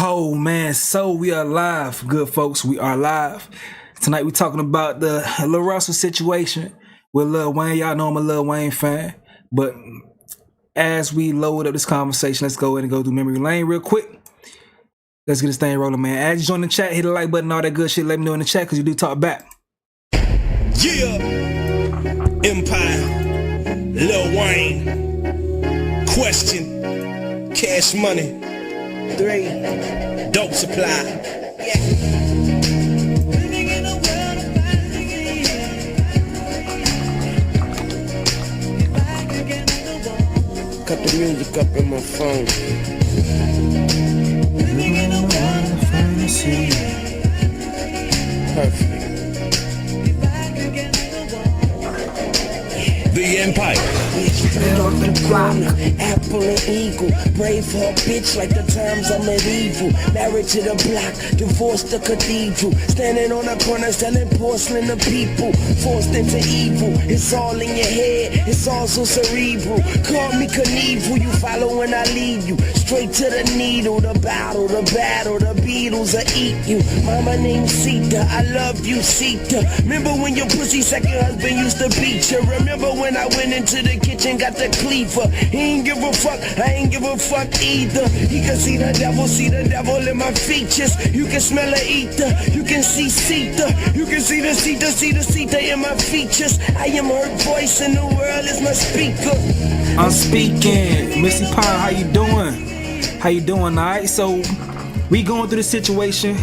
Oh man, so we are live, good folks. We are live tonight. We're talking about the Lil Russell situation with Lil Wayne. Y'all know I'm a Lil Wayne fan, but as we load up this conversation, let's go ahead and go through memory lane real quick. Let's get this thing rolling, man. As you join the chat, hit the like button, all that good shit. Let me know in the chat because you do talk back. Yeah, Empire, Lil Wayne, Question, Cash Money, 3, Dope Supply. Cut the music up in my phone. Perfect. The Empire. Straight off the corner, apple and eagle. Brave for a bitch like the times I'm medieval. Married to the block, divorced the cathedral. Standing on the corner selling porcelain to people. Forced into evil, it's all in your head, it's all so cerebral. Call me Knievel, you follow when I lead you. Straight to the needle, the battle, the Beatles will eat you. Mama named Sita, I love you Sita. Remember when your pussy second husband used to beat you? Remember when I went into the kitchen, got the cleaver? He ain't give a fuck, I ain't give a fuck either. He can see the devil in my features. You can smell the ether, you can see Sita. You can see the Sita in my features. I am her voice in the world is my speaker. I'm speaking. Missy Pine, how you doing? How you doing? Alright, so we going through the situation.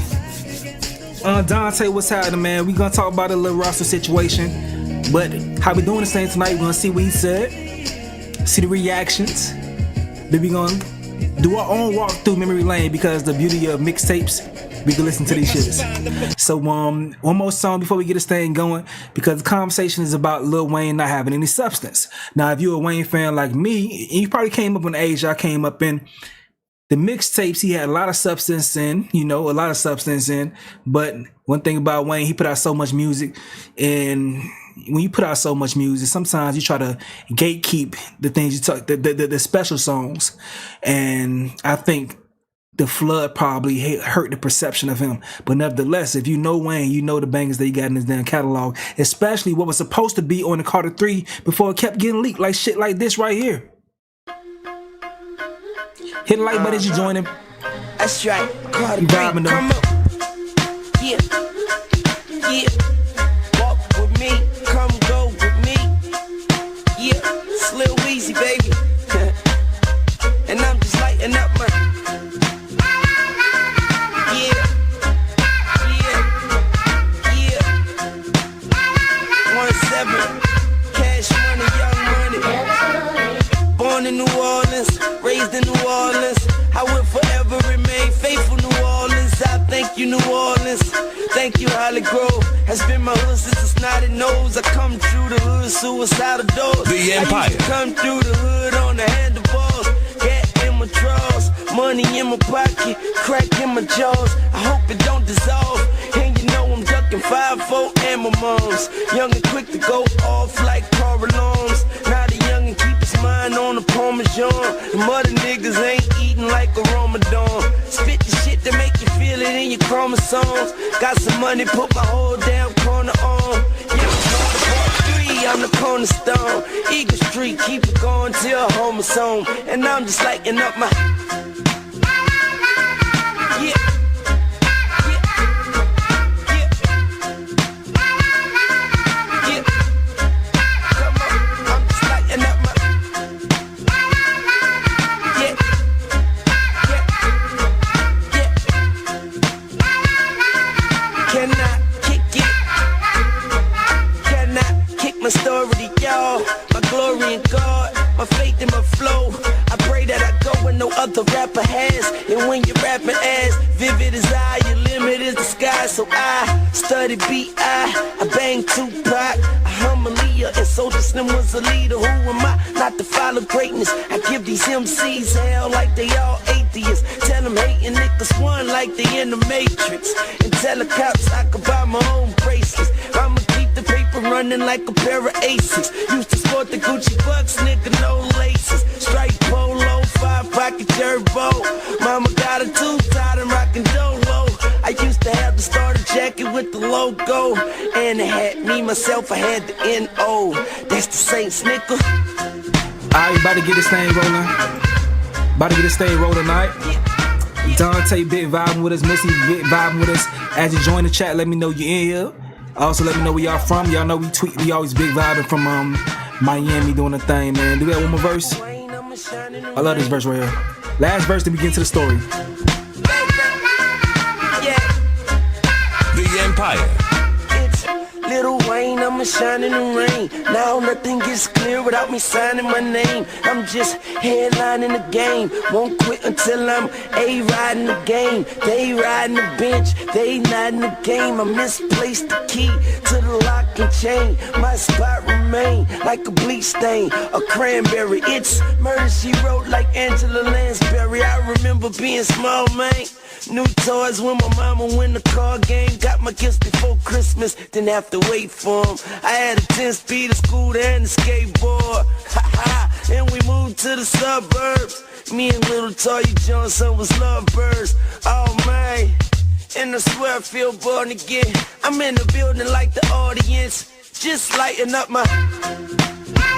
Dante, what's happening, man? We gonna talk about the Lil Russell situation. But how we doing this thing tonight, we're gonna see what he said, see the reactions. Then we gonna do our own walk through memory lane because the beauty of mixtapes, we can listen to these shits. So one more song before we get this thing going, because the conversation is about Lil Wayne not having any substance. Now, if you're a Wayne fan like me, you probably came up in the age I came up in. The mixtapes, he had a lot of substance in, but one thing about Wayne, he put out so much music, and when you put out so much music, sometimes you try to gatekeep the things you talk, the special songs, and I think the flood probably hurt the perception of him. But nevertheless, if you know Wayne, you know the bangers that he got in his damn catalog, especially what was supposed to be on the Carter 3 before it kept getting leaked, like shit like this right here. Hit the like button as you join him. That's right. Carter 3, come up. Yeah. Walk with me, come go with me. Yeah, it's Lil Weezy, baby. And I'm just lighting up my. Yeah. 1-7. Cash money, young money. Born in New Orleans, raised in New Orleans. I will forever remain faithful, New Orleans. I thank you, New Orleans. Thank you, Holly Grove. Has been my hood since a snotty nose. I come through the hood, suicidal doors. The Empire. I used to come through the hood on the handlebars. Gat in my drawers, money in my pocket, crack in my jaws. I hope it don't dissolve. And you know I'm ducking 5-4 and my moms. Young and quick to go off like car alarms. Now the young and keep his mind on the Parmesan. The mother niggas ain't eating like a Ramadan. Spit the shit to make you feel it in your chromosomes. Got some money, put my whole damn corner on. Yeah, I'm the cornerstone. Eagle Street, keep it going till home's home. And I'm just lighting up my. Yeah. My story to y'all, my glory in God, my faith in my flow. I pray that I go where no other rapper has. And when you're rapping as vivid as I, your limit is the sky. So I study B.I., bang Tupac, I hum Aaliyah, and Soulja Slim was a leader. Who am I not to follow greatness? I give these MCs hell like they all atheists. Tell them hating niggas won like they in the Matrix. And tell the cops I could buy my own bracelets. I'ma keep the paper running like a pair of aces. Used to sport the Gucci bucks, nigga, no laces. Straight polo, 5 pocket like a gerbo. Mama got a tooth tied and rockin' dolo. I used to have the starter jacket with the logo, and it had me, myself, I had the N.O. That's the Saint Snicker. Alright, about to get this thing rolling. About to get this thing rolling tonight. Dante bit vibing with us, Missy bit vibing with us. As you join the chat, let me know you're in here. Also, let me know where y'all from. Y'all know we always big vibing from Miami doing the thing, man. Do we have one more verse? I love this verse right here. Last verse, then we get into the story. The Empire. It's Lil Wayne, I'ma shine in the rain. Now nothing gets clear without me signing my name. I'm just headlining the game. Won't quit until I'm A-riding the game. They riding the bench, they not in the game. I misplaced the key to the lock and chain. My spot remain like a bleach stain, a cranberry. It's murder she wrote like Angela Lansbury. I remember being small, man. New toys when my mama win the car game. Got my gifts before Christmas, didn't have to wait for them. I had a 10-speed of scooter and a skateboard. Ha ha, and we moved to the suburbs. Me and little Toya Johnson was lovebirds. Oh man, and I swear I feel born again. I'm in the building like the audience, just lighting up my...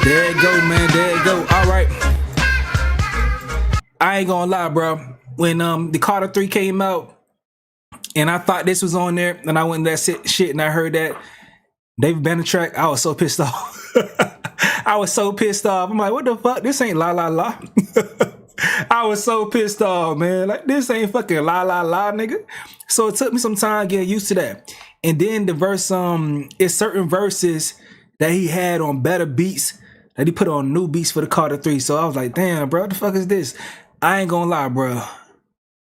There you go, man, there you go. Alright, I ain't gonna lie, bro. When the Carter 3 came out, and I thought this was on there, and I went to that shit, and I heard that David Banner track, I was so pissed off. I was so pissed off. I'm like, what the fuck? This ain't La La La. I was so pissed off, man. Like, this ain't fucking La La La, nigga. So it took me some time getting used to that. And then the verse, it's certain verses that he had on better beats that he put on new beats for the Carter 3. So I was like, damn, bro, what the fuck is this? I ain't gonna lie, bro.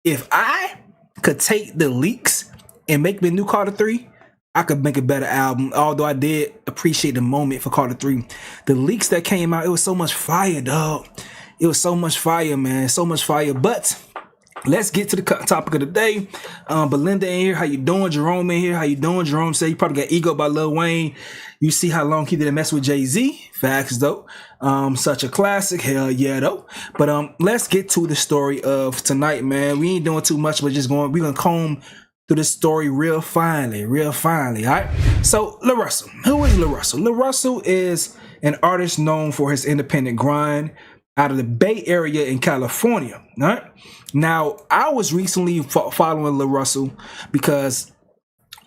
If I could take the leaks and make me a new Carter 3, I could make a better album. Although I did appreciate the moment for Carter 3. The leaks that came out, it was so much fire, dog. It was so much fire, man. So much fire. But let's get to the topic of the day. Belinda in here. How you doing? Jerome in here. How you doing? Jerome said you probably got Ego by Lil Wayne. You see how long he didn't mess with Jay-Z. Facts, though. Such a classic. Hell yeah, though. But let's get to the story of tonight, man. We ain't doing too much, but we're gonna comb through this story real finely, all right? So, LaRussell. Who is LaRussell? LaRussell is an artist known for his independent grind out of the Bay Area in California, all right? Now, I was recently following LaRussell because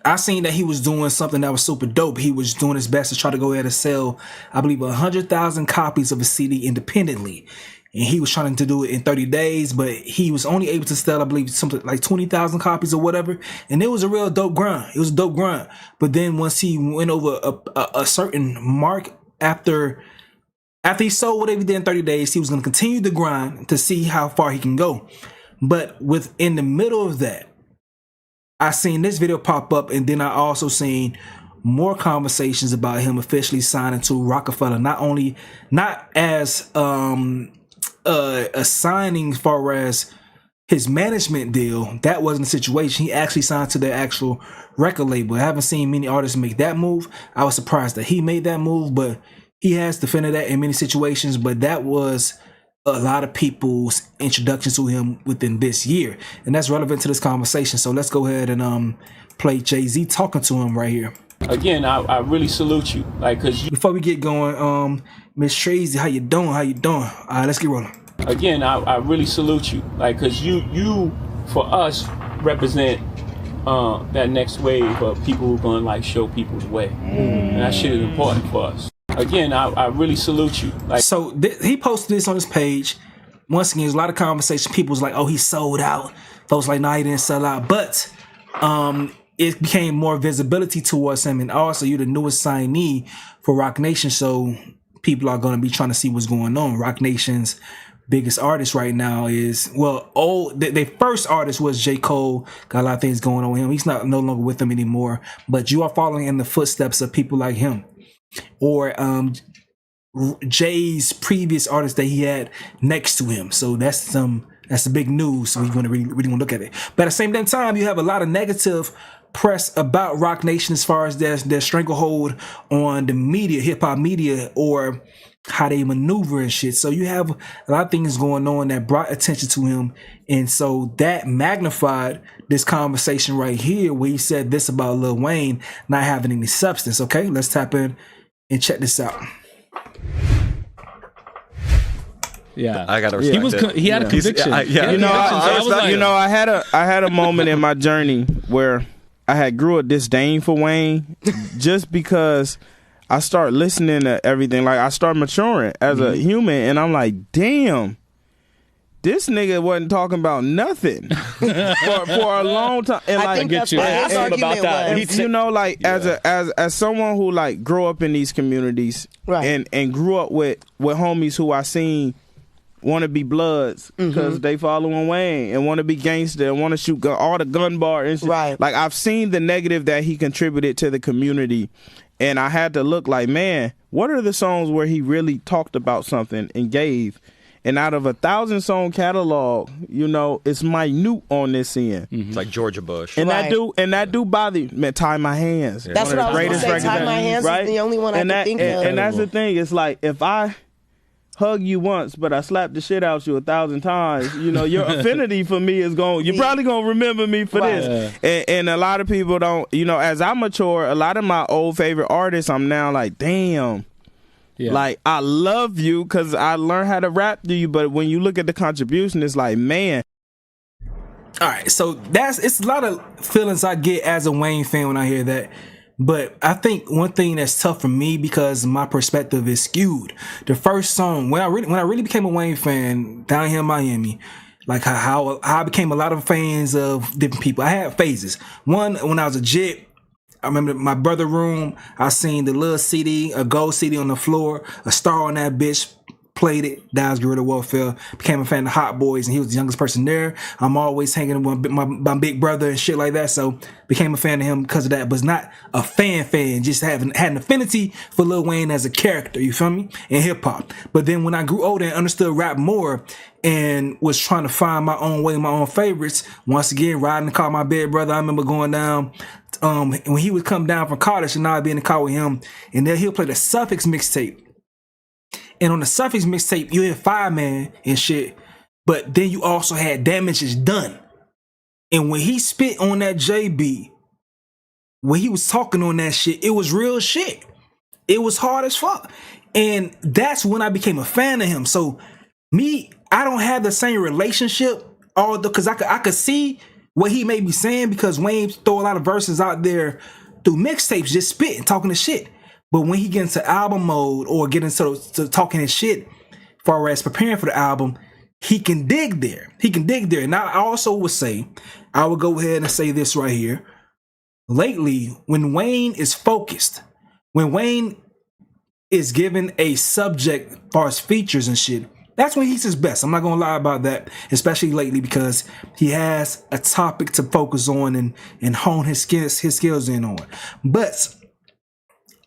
I seen that he was doing something that was super dope. He was doing his best to try to go ahead and sell, I believe, 100,000 copies of a CD independently. And he was trying to do it in 30 days, but he was only able to sell, I believe, something like 20,000 copies or whatever. And it was a real dope grind. It was a dope grind. But then once he went over a certain mark, after he sold whatever he did in 30 days, he was going to continue the grind to see how far he can go. But within the middle of that, I seen this video pop up, and then I also seen more conversations about him officially signing to Rockefeller. Not as a signing as far as his management deal. That wasn't the situation. He actually signed to their actual record label. I haven't seen many artists make that move. I was surprised that he made that move, but he has defended that in many situations. But that was a lot of people's introduction to him within this year, and that's relevant to this conversation. So let's go ahead and play Jay-Z talking to him right here. Again, I really salute you, like, cause before we get going, Miss Tracy, how you doing? All right, let's get rolling. Again, I really salute you, like, cause you for us represent that next wave of people who are gonna like show people the way, and that shit is important for us. Again, I really salute you. Like, so he posted this on his page. Once again, there's a lot of conversation. People was like, "Oh, he sold out." Folks like, "No, he didn't sell out." But it became more visibility towards him, and also you're the newest signee for Roc Nation, so people are going to be trying to see what's going on. Roc Nation's biggest artist right now is, their first artist was J. Cole. Got a lot of things going on with him. He's no longer with them anymore. But you are following in the footsteps of people like him, or Jay's previous artist that he had next to him. So that's the big news. So we're going to really want to look at it. But at the same time, you have a lot of negative press about Roc Nation as far as their stranglehold on the media, hip hop media, or how they maneuver and shit. So you have a lot of things going on that brought attention to him. And so that magnified this conversation right here where he said this about Lil Wayne not having any substance. Okay, let's tap in and check this out. Yeah, I gotta respect he had a conviction. I had a moment in my journey where I had grew a disdain for Wayne just because I start listening to everything. Like, I start maturing as a human, and I'm like, damn, this nigga wasn't talking about nothing for a long time. And I think that's what his argument was. You know, like, as someone who like grew up in these communities, right, and grew up with homies who I seen want to be Bloods because they following Wayne and want to be gangster and want to shoot all the gun bar and shit. Right. Like, I've seen the negative that he contributed to the community, and I had to look like, man, what are the songs where he really talked about something and gave? And out of 1,000-song catalog, you know, it's minute on this end. It's like Georgia Bush. And Right. that do bother you. Man, Tie My Hands. That's what I was gonna say. Tie My Hands is the only one I can think of. And that's the thing. It's like, if I hug you once, but I slap the shit out you 1,000 times, you know, your affinity for me is going, you're probably going to remember me for this. And a lot of people don't, you know, as I mature, a lot of my old favorite artists, I'm now like, damn. Yeah. Like, I love you because I learned how to rap to you, but when you look at the contribution, it's like, man. All right, so it's a lot of feelings I get as a Wayne fan when I hear that. But I think one thing that's tough for me because my perspective is skewed. The first song, when I really became a Wayne fan down here in Miami, like how I became a lot of fans of different people. I had phases. One, when I was a jit, I remember my brother room, I seen the little CD, a gold CD on the floor, a star on that bitch, played it, that was Guerrilla Warfare, became a fan of Hot Boys, and he was the youngest person there. I'm always hanging with my big brother and shit like that, so became a fan of him because of that, but not a fan, just had an affinity for Lil Wayne as a character, you feel me, in hip-hop. But then when I grew older and understood rap more and was trying to find my own way, my own favorites, once again, riding the car with my big brother, I remember going down, when he would come down from college and I'd be in the car with him, and then he'll play the Suffix mixtape. And on the Suffix mixtape, you had Fireman and shit, but then you also had Damages Done. And when he spit on that JB, when he was talking on that shit, it was real shit. It was hard as fuck. And that's when I became a fan of him. So me, I don't have the same relationship, although, because I could see what he may be saying, because Wayne throw a lot of verses out there through mixtapes, just spitting, talking the shit. But when he gets into album mode or get into talking his shit, as far as preparing for the album, he can dig there. And I also would say, I would go ahead and say this right here. Lately, when Wayne is focused, when Wayne is given a subject as far as features and shit, that's when he's his best. I'm not gonna lie about that, especially lately, because he has a topic to focus on and hone his skills in on. But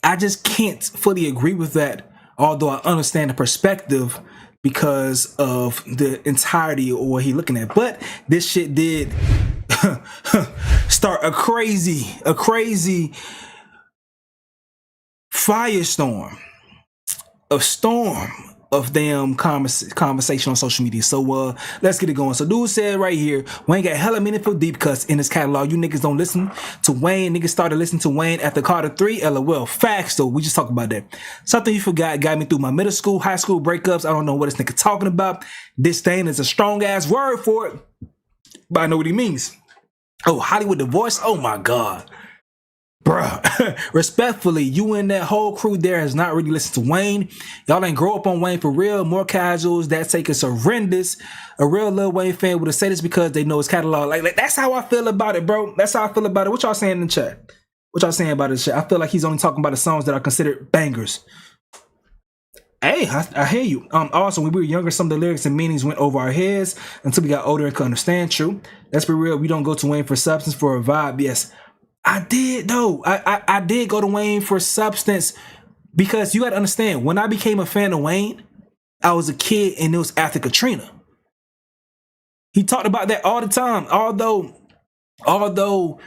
I just can't fully agree with that, although I understand the perspective because of the entirety of what he's looking at. But this shit did start a crazy firestorm, a storm of damn conversation on social media. So let's get it going. So dude said right here, Wayne got hella meaningful deep cuts in his catalog. You niggas don't listen to Wayne. Niggas started listening to Wayne after Carter 3. LOL. Facts though. We just talked about that. Something you forgot got me through my middle school, high school breakups. I don't know what this nigga talking about. Disdain is a strong ass word for it, but I know what he means. Oh, Hollywood divorce. Oh my God. Bruh, respectfully, you and that whole crew there has not really listened to Wayne. Y'all ain't grow up on Wayne for real. More casuals that take us horrendous. A real Lil Wayne fan would have said this because they know his catalog. Like that's how I feel about it, bro. That's how I feel about it. What y'all saying in the chat? What y'all saying about this shit? I feel like he's only talking about the songs that are considered bangers. Hey, I hear you. Also, when we were younger, some of the lyrics and meanings went over our heads until we got older and could understand. True. Let's be real. We don't go to Wayne for substance, for a vibe. Yes. I did though. I did go to Wayne for substance, because you got to understand, when I became a fan of Wayne, I was a kid and it was after Katrina. He talked about that all the time. Although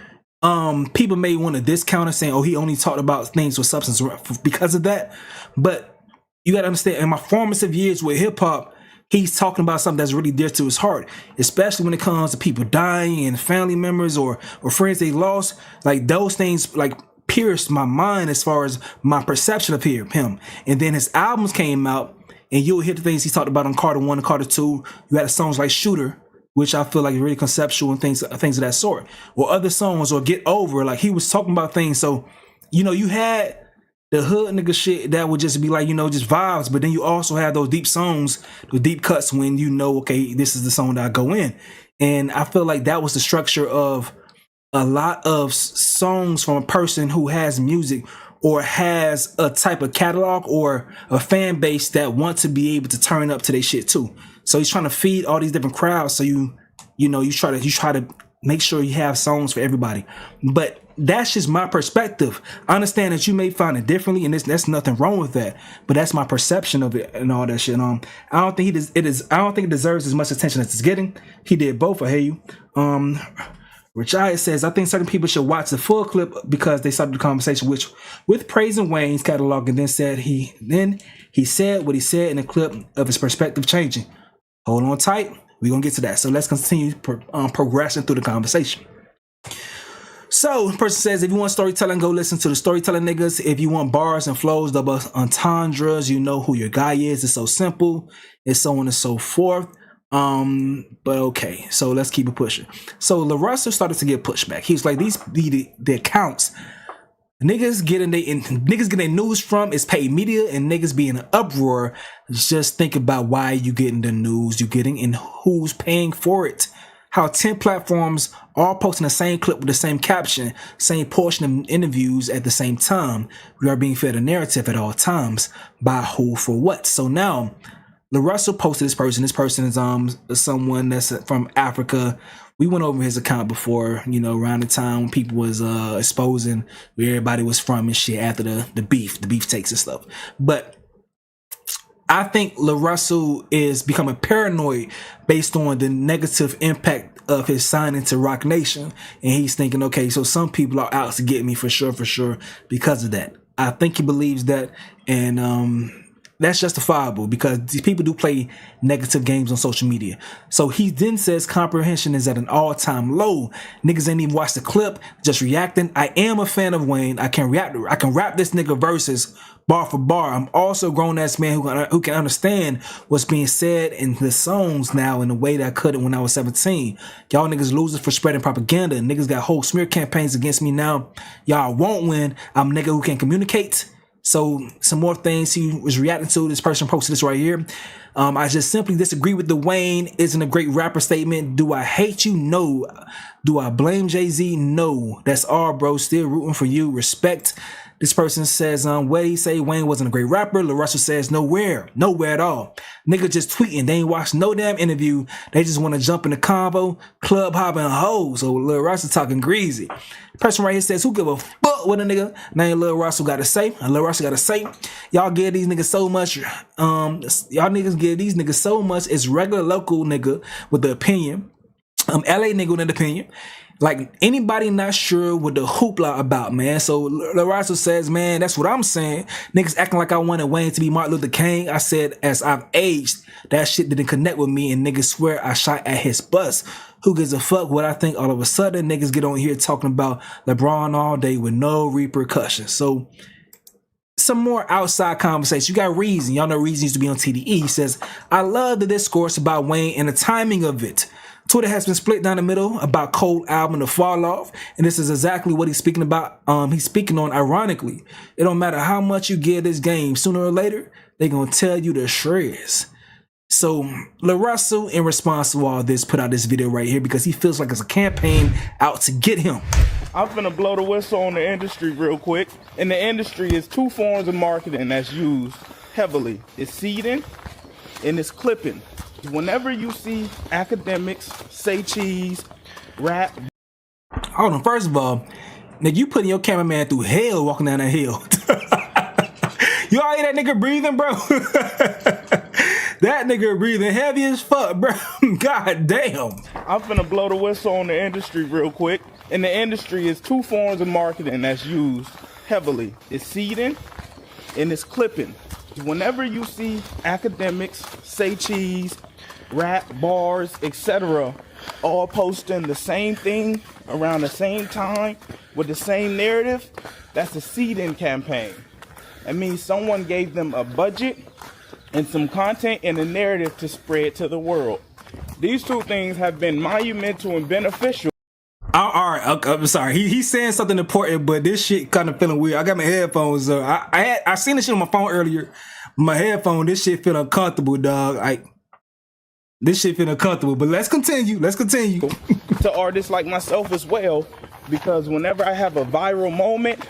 people may want to discount it saying, oh, he only talked about things with substance because of that. But you gotta understand, in my formative years with hip hop, he's talking about something that's really dear to his heart, especially when it comes to people dying and family members or friends they lost. Like those things like pierced my mind as far as my perception of him. And then his albums came out, and you'll hear the things he talked about on Carter 1 and Carter 2. You had songs like Shooter, which I feel like is really conceptual and things of that sort. Or other songs, or Get Over, like he was talking about things. So, you know, you had the hood nigga shit that would just be like, you know, just vibes. But then you also have those deep songs, those deep cuts when you know, okay, this is the song that I go in. And I feel like that was the structure of a lot of songs from a person who has music or has a type of catalog or a fan base that want to be able to turn up to their shit too. So he's trying to feed all these different crowds. So you try to make sure you have songs for everybody. But that's just my perspective. I understand that you may find it differently, and that's nothing wrong with that. But that's my perception of it and all that shit. I don't think it deserves as much attention as it's getting. He did both. I hear you. Richard says, I think certain people should watch the full clip because they started the conversation with praising Wayne's catalog, and then he said what he said in the clip of his perspective changing. Hold on tight. We're going to get to that. So let's continue progressing through the conversation. So the person says, if you want storytelling, go listen to the Storytelling Niggas. If you want bars and flows, double entendres, you know who your guy is. It's so simple. It's so on and so forth. But okay, so let's keep it pushing. So Lar Russell started to get pushback. He's like, the accounts niggas getting their news from is paid media, and niggas be in an uproar. Just think about why you getting the news you getting and who's paying for it. How 10 platforms all posting the same clip with the same caption, same portion of interviews at the same time. We are being fed a narrative at all times. By who, for what? So now Lar Russell posted this person. This person is someone that's from Africa. We went over his account before, you know, around the time when people was exposing where everybody was from and shit after the beef takes and stuff. But I think Lar Russell is becoming paranoid based on the negative impact of his signing to Roc Nation. And he's thinking, okay, so some people are out to get me for sure because of that. I think he believes that, and that's justifiable because these people do play negative games on social media. So he then says comprehension is at an all-time low. Niggas ain't even watched the clip, just reacting. I am a fan of Wayne. I can rap this nigga verses bar for bar. I'm also a grown-ass man who can understand what's being said in the songs now in a way that I couldn't when I was 17. Y'all niggas losers for spreading propaganda. Niggas got whole smear campaigns against me now. Y'all won't win. I'm a nigga who can communicate. So some more things he was reacting to. This person posted this right here. I just simply disagree with the Wayne isn't a great rapper statement. Do I hate you? No. Do I blame Jay-Z? No. That's all, bro. Still rooting for you. Respect. This person says, what he say Wayne wasn't a great rapper. Lar Russell says, nowhere at all. Nigga just tweeting. They ain't watched no damn interview. They just want to jump in the convo, club hopping hoes. So Lar Russell talking greasy. Person right here says, who give a fuck what a nigga named Lar Russell got to say? And Lar Russell got to say, y'all give these niggas so much. Y'all niggas give these niggas so much. It's regular local nigga with the opinion. LA nigga with an opinion. Like anybody not sure what the hoopla about, man. So Lar Russell says, man, that's what I'm saying. Niggas acting like I wanted Wayne to be Martin Luther King. I said, as I've aged, that shit didn't connect with me, and niggas swear I shot at his bus. Who gives a fuck what I think? All of a sudden, niggas get on here talking about LeBron all day with no repercussions. So some more outside conversation. You got Reason. Y'all know Reason used to be on TDE. He says, I love the discourse about Wayne and the timing of it. Twitter has been split down the middle about Cole album The Fall Off, and this is exactly what he's speaking about. He's speaking on ironically. It don't matter how much you give this game, sooner or later, they're gonna tell you the shreds. So Lar Russell, in response to all this, put out this video right here because he feels like it's a campaign out to get him. I'm finna blow the whistle on the industry real quick. In the industry, is two forms of marketing that's used heavily. It's seeding and it's clipping. Whenever you see academics say cheese, rap. Hold on, first of all, nigga, you putting your cameraman through hell walking down that hill. You all hear that nigga breathing, bro? That nigga breathing heavy as fuck, bro. God damn. I'm finna blow the whistle on the industry real quick. In the industry, is two forms of marketing that's used heavily. It's seeding and it's clipping. Whenever you see academics, say cheese, rap, bars, etc., all posting the same thing around the same time with the same narrative, that's a seed-in campaign. That means someone gave them a budget and some content and a narrative to spread to the world. These two things have been monumental and beneficial. All right, I'm sorry. He's saying something important, but this shit kind of feeling weird. I got my headphones. I seen this shit on my phone earlier. My headphone, this shit feel uncomfortable, dog. This shit feel uncomfortable. But let's continue. To artists like myself as well, because whenever I have a viral moment,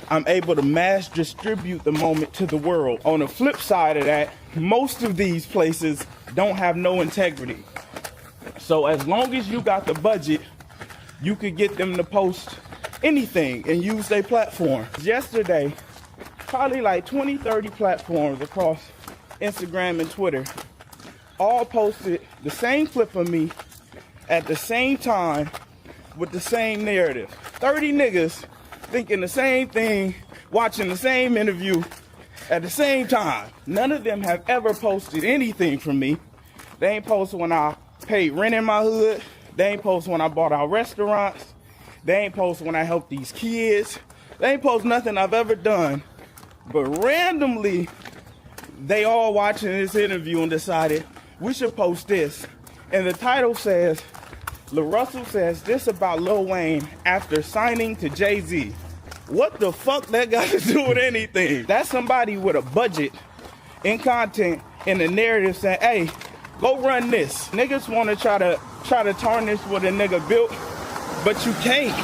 I'm able to mass distribute the moment to the world. On the flip side of that, most of these places don't have no integrity. So as long as you got the budget, you could get them to post anything and use their platform. Yesterday, probably like 20, 30 platforms across Instagram and Twitter all posted the same clip of me at the same time with the same narrative. 30 niggas thinking the same thing, watching the same interview at the same time. None of them have ever posted anything from me. They ain't posted when I paid rent in my hood. They ain't posted when I bought out restaurants. They ain't posted when I helped these kids. They ain't posted nothing I've ever done. But randomly, they all watching this interview and decided we should post this. And the title says, LaRussell says this about Lil Wayne after signing to Jay-Z. What the fuck that got to do with anything? That's somebody with a budget in content and a narrative saying, hey, go run this. Niggas want to try to tarnish what a nigga built, but you can't.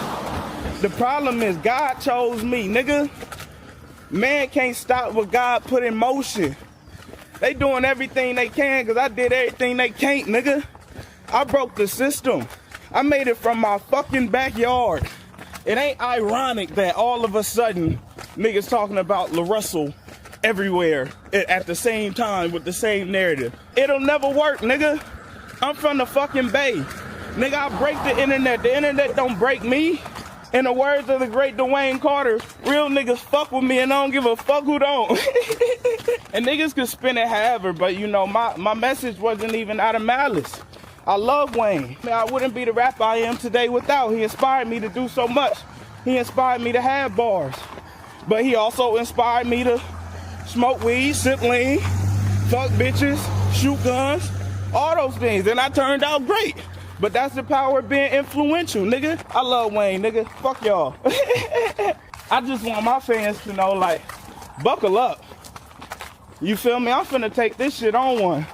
The problem is God chose me, nigga. Man can't stop what God put in motion. They doing everything they can because I did everything they can't, nigga. I broke the system. I made it from my fucking backyard. It ain't ironic that all of a sudden niggas talking about LaRussell everywhere at the same time with the same narrative. It'll never work, nigga. I'm from the fucking Bay. Nigga, I break the internet. The internet don't break me. In the words of the great Dwayne Carter, real niggas fuck with me and I don't give a fuck who don't. And niggas could spin it however, but you know, my message wasn't even out of malice. I love Wayne. I wouldn't be the rapper I am today without. He inspired me to do so much. He inspired me to have bars. But he also inspired me to smoke weed, sip lean, fuck bitches, shoot guns, all those things. And I turned out great. But that's the power of being influential, nigga. I love Wayne, nigga. Fuck y'all. I just want my fans to know, like, buckle up. You feel me? I'm finna take this shit on one.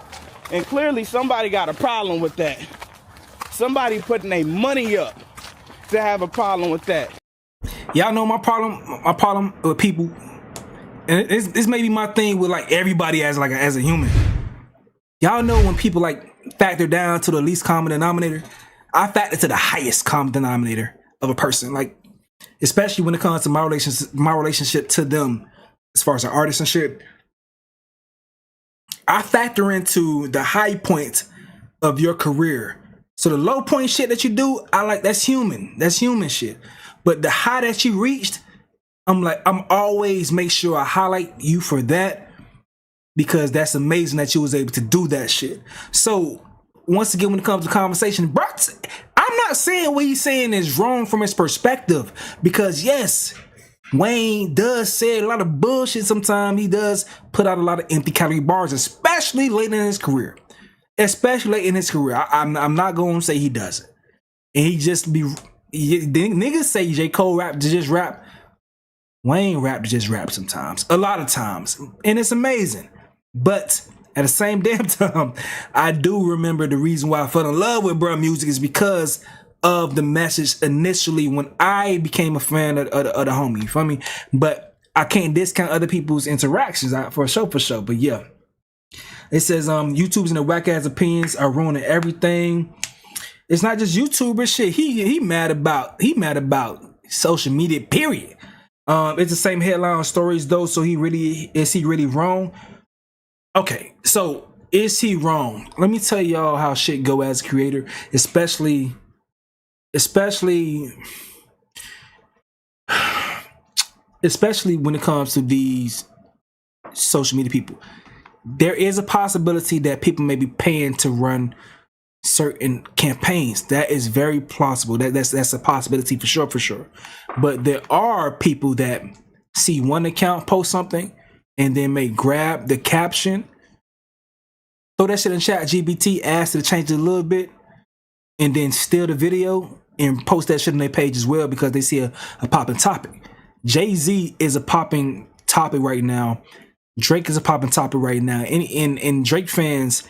And clearly somebody got a problem with that. Somebody putting their money up to have a problem with that. Y'all know my problem with people, and this may be my thing with like everybody as a human. Y'all know when people like factor down to the least common denominator, I factor to the highest common denominator of a person. Like, especially when it comes to my relationship to them, as far as an artist and shit. I factor into the high point of your career. So the low point shit that you do, I like, that's human. That's human shit. But the high that you reached, I'm always make sure I highlight you for that, because that's amazing that you was able to do that shit. So once again, when it comes to conversation, bro, I'm not saying what he's saying is wrong from his perspective, because yes, Wayne does say a lot of bullshit sometimes. He does put out a lot of empty calorie bars, especially late in his career. I'm not going to say he doesn't. And he just be... Niggas say J. Cole rap to just rap. Wayne rap to just rap sometimes. A lot of times. And it's amazing. But at the same damn time, I do remember the reason why I fell in love with bruh music is because of the message initially when I became a fan of the homie. You feel me? But I can't discount other people's interactions for sure. But yeah. It says YouTubers and the whack ass opinions are ruining everything. It's not just YouTubers shit. He mad about social media, period. It's the same headline on stories though, so is he really wrong? Okay, so is he wrong? Let me tell y'all how shit go as a creator, especially when it comes to these social media people. There is a possibility that people may be paying to run certain campaigns. That is very plausible. That's a possibility for sure. But there are people that see one account post something and then may grab the caption, throw that shit in chat GBT, ask it to change it a little bit, and then steal the video and post that shit on their page as well because they see a popping topic. Jay-Z is a popping topic right now. Drake is a popping topic right now. And Drake fans,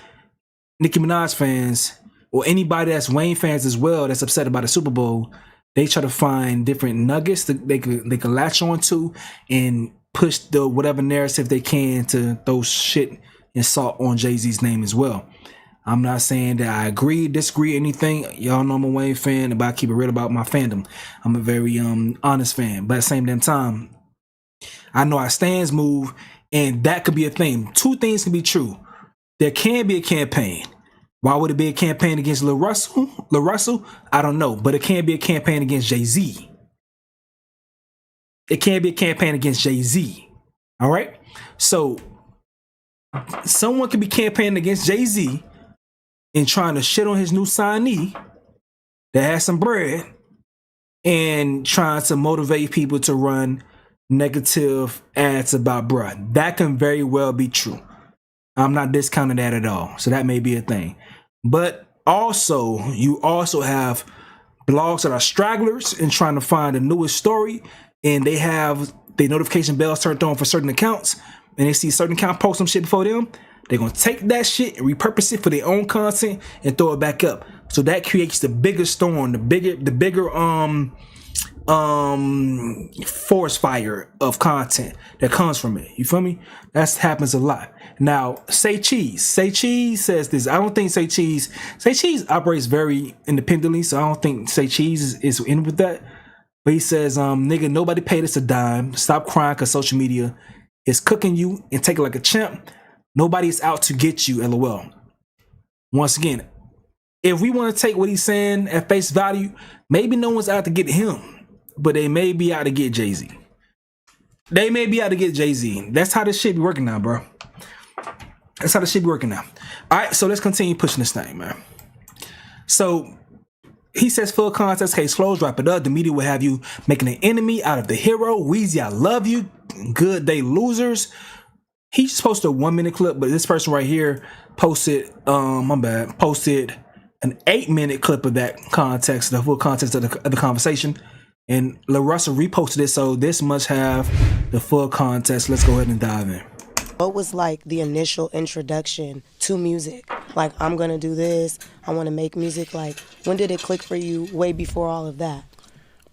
Nicki Minaj fans, or anybody that's Wayne fans as well that's upset about the Super Bowl, they try to find different nuggets that they could latch onto and push the whatever narrative they can to throw shit and salt on Jay-Z's name as well. I'm not saying that I agree, disagree, anything. Y'all know I'm a Wayne fan, but I keep it real about my fandom. I'm a very honest fan. But at the same damn time, I know how stands move, and that could be a thing. Two things can be true. There can be a campaign. Why would it be a campaign against Lil Russell? I don't know. But it can be a campaign against Jay-Z. It can be a campaign against Jay-Z. All right? So, someone could be campaigning against Jay-Z and trying to shit on his new signee that has some bread and trying to motivate people to run negative ads about bruh. That can very well be true. I'm not discounting that at all. So that may be a thing. But also, you also have blogs that are stragglers and trying to find the newest story, and they have the notification bells turned on for certain accounts, and they see a certain account post some shit before them. They're going to take that shit and repurpose it for their own content and throw it back up. So that creates the bigger storm, the bigger forest fire of content that comes from it. You feel me? That happens a lot. Now, Say Cheese says this. I don't think Say Cheese operates very independently, so I don't think Say Cheese is in with that. But he says, nigga, nobody paid us a dime. Stop crying because social media is cooking you and take it like a champ. Nobody's out to get you, LOL. Once again, if we want to take what he's saying at face value, maybe no one's out to get him, but they may be out to get Jay-Z. They may be out to get Jay-Z. That's how this shit be working now, bro. That's how this shit be working now. All right, so let's continue pushing this thing, man. So he says, full context, case closed, wrap it up. The media will have you making an enemy out of the hero. Weezy, I love you. Good day, losers. He just posted a 1 minute clip, but this person right here posted an 8-minute clip of that context, the full context of the conversation. And LaRussell reposted it, so this must have the full context. Let's go ahead and dive in. What was like the initial introduction to music? Like, I'm gonna do this, I wanna make music. Like, when did it click for you way before all of that?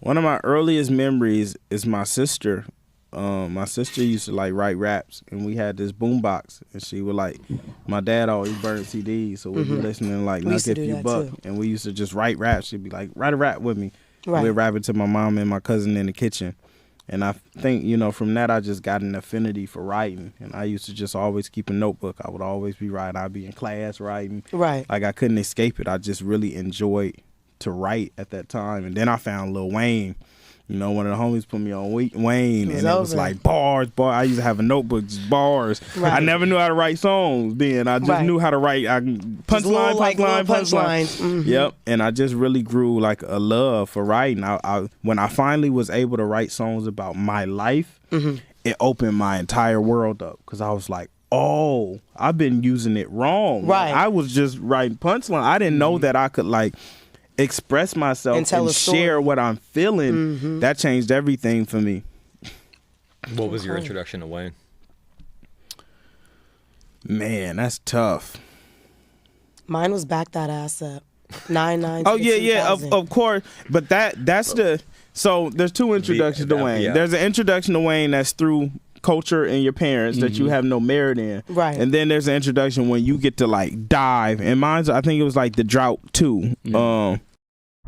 One of my earliest memories is my sister. My sister used to like write raps, and we had this boombox, and she would like, my dad always burned CDs, so we'd be listening like Knock If You Buck, and we used to just write raps. She'd be like, write a rap with me. Right. We'd rap it to my mom and my cousin in the kitchen. And I think, from that I just got an affinity for writing. And I used to just always keep a notebook. I would always be writing. I'd be in class writing. Right. Like I couldn't escape it. I just really enjoyed to write at that time. And then I found Lil Wayne. One of the homies put me on Wayne, and it was like bars. I used to have a notebook, just bars. Right. I never knew how to write songs then. I just knew how to write punchline. Mm-hmm. Yep. And I just really grew like a love for writing. When I finally was able to write songs about my life, it opened my entire world up, because I was like, oh, I've been using it wrong. Right. I was just writing punchline. I didn't know that I could like express myself and share what I'm feeling. That changed everything for me. What was your introduction to Wayne? Man, that's tough. Mine was Back That Ass Up. 9-9. Oh yeah, of course. But that's the, so there's two introductions to Wayne. Yeah. There's an introduction to Wayne that's through culture and your parents that you have no merit in. Right. And then there's an introduction when you get to like dive. And mine's, I think it was like The Drought 2.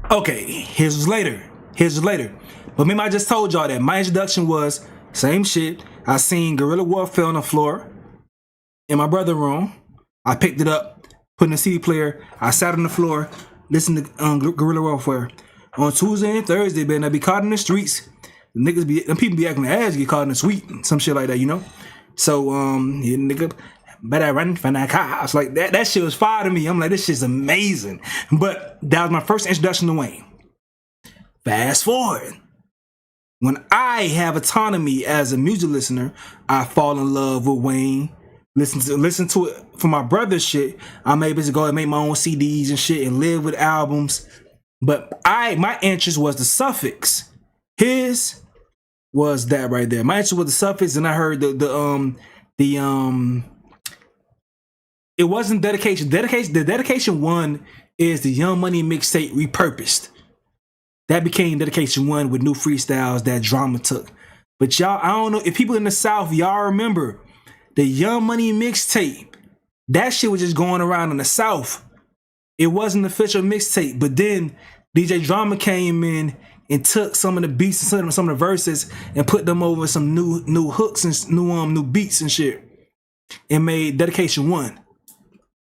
Okay, here's what's later. But remember, I just told y'all that my introduction was same shit. I seen Guerrilla Warfare on the floor in my brother's room. I picked it up, put in a CD player. I sat on the floor, listened to Guerrilla Warfare. On Tuesday and Thursday, man, I be caught in the streets. Them people be acting the ass, get caught in the suite, some shit like that, So you nigga better run from that cops. Like that shit was fire to me. I'm like, this shit's amazing. But that was my first introduction to Wayne. Fast forward. When I have autonomy as a music listener, I fall in love with Wayne. Listen to it for my brother's shit. I'm able to go and make my own CDs and shit and live with albums. But my interest was the suffix. His was that right there. My interest was the suffix, and I heard the it wasn't dedication. The dedication 1 is the Young Money mixtape repurposed. That became dedication 1 with new freestyles that Drama took. But y'all, I don't know if people in the South, y'all remember the Young Money mixtape. That shit was just going around in the South. It wasn't an official mixtape, but then DJ Drama came in and took some of the beats and some of the verses and put them over some new hooks and new beats and shit, and made dedication 1.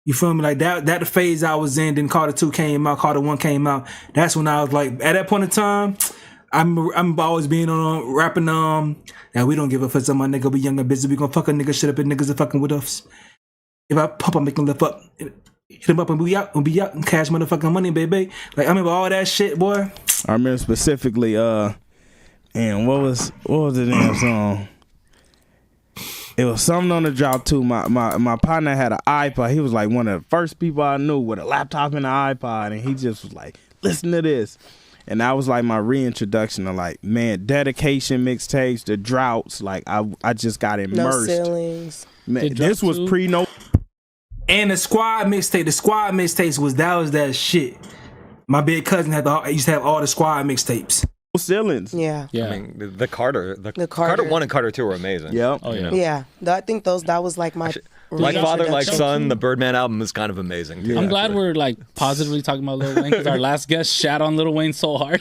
You feel me? Like that the phase I was in. Then Carter 2 came out, Carter 1 came out. That's when I was like, at that point in time, I'm always being on rapping. Now we don't give a fuck. My nigga, we young and busy. We gonna fuck a nigga shit up and niggas are fucking with us. If I pop, I make them lift up, hit them up and be out and cash motherfucking money, baby. Like I remember all that shit, boy. I remember specifically, and what was the damn song? It was something on the drop too. My partner had an iPod. He was like one of the first people I knew with a laptop and an iPod, and he just was like, listen to this. And that was like my reintroduction to like, man, dedication mixtapes, the droughts. Like I just got immersed. No ceilings. Man, this was pre-no. And the squad mixtape, was that shit. My big cousin used to have all the squad mixtapes. Ceilings. Yeah. I mean, the Carter 1 and Carter 2 were amazing. Yep. Oh yeah. Yeah. I think that was like my Like Father, Like reintroduction. Son, the Birdman album is kind of amazing. Too, I'm glad actually. we're like positively talking about Lil Wayne because our last guest shat on Lil Wayne so hard.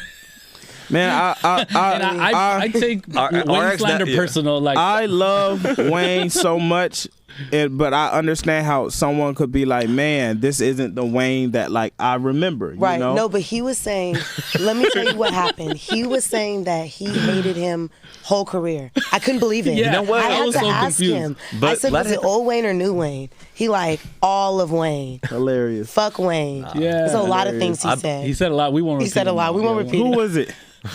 Man, I take Wayne slander personal. Like I love Wayne so much, but I understand how someone could be like, man, this isn't the Wayne that like I remember. You Right. know? No, but he was saying, let me tell you what happened. He was saying that he hated him whole career. I couldn't believe it. Yeah. You know what? I I had was to so ask confused. him. But I said, was it old Wayne or new Wayne? He like all of Wayne. Hilarious. Fuck Wayne. yeah, There's a lot of things he said. he said a lot. We won't. He said a lot. We won't repeat Who it. was it?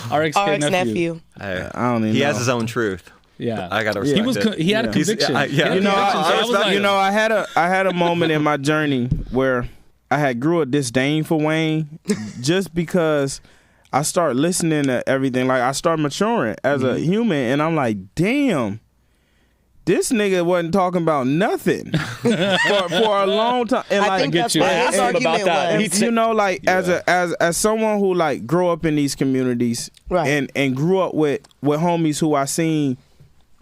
Our Our ex-nephew. ex-nephew. Hey, I don't even he know. has his own truth. Yeah, I gotta respect it. He had a He's- conviction. yeah. He had a You know, conviction. So I was like, I had a moment in my journey where I had grew a disdain for Wayne just because I started listening to everything. Like I started maturing as a human, and I'm like, damn, this nigga wasn't talking about nothing for a long time. And I like, think get that's you. what I his asked him argument about that. was. you know, like as someone who like grew up in these communities, Right. and grew up with homies who I seen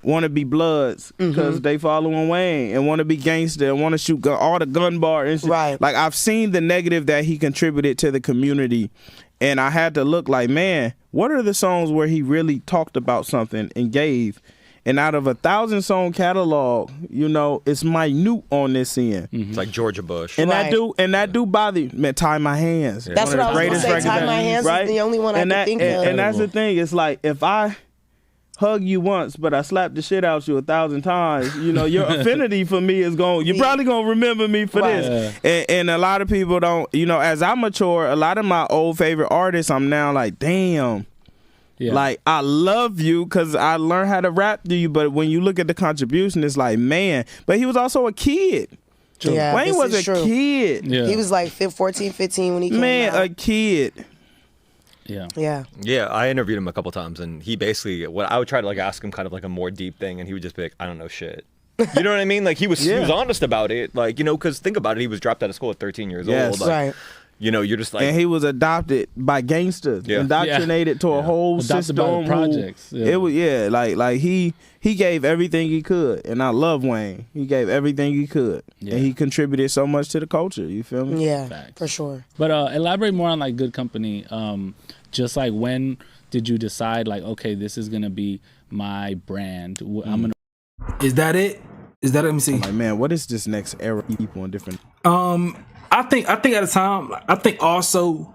want to be bloods because they following Wayne and want to be gangster and want to shoot all the gun bar and shit. Right. Like I've seen the negative that he contributed to the community, and I had to look like, man, what are the songs where he really talked about something and gave? And out of 1,000-song catalog, you know, it's minute on this end. It's like Georgia Bush. And Right. that do bother you. Man, Tie My Hands. That's One what of the I was greatest gonna say. records Tie ever. My Hands is the only one I could think of. And that's the thing. It's like if I hug you once, but I slap the shit out you 1,000 times, you know, your affinity for me is going. You're probably gonna remember me for Right. this. And a lot of people don't. You know, as I mature, a lot of my old favorite artists, I'm now like, damn. yeah. Like I love you because I learned how to rap to you, but when you look at the contribution, it's like, man. But he was also a kid. Yeah, Wayne this was is a true. kid. yeah. He was like 14, 15 when he came Man, out. a kid. yeah. Yeah. Yeah, I interviewed him a couple times, and he basically, what I would try to like ask him kind of like a more deep thing, and he would just be like, I don't know shit. You know what I mean? Like he was honest about it. Like, you know, because think about it, he was dropped out of school at 13 years Yes. old. Like, Right. You know, you're just like, And he was adopted by gangsters, Yeah. indoctrinated to a whole Adopted system. by the who- projects, yeah. It was like he gave everything he could, and I love Wayne. He gave everything he could, Yeah. and he contributed so much to the culture. You feel me? Yeah, Facts. for sure. But elaborate more on like Good Company. Just like when did you decide like, okay, this is gonna be my brand? I'm gonna. Is that it? Let me see. Like, man, what is this next era? People in different. I think at the time, I think also,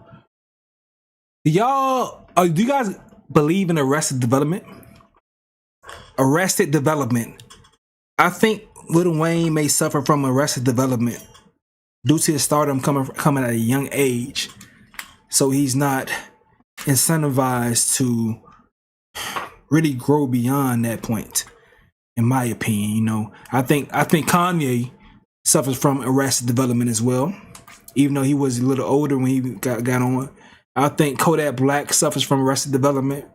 do you guys believe in Arrested Development? Arrested Development. I think Lil Wayne may suffer from arrested development due to his stardom coming at a young age. So he's not incentivized to really grow beyond that point, in my opinion. You know, I think Kanye suffers from arrested development as well, even though he was a little older when he got on. I think Kodak Black suffers from arrested development.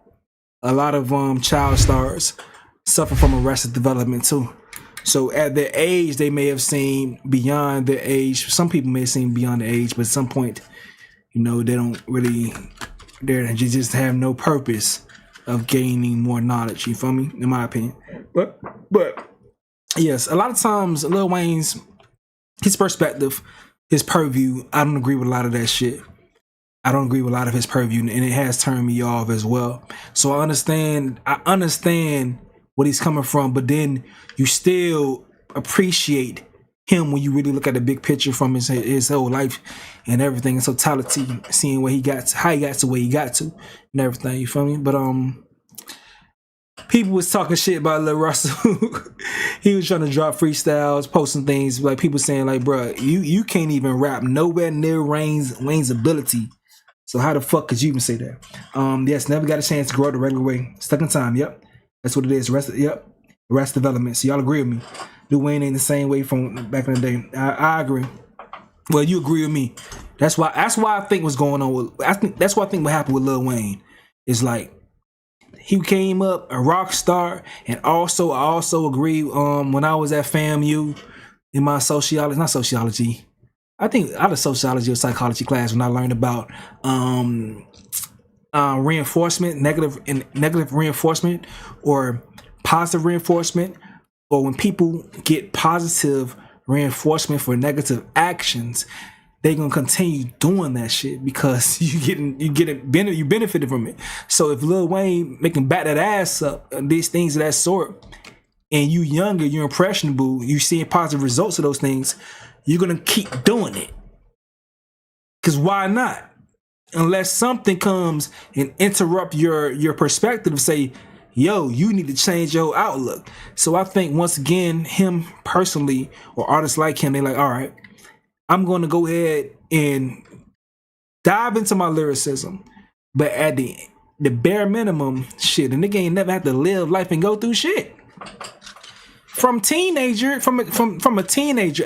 A lot of child stars suffer from arrested development too. So at their age, they may have seen beyond their age. Some people may have seen beyond their age, but at some point, you know, they don't really, they just have no purpose of gaining more knowledge. You feel me? In my opinion. But yes, a lot of times Lil Wayne's, his perspective, his purview, I don't agree with a lot of that shit. I don't agree with a lot of his purview, and it has turned me off as well. So I understand what he's coming from, but then you still appreciate him when you really look at the big picture from his whole life and everything in totality, seeing where he got to, how he got to where he got to and everything, you feel me? But people was talking shit about Lar Russell. He was trying to drop freestyles, posting things like people saying like, bruh, you can't even rap nowhere near Wayne's ability. So how the fuck could you even say that? Yes, never got a chance to grow the regular way. Stuck in time, yep. That's what it is. Arrest development. So y'all agree with me. Lil Wayne ain't the same way from back in the day. I agree. Well, you agree with me. That's why I think what's going on that's why I think what happened with Lil Wayne is like he came up a rock star, and I also agree when I was at FAMU in my sociology, I think out of sociology or psychology class, when I learned about reinforcement, negative reinforcement or positive reinforcement, or when people get positive reinforcement for negative actions, they're gonna continue doing that shit because you benefited from it. So if Lil Wayne making back that ass up and these things of that sort, and you younger, you're impressionable, you seeing positive results of those things, you're gonna keep doing it. Cause why not? Unless something comes and interrupt your perspective, say, yo, you need to change your outlook. So I think once again, him personally or artists like him, they're like, all right, I'm going to go ahead and dive into my lyricism, but at the bare minimum, shit, the nigga ain't never had to live life and go through shit. From a teenager,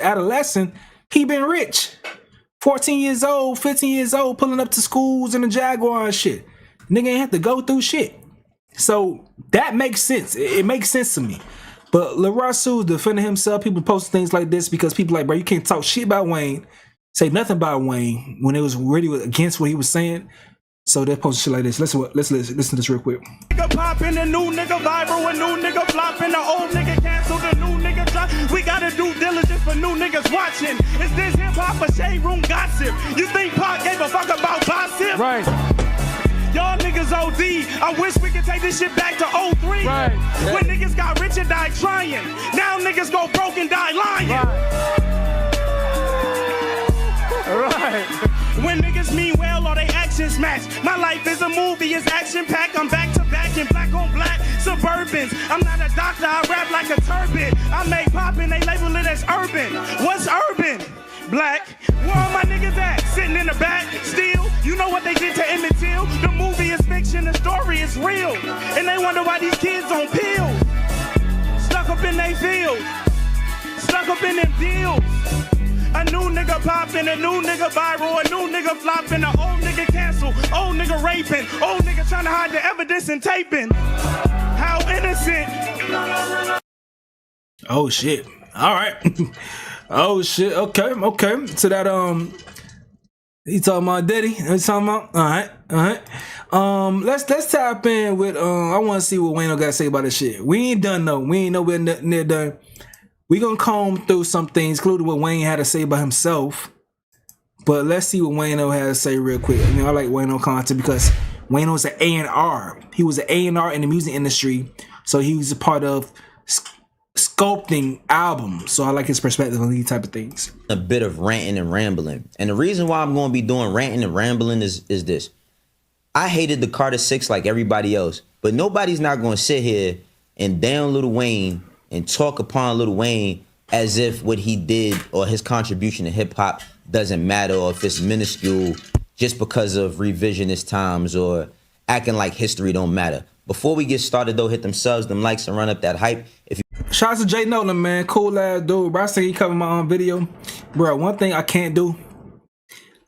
adolescent, he been rich. 14 years old, 15 years old, pulling up to schools in a Jaguar and shit. Nigga ain't have to go through shit. So that makes sense. It makes sense to me. But LaRussell defending himself, people posting things like this because people like, bro, you can't talk shit about Wayne, say nothing about Wayne when it was really against what he was saying. So they're posting shit like this. Listen to this real quick. Nigga popping, the new nigga viral, a new nigga flopping, the old nigga cancel, the new nigga drop. We gotta do diligence for new niggas watching. Is this hip hop or shade room gossip? You think Pac gave a fuck about gossip? Right. Y'all niggas OD. I wish we could take this shit back to 03. Right. When niggas got rich and died trying. Now niggas go broke and die lying. Right. When niggas mean well, all they actions match. My life is a movie, it's action packed. I'm back to back in black on black Suburbans. I'm not a doctor, I rap like a turban. I make poppin', they label it as urban. What's urban? Black. Where all my niggas at? Sitting in the back, still. You know what they did to Emmett Till? The movie is fiction, the story is real. And they wonder why these kids on pills. Stuck up in they field. Stuck up in them deals. A new nigga poppin', a new nigga viral, a new nigga floppin', a old nigga cancel, old nigga raping, old nigga trying to hide the evidence and taping. How innocent. Oh shit. All right. Oh shit. Okay. So that he talking about Diddy. He's talking about. All right. Let's tap in with I want to see what Wayne got to say about this shit. We ain't done though. We ain't nowhere near done. We gonna comb through some things, including what Wayne had to say about himself. But let's see what Wayne had to say real quick. I like Wayne content because Wayne was an A&R. He was an A&R in the music industry, so he was a part of sculpting albums. So I like his perspective on these type of things. A bit of ranting and rambling, and the reason why I'm gonna be doing ranting and rambling is this: I hated the Carter 6 like everybody else, but nobody's not gonna sit here and down Lil Wayne and talk upon Lil Wayne as if what he did or his contribution to hip hop doesn't matter, or if it's minuscule just because of revisionist times or acting like history don't matter. Before we get started though, hit them subs, them likes, and run up that hype. If you Shout out to Jay Nolan, man. Cool ass dude. Bro, I think he covered my own video. Bro, one thing I can't do,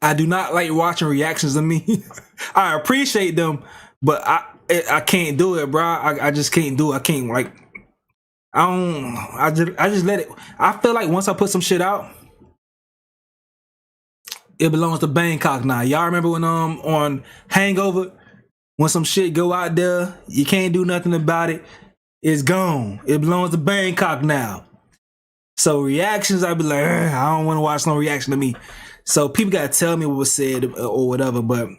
I do not like watching reactions of me. I appreciate them, but I can't do it, bro. I just can't do it. I can't, like, I just let it. I feel like once I put some shit out, it belongs to Bangkok now. Y'all remember when on Hangover, when some shit go out there, you can't do nothing about it. It's gone. It belongs to Bangkok now. So reactions, I be like, I don't want to watch no reaction to me. So people gotta tell me what was said or whatever, but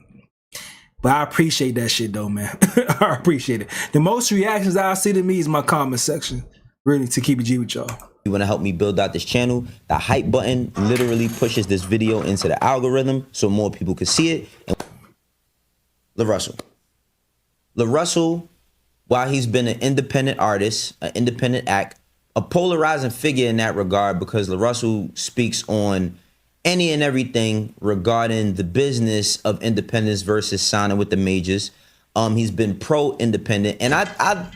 I appreciate that shit though, man. I appreciate it. The most reactions I see to me is my comment section. Really, to keep it G with y'all. You want to help me build out this channel, the hype button literally pushes this video into the algorithm so more people can see it. And Lar Russell. Lar Russell, while he's been an independent artist, an independent act, a polarizing figure in that regard, because Lar Russell speaks on any and everything regarding the business of independence versus signing with the majors. He's been pro-independent, and I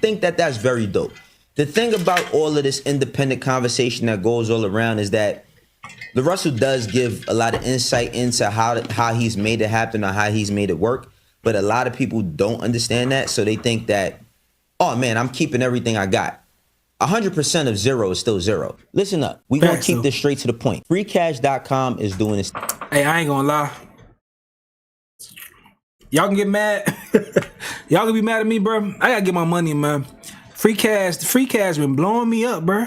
think that that's very dope. The thing about all of this independent conversation that goes all around is that Lar Russell does give a lot of insight into how he's made it happen or how he's made it work, but a lot of people don't understand that, so they think that, oh man, I'm keeping everything I got. 100% of zero is still zero. Listen up. We gonna keep this straight to the point. Freecash.com is doing this. Hey, I ain't gonna lie. Y'all can get mad. Y'all can be mad at me, bro. I gotta get my money, man. Free cash been blowing me up, bro.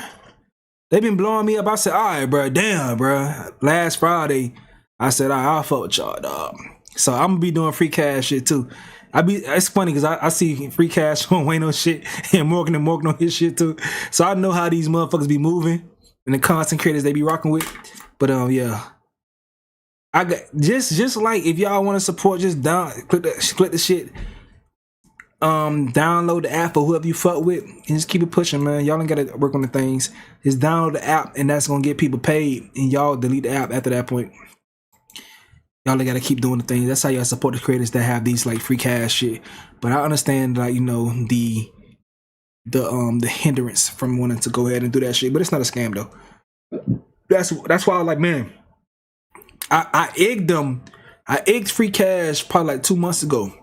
They been blowing me up. I said, all right, bro. Damn, bro. Last Friday, I said, all right, I'll fuck with y'all, dog. So I'm gonna be doing free cash shit too. It's funny because I see free cash on Wayne on shit and Morgan on his shit too. So I know how these motherfuckers be moving and the content creators they be rocking with. But yeah. I got just like if y'all want to support, just click the shit. Download the app or whoever you fuck with and just keep it pushing, man. Y'all ain't gotta work on the things. Just download the app and that's gonna get people paid, and y'all delete the app after that point. Y'all gotta keep doing the things. That's how y'all support the creators that have these like free cash shit. But I understand, like, you know, the hindrance from wanting to go ahead and do that shit. But it's not a scam though. That's why I like, man. I egged them. I egged free cash probably like 2 months ago.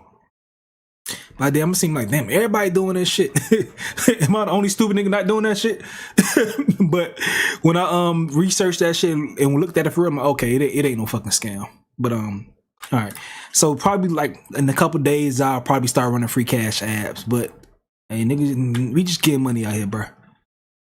By then I'm seem like, damn, everybody doing this shit. Am I the only stupid nigga not doing that shit? But when I researched that shit and looked at it for real, I'm like, okay, it ain't no fucking scam. But all right. So probably like in a couple days I'll probably start running free cash apps. But hey, niggas, we just getting money out here, bro.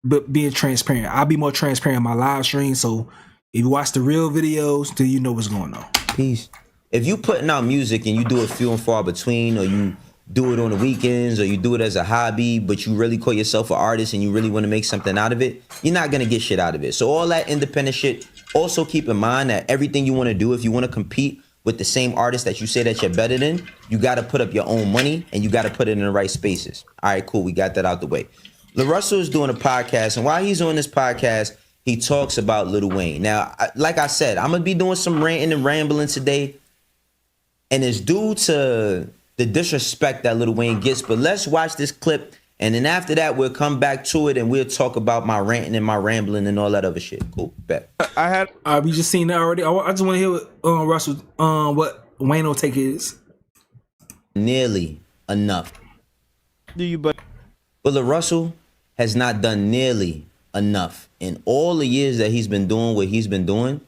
But being transparent, I'll be more transparent in my live stream. So if you watch the real videos, then you know what's going on. Peace. If you putting out music and you do it few and far between, or you do it on the weekends, or you do it as a hobby, but you really call yourself an artist and you really want to make something out of it, you're not gonna get shit out of it. So all that independent shit, also keep in mind that everything you want to do, if you want to compete with the same artist that you say that you're better than, you got to put up your own money and you got to put it in the right spaces. All right, cool. We got that out the way. Lar Russell is doing a podcast, and while he's on this podcast, he talks about Lil Wayne. Now, like I said, I'm gonna be doing some ranting and rambling today, and it's due to the disrespect that Lil Wayne gets. But let's watch this clip, and then after that, we'll come back to it, and we'll talk about my ranting and my rambling and all that other shit. Cool, bet. We just seen that already. I just want to hear what Russell, what Wayne will take is. Nearly enough. But Lar Russell has not done nearly enough in all the years that he's been doing what he's been doing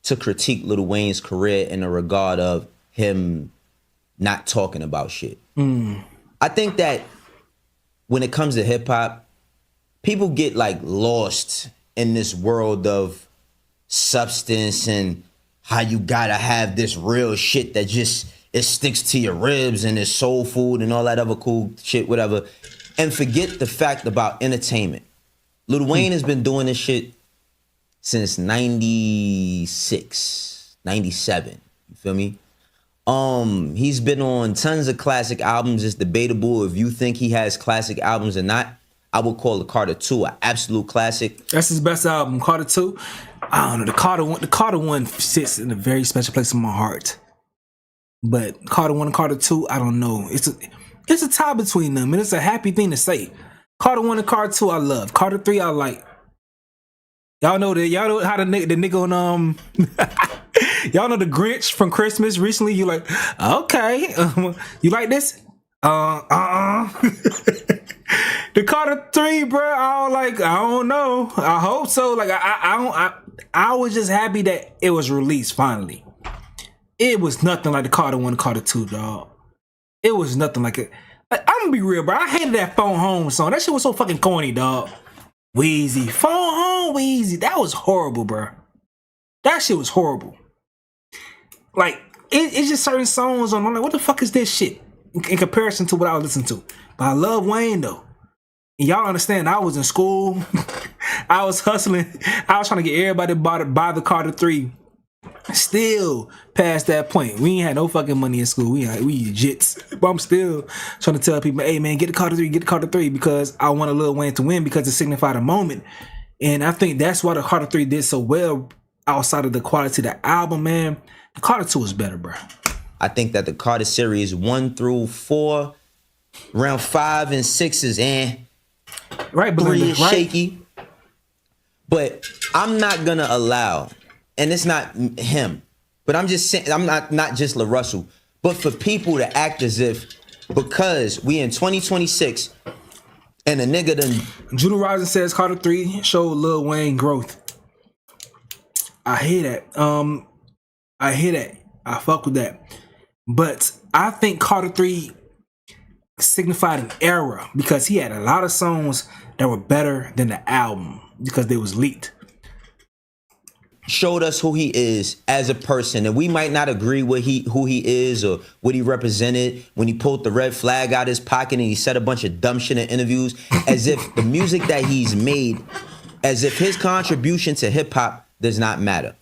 to critique Lil Wayne's career in the regard of him not talking about shit. I think that when it comes to hip hop, people get like lost in this world of substance and how you gotta have this real shit that just, it sticks to your ribs and it's soul food and all that other cool shit, whatever, and forget the fact about entertainment. Lil Wayne has been doing this shit since 96, 97. You feel me? He's been on tons of classic albums. It's debatable if you think he has classic albums or not. I would call the Carter 2 an absolute classic. That's his best album, Carter 2. I don't know. The Carter 1 sits in a very special place in my heart. But Carter 1 and Carter 2, I don't know. It's a tie between them, and it's a happy thing to say. Carter 1 and Carter 2, I love. Carter 3, I like. Y'all know how the nigga on y'all know the Grinch from Christmas recently. You like, okay, you like this? The Carter 3, bro. I don't know. I hope so. Like I was just happy that it was released finally. It was nothing like the Carter 1, Carter 2, dog. It was nothing like it. Like, I'm gonna be real, bro. I hated that Phone Home song. That shit was so fucking corny, dog. Wheezy, Phone Home, Wheezy. That was horrible, bro. That shit was horrible. Like, it's just certain songs on. I'm like, what the fuck is this shit in comparison to what I was listening to? But I love Wayne though. And y'all understand, I was in school. I was hustling. I was trying to get everybody to buy the Carter 3. Still past that point. We ain't had no fucking money in school. We jits. But I'm still trying to tell people, hey man, get the Carter 3, because I want a Lil Wayne to win because it signified a moment. And I think that's why the Carter 3 did so well outside of the quality of the album, man. The Carter 2 is better, bro. I think that the Carter series 1 through 4, round 5 and 6 is right, 3 is right? shaky. But I'm not gonna allow, and it's not him, but I'm just saying, I'm not just LaRussell, but for people to act as if because we in 2026 and a nigga done. Judah Rising says Carter 3 showed Lil Wayne growth. I hear that. I hear that. I fuck with that. But I think Carter 3 signified an era because he had a lot of songs that were better than the album because they was leaked. Showed us who he is as a person, and we might not agree with who he is or what he represented when he pulled the red flag out of his pocket and he said a bunch of dumb shit in interviews, as if the music that he's made, as if his contribution to hip hop does not matter.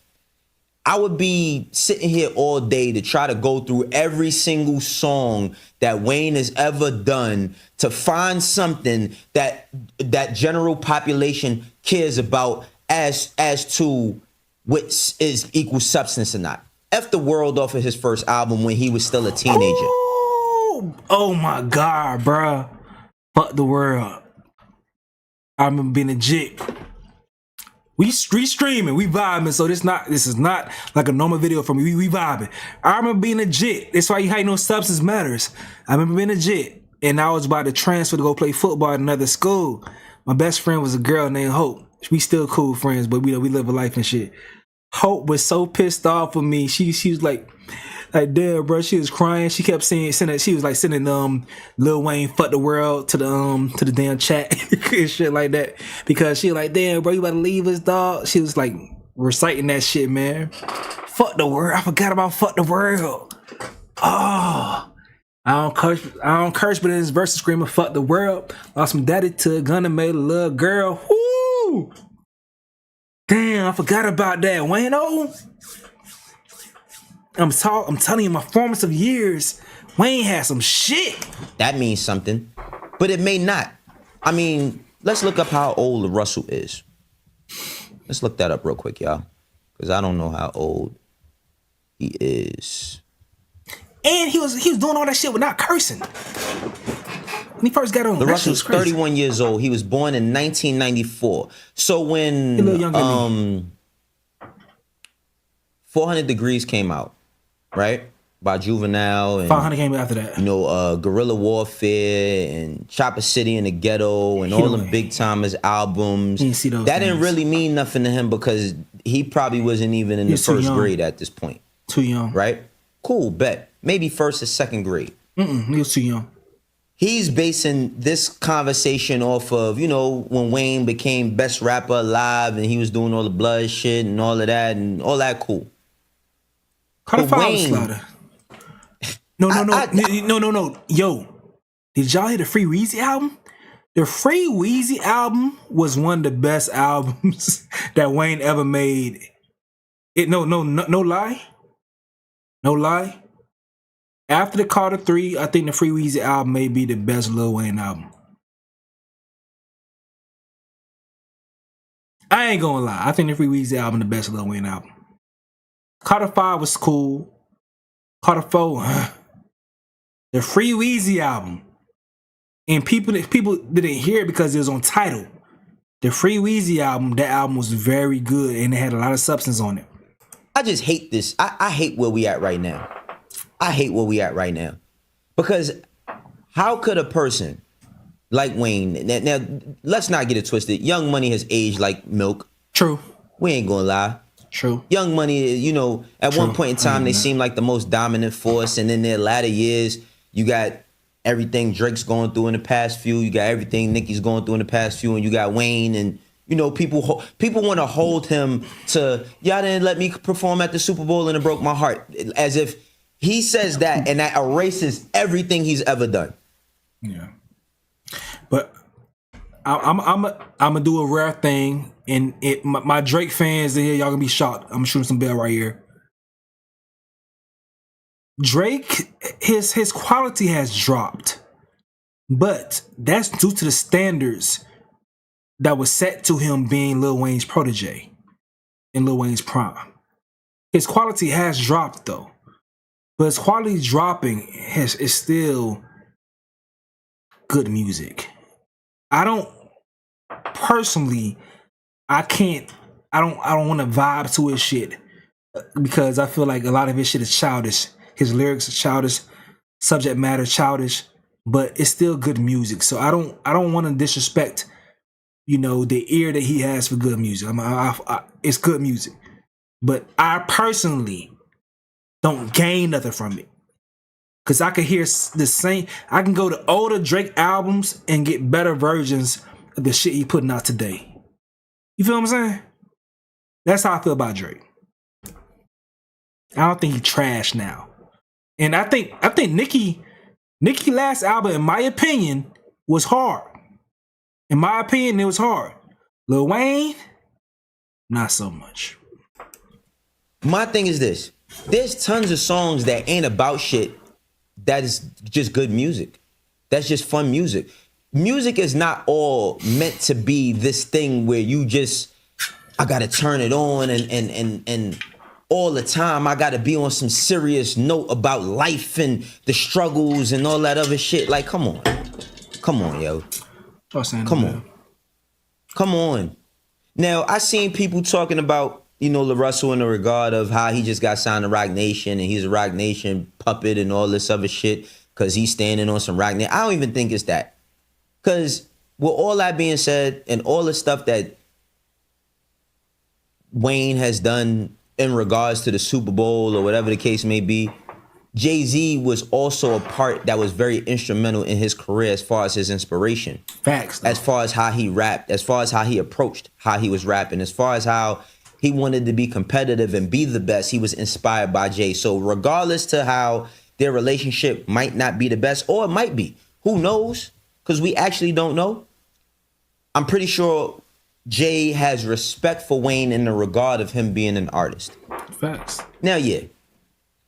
I would be sitting here all day to try to go through every single song that Wayne has ever done to find something that general population cares about as to what is equal substance or not. F the world off of his first album when he was still a teenager. Oh my God, bruh. Fuck the world. I remember being a jit. We streaming, we vibing, so this is not like a normal video for me. We vibing. I remember being a jit. That's why you ain't no substance matters. I remember being a jit, and I was about to transfer to go play football at another school. My best friend was a girl named Hope. We still cool friends, but we live a life and shit. Hope was so pissed off with me. She was like damn, bro. She was crying. She kept sending. She was like sending Lil Wayne "Fuck the World" to the damn chat and shit like that because she like, damn, bro, you about to leave us, dog. She was like reciting that shit, man. Fuck the world. I forgot about "Fuck the World." Oh, I don't curse, but in his verse screaming "Fuck the world." Lost my daddy to a gun and made a little girl. Woo! Damn, I forgot about that, Wayne-o. I'm telling you, my formative years, Wayne had some shit. That means something, but it may not. I mean, let's look up how old LaRussell is. Let's look that up real quick, y'all, because I don't know how old he is. And he was doing all that shit without cursing. When he first got on, LaRussell's 31 years old. He was born in 1994. So when 400 Degrees came out, right? By Juvenile. And 500 came after that. You know, Guerrilla Warfare and Chopper City in the Ghetto and all them Big Timers albums. That didn't really mean nothing to him because he probably wasn't even in the first grade at this point. Too young. Right? Cool, bet. Maybe first or second grade. He was too young. He's basing this conversation off of, you know, when Wayne became best rapper alive and he was doing all the blood shit and all of that and all that cool. Wayne, No. Yo, did y'all hear the Free Weezy album? The Free Weezy album was one of the best albums that Wayne ever made. No lie. No lie. After the Carter 3, I think the Free Weezy album may be the best Lil Wayne album. I ain't gonna lie. I think the Free Weezy album the best Lil Wayne album. Carter 5 was cool. Carter 4, the Free Weezy album. And people didn't hear it because it was on Tidal. The Free Weezy album, that album was very good and it had a lot of substance on it. I just hate this. I hate where we at right now. I hate where we at right now. Because how could a person like Wayne, now let's not get it twisted. Young Money has aged like milk. True. We ain't gonna lie. True. Young Money, you know, at one point in time, they seemed like the most dominant force. And in their latter years, you got everything Drake's going through in the past few. You got everything Nicki's going through in the past few. And you got Wayne. And, you know, people want to hold him to, y'all didn't let me perform at the Super Bowl and it broke my heart. As if he says that and that erases everything he's ever done. Yeah. But I'm gonna do a rare thing, and my Drake fans in here, y'all gonna be shocked. I'm shooting some bell right here. Drake, his quality has dropped, but that's due to the standards that was set to him being Lil Wayne's protege in Lil Wayne's prime. His quality has dropped though, but his quality dropping is still good music. I don't personally, I don't want to vibe to his shit because I feel like a lot of his shit is childish. His lyrics are childish, subject matter childish, but it's still good music. So I don't want to disrespect, you know, the ear that he has for good music. It's good music, but I personally don't gain nothing from it. Cause I can hear the same. I can go to older Drake albums and get better versions of the shit he putting out today. You feel what I'm saying? That's how I feel about Drake. I don't think he trash now, and I think Nicki last album, in my opinion, was hard. In my opinion, it was hard. Lil Wayne, not so much. My thing is this: there's tons of songs that ain't about shit. That is just good music. That's just fun music. Music is not all meant to be this thing where you just, I gotta turn it on and all the time I gotta be on some serious note about life and the struggles and all that other shit. Like, come on, yo. Come on. Now, I seen people talking about, you know, LaRussell in the regard of how he just got signed to Rock Nation and he's a Rock Nation puppet and all this other shit because he's standing on some Rock Nation. I don't even think it's that. Because with all that being said and all the stuff that Wayne has done in regards to the Super Bowl or whatever the case may be, Jay-Z was also a part that was very instrumental in his career as far as his inspiration. Facts. As far as how he rapped, as far as how he approached how he was rapping, as far as how he wanted to be competitive and be the best. He was inspired by Jay. So regardless to how their relationship might not be the best, or it might be, who knows? Because we actually don't know. I'm pretty sure Jay has respect for Wayne in the regard of him being an artist. Facts. Now, yeah,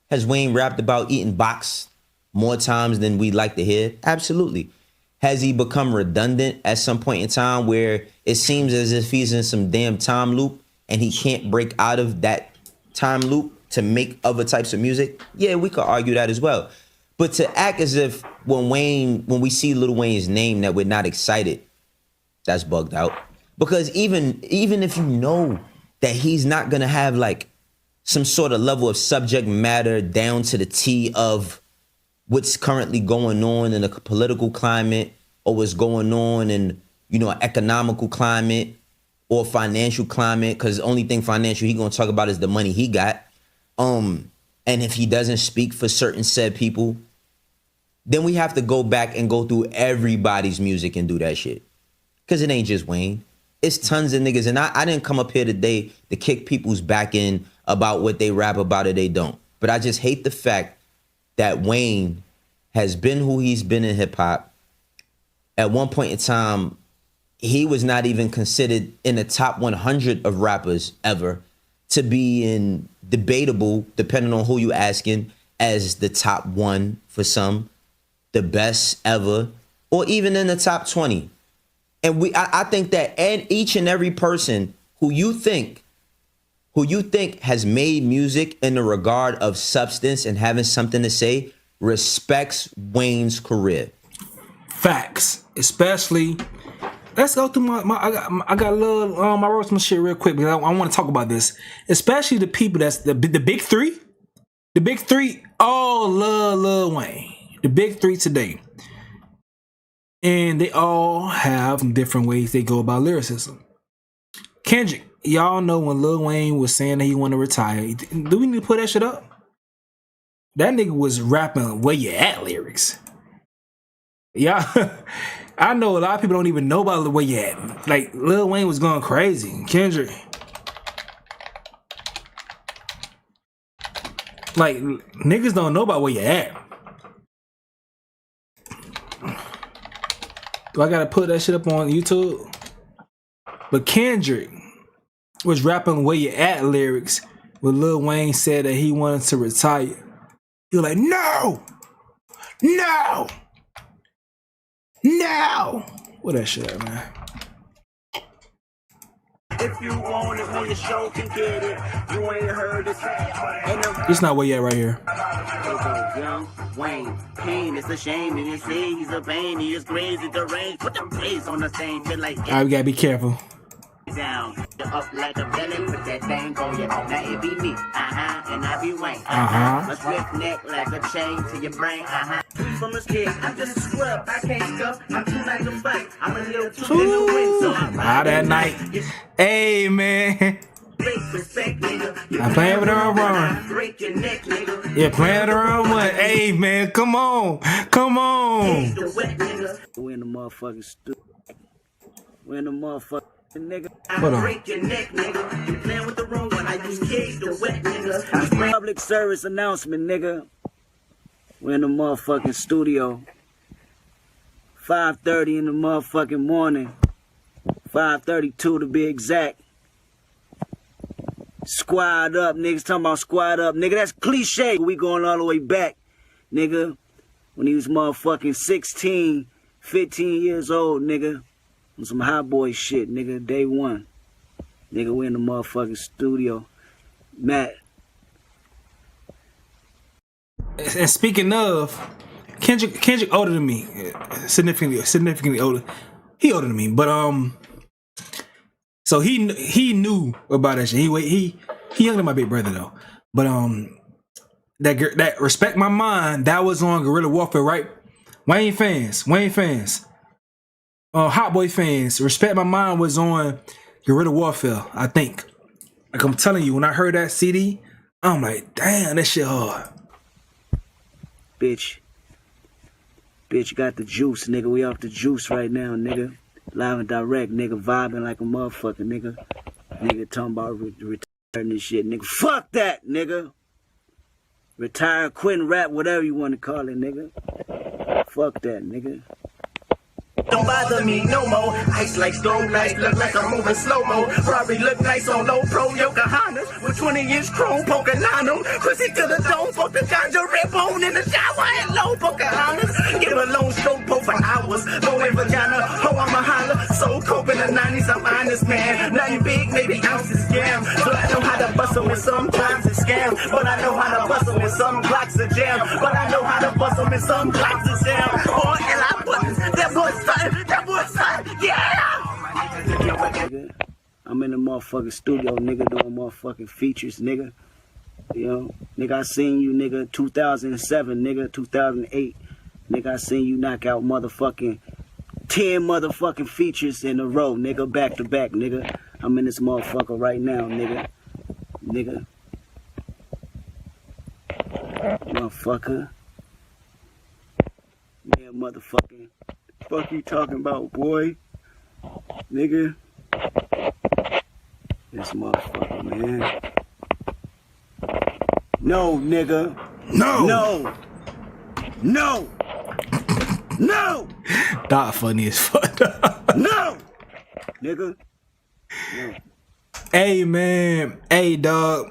has Wayne rapped about eating box more times than we'd like to hear? Absolutely. Has he become redundant at some point in time where it seems as if he's in some damn time loop and he can't break out of that time loop to make other types of music? Yeah, we could argue that as well. But to act as if when we see Lil Wayne's name that we're not excited, that's bugged out. Because even if you know that he's not gonna have like some sort of level of subject matter down to the T of what's currently going on in the political climate or what's going on in, you know, an economical climate or financial climate, because the only thing financial he gonna talk about is the money he got. And if he doesn't speak for certain said people, then we have to go back and go through everybody's music and do that shit. Because it ain't just Wayne. It's tons of niggas. And I didn't come up here today to kick people's back in about what they rap about or they don't. But I just hate the fact that Wayne has been who he's been in hip hop. At one point in time, he was not even considered in the top 100 of rappers ever to be in debatable, depending on who you asking, as the top one for some, the best ever, or even in the top 20. And I think that each and every person who you think has made music in the regard of substance and having something to say respects Wayne's career. Facts, especially. Let's go through I got a little I wrote some shit real quick because I want to talk about this. Especially the people that's the big three. The big three all love Lil Wayne. The big three today. And they all have different ways they go about lyricism. Kendrick, y'all know when Lil Wayne was saying that he want to retire. Do we need to put that shit up? That nigga was rapping where you at lyrics. Yeah. I know a lot of people don't even know about where you at. Like, Lil Wayne was going crazy. Kendrick. Like, niggas don't know about where you at. Do I gotta put that shit up on YouTube? But Kendrick was rapping where you at lyrics when Lil Wayne said that he wanted to retire. He was like, no! No! No! What that shit at, man? If you want it, when your show can get it, you ain't heard it. It's not where you at right here. Young Wayne, pain, it's a shame, and you say he's a pain, he is crazy, deranged, put the face on the same, feel like Alright, we gotta be careful. down, up like a villain, put that thing on you. Now it be me, and I be Wayne. A swift neck like a chain to your brain, From a kid, I'm just a scrub, I can't scuff, I'm too nice to fight, I'm a little too in the wind, so I'm Out that night. Hey, man. respect, nigga. I'm playing with her run. Break your neck, nigga. Yeah, playing with her one. Hey, man, come on. Come on. The wet nigga. We in the motherfucking studio. We in the motherfucking nigga. Hold on. Break your neck, nigga. You playing with the wrong one. I use kids, the wet nigga. Public service announcement, nigga. We in the motherfucking studio. 5:30 in the motherfucking morning. 5:32 to be exact. Squad up, niggas talking about squad up. Nigga, that's cliche. We going all the way back, nigga. When he was motherfucking 16, 15 years old, nigga. On some hot boy shit, nigga. Day one. Nigga, we in the motherfucking studio. Matt. And speaking of, Kendrick older than me. Significantly older. He older than me, but so he knew about that shit. He younger than my big brother though. But that Respect My Mind, that was on Guerrilla Warfare, right? Wayne fans, Hot Boy fans. Respect My Mind was on Guerrilla Warfare, I think. Like I'm telling you, when I heard that CD, I'm like, damn, that shit hard. Bitch got the juice, nigga. We off the juice right now, nigga. Live and direct, nigga, vibing like a motherfucker, nigga. Nigga talking about retiring and shit, nigga. Fuck that, nigga. Retire, quit, and rap, whatever you want to call it, nigga. Fuck that, nigga. Don't bother me no more. Ice like stone lights, look like I'm moving slow-mo. Probably look nice on low pro Yokohamas with 20-inch chrome poking on them. Pussy to the dome, fuck the ganja rip bone in the shower and low Pocahontas. Give a lone stroke po for hours. Low in vagina, ho I'm a holler. So cope in the 90s, I'm honest, man. Nothing big, maybe ounces scam. So I know how to bust them in some times it's scam. But I know how to bust them in some blocks of jam. But I know how to bust them in some blocks of jam. Or and I put that boy's son, yeah! Nigga, I'm in the motherfucking studio, nigga, doing motherfucking features, nigga. You know, nigga, I seen you, nigga, 2007, nigga, 2008. Nigga, I seen you knock out motherfucking 10 motherfucking features in a row, nigga, back to back, nigga. I'm in this motherfucker right now, nigga. Nigga. Motherfucker. Yeah, motherfucking. Fuck you talking about, boy? Nigga. This motherfucker, man. No, nigga. No. No. No. No. That funny as fuck. No. Nigga. No. Hey, man. Hey, dog.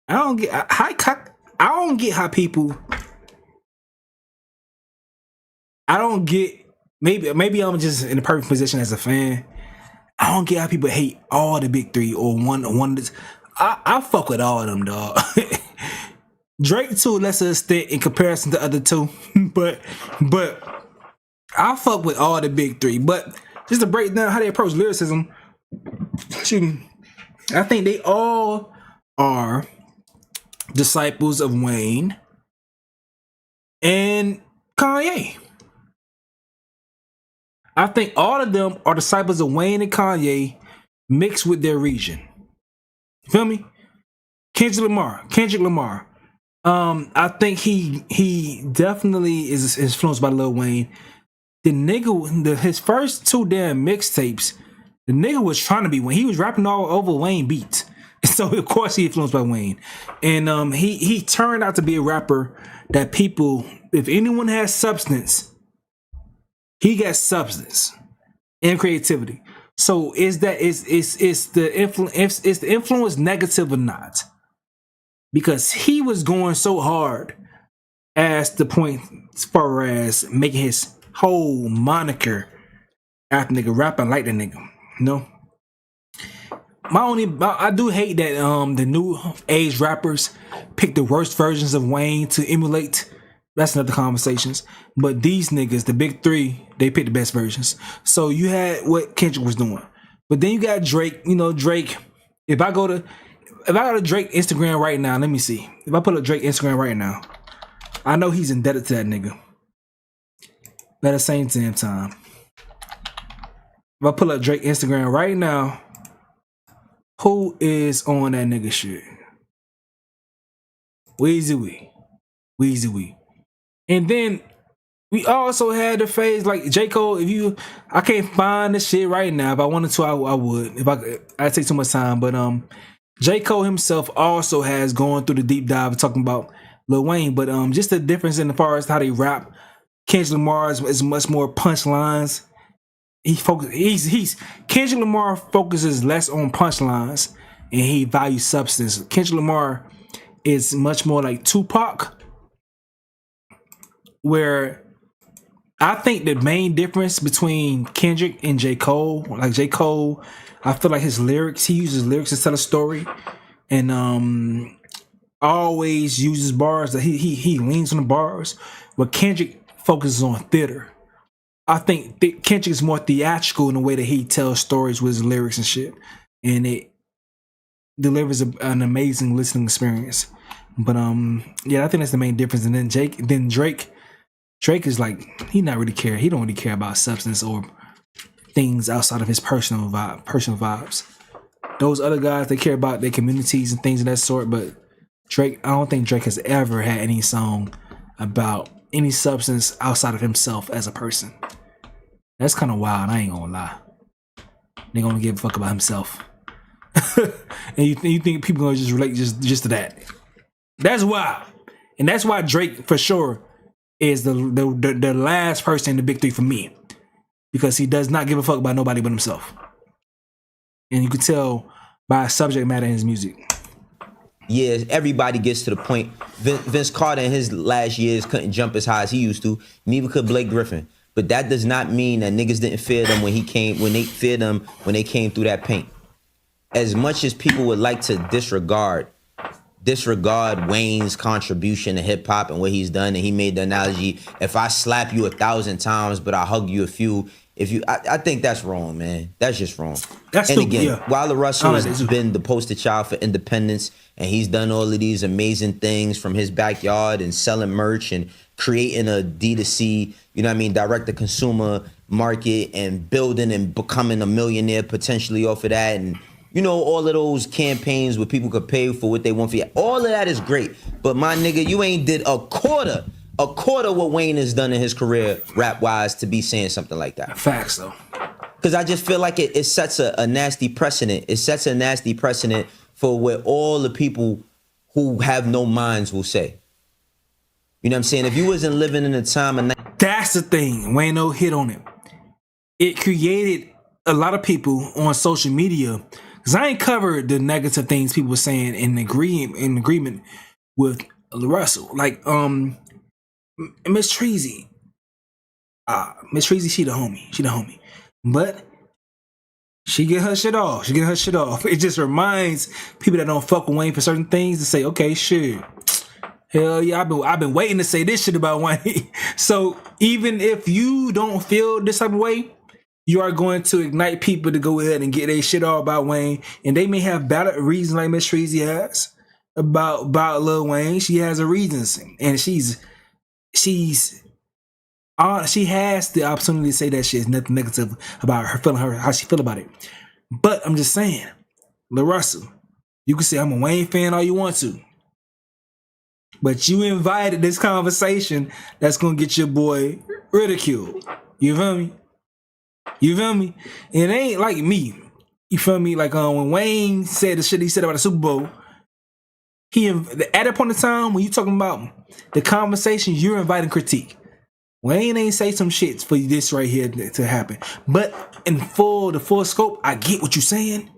I don't get how people. I don't get. Maybe I'm just in the perfect position as a fan. I don't get how people hate all the big three or one that's, I fuck with all of them, dog. Drake to a lesser extent in comparison to other two, but I fuck with all the big three. But just to break down how they approach lyricism, excuse me, I think they all are disciples of Wayne and Kanye. I think all of them are disciples of Wayne and Kanye mixed with their region. You feel me? Kendrick Lamar. I think he definitely is influenced by Lil Wayne. The nigga, his first 2 damn mixtapes, the nigga was trying to be Wayne. He was rapping all over Wayne beats. So of course he influenced by Wayne. And he turned out to be a rapper that people, if anyone has substance, he got substance and creativity. So is the influence negative or not? Because he was going so hard as the point as far as making his whole moniker after nigga rapping like the nigga. You know? I do hate that the new age rappers pick the worst versions of Wayne to emulate. That's another conversations. But these niggas, the big three, they pick the best versions. So you had what Kendrick was doing. But then you got Drake. You know, Drake, if I go to Drake Instagram right now, let me see. If I put up Drake Instagram right now, I know he's indebted to that nigga. But at the same damn time, if I pull up Drake Instagram right now, who is on that nigga shit? Weezy Wee. And then we also had the phase like J. Cole. I can't find this shit right now. If I wanted to, I would. I'd take too much time. But J. Cole himself also has gone through the deep dive talking about Lil Wayne. But just the difference in as far as how they rap. Kendrick Lamar is much more punchlines. Kendrick Lamar focuses less on punchlines and he values substance. Kendrick Lamar is much more like Tupac, where I think the main difference between Kendrick and J. Cole, like J. Cole, I feel like his lyrics, he uses lyrics to tell a story, and always uses bars that he leans on the bars, but Kendrick focuses on theater. I think Kendrick is more theatrical in the way that he tells stories with his lyrics and shit, and it delivers an amazing listening experience. But yeah, I think that's the main difference. And then Drake is like, he not really care. He don't really care about substance or things outside of his personal vibes. Those other guys, they care about their communities and things of that sort. But Drake, I don't think Drake has ever had any song about any substance outside of himself as a person. That's kind of wild. I ain't gonna lie. They gonna give a fuck about himself. And you think people gonna just relate just to that? That's wild. And that's why Drake for sure is the last person in the big three for me, because he does not give a fuck about nobody but himself, and you can tell by subject matter in his music. Yeah, everybody gets to the point. Vince Carter in his last years couldn't jump as high as he used to. Neither could Blake Griffin. But that does not mean that niggas didn't fear them when they feared them when they came through that paint. As much as people would like to disregard Wayne's contribution to hip hop and what he's done, and he made the analogy, if I slap you 1,000 times, but I hug you a few, I think that's wrong, man. That's just wrong. That's and stupid, again, yeah. while LaRussell has been the poster child for independence, and he's done all of these amazing things from his backyard and selling merch and creating a D2C, you know what I mean, direct to consumer market, and building and becoming a millionaire potentially off of that, and you know, all of those campaigns where people could pay for what they want for you. All of that is great. But my nigga, you ain't did a quarter what Wayne has done in his career rap-wise to be saying something like that. Facts, though. Because I just feel like it sets a nasty precedent. It sets a nasty precedent for what all the people who have no minds will say. You know what I'm saying? If you wasn't living in a time of... That's the thing. Wayne no hit on it. It created a lot of people on social media... Because I ain't covered the negative things people were saying in agreement with LaRussell. Like, Miss Treasy. Miss Treasy, she the homie. But She get her shit off. She get her shit off. It just reminds people that don't fuck with Wayne for certain things to say, okay, shit. Hell yeah, I've been waiting to say this shit about Wayne. So even if you don't feel this type of way, you are going to ignite people to go ahead and get their shit off about Wayne. And they may have valid reasons like Miss Treasy has about Lil Wayne. She has her reasons. And she has the opportunity to say that shit is nothing negative about how she feel about it. But I'm just saying, Lar Russell, you can say I'm a Wayne fan all you want to. But you invited this conversation that's gonna get your boy ridiculed. You feel me? You feel me? It ain't like me. You feel me? Like when Wayne said the shit he said about the Super Bowl, at that point in time when you talking about the conversation, you're inviting critique. Wayne ain't say some shit for this right here to happen. But in the full scope, I get what you're saying,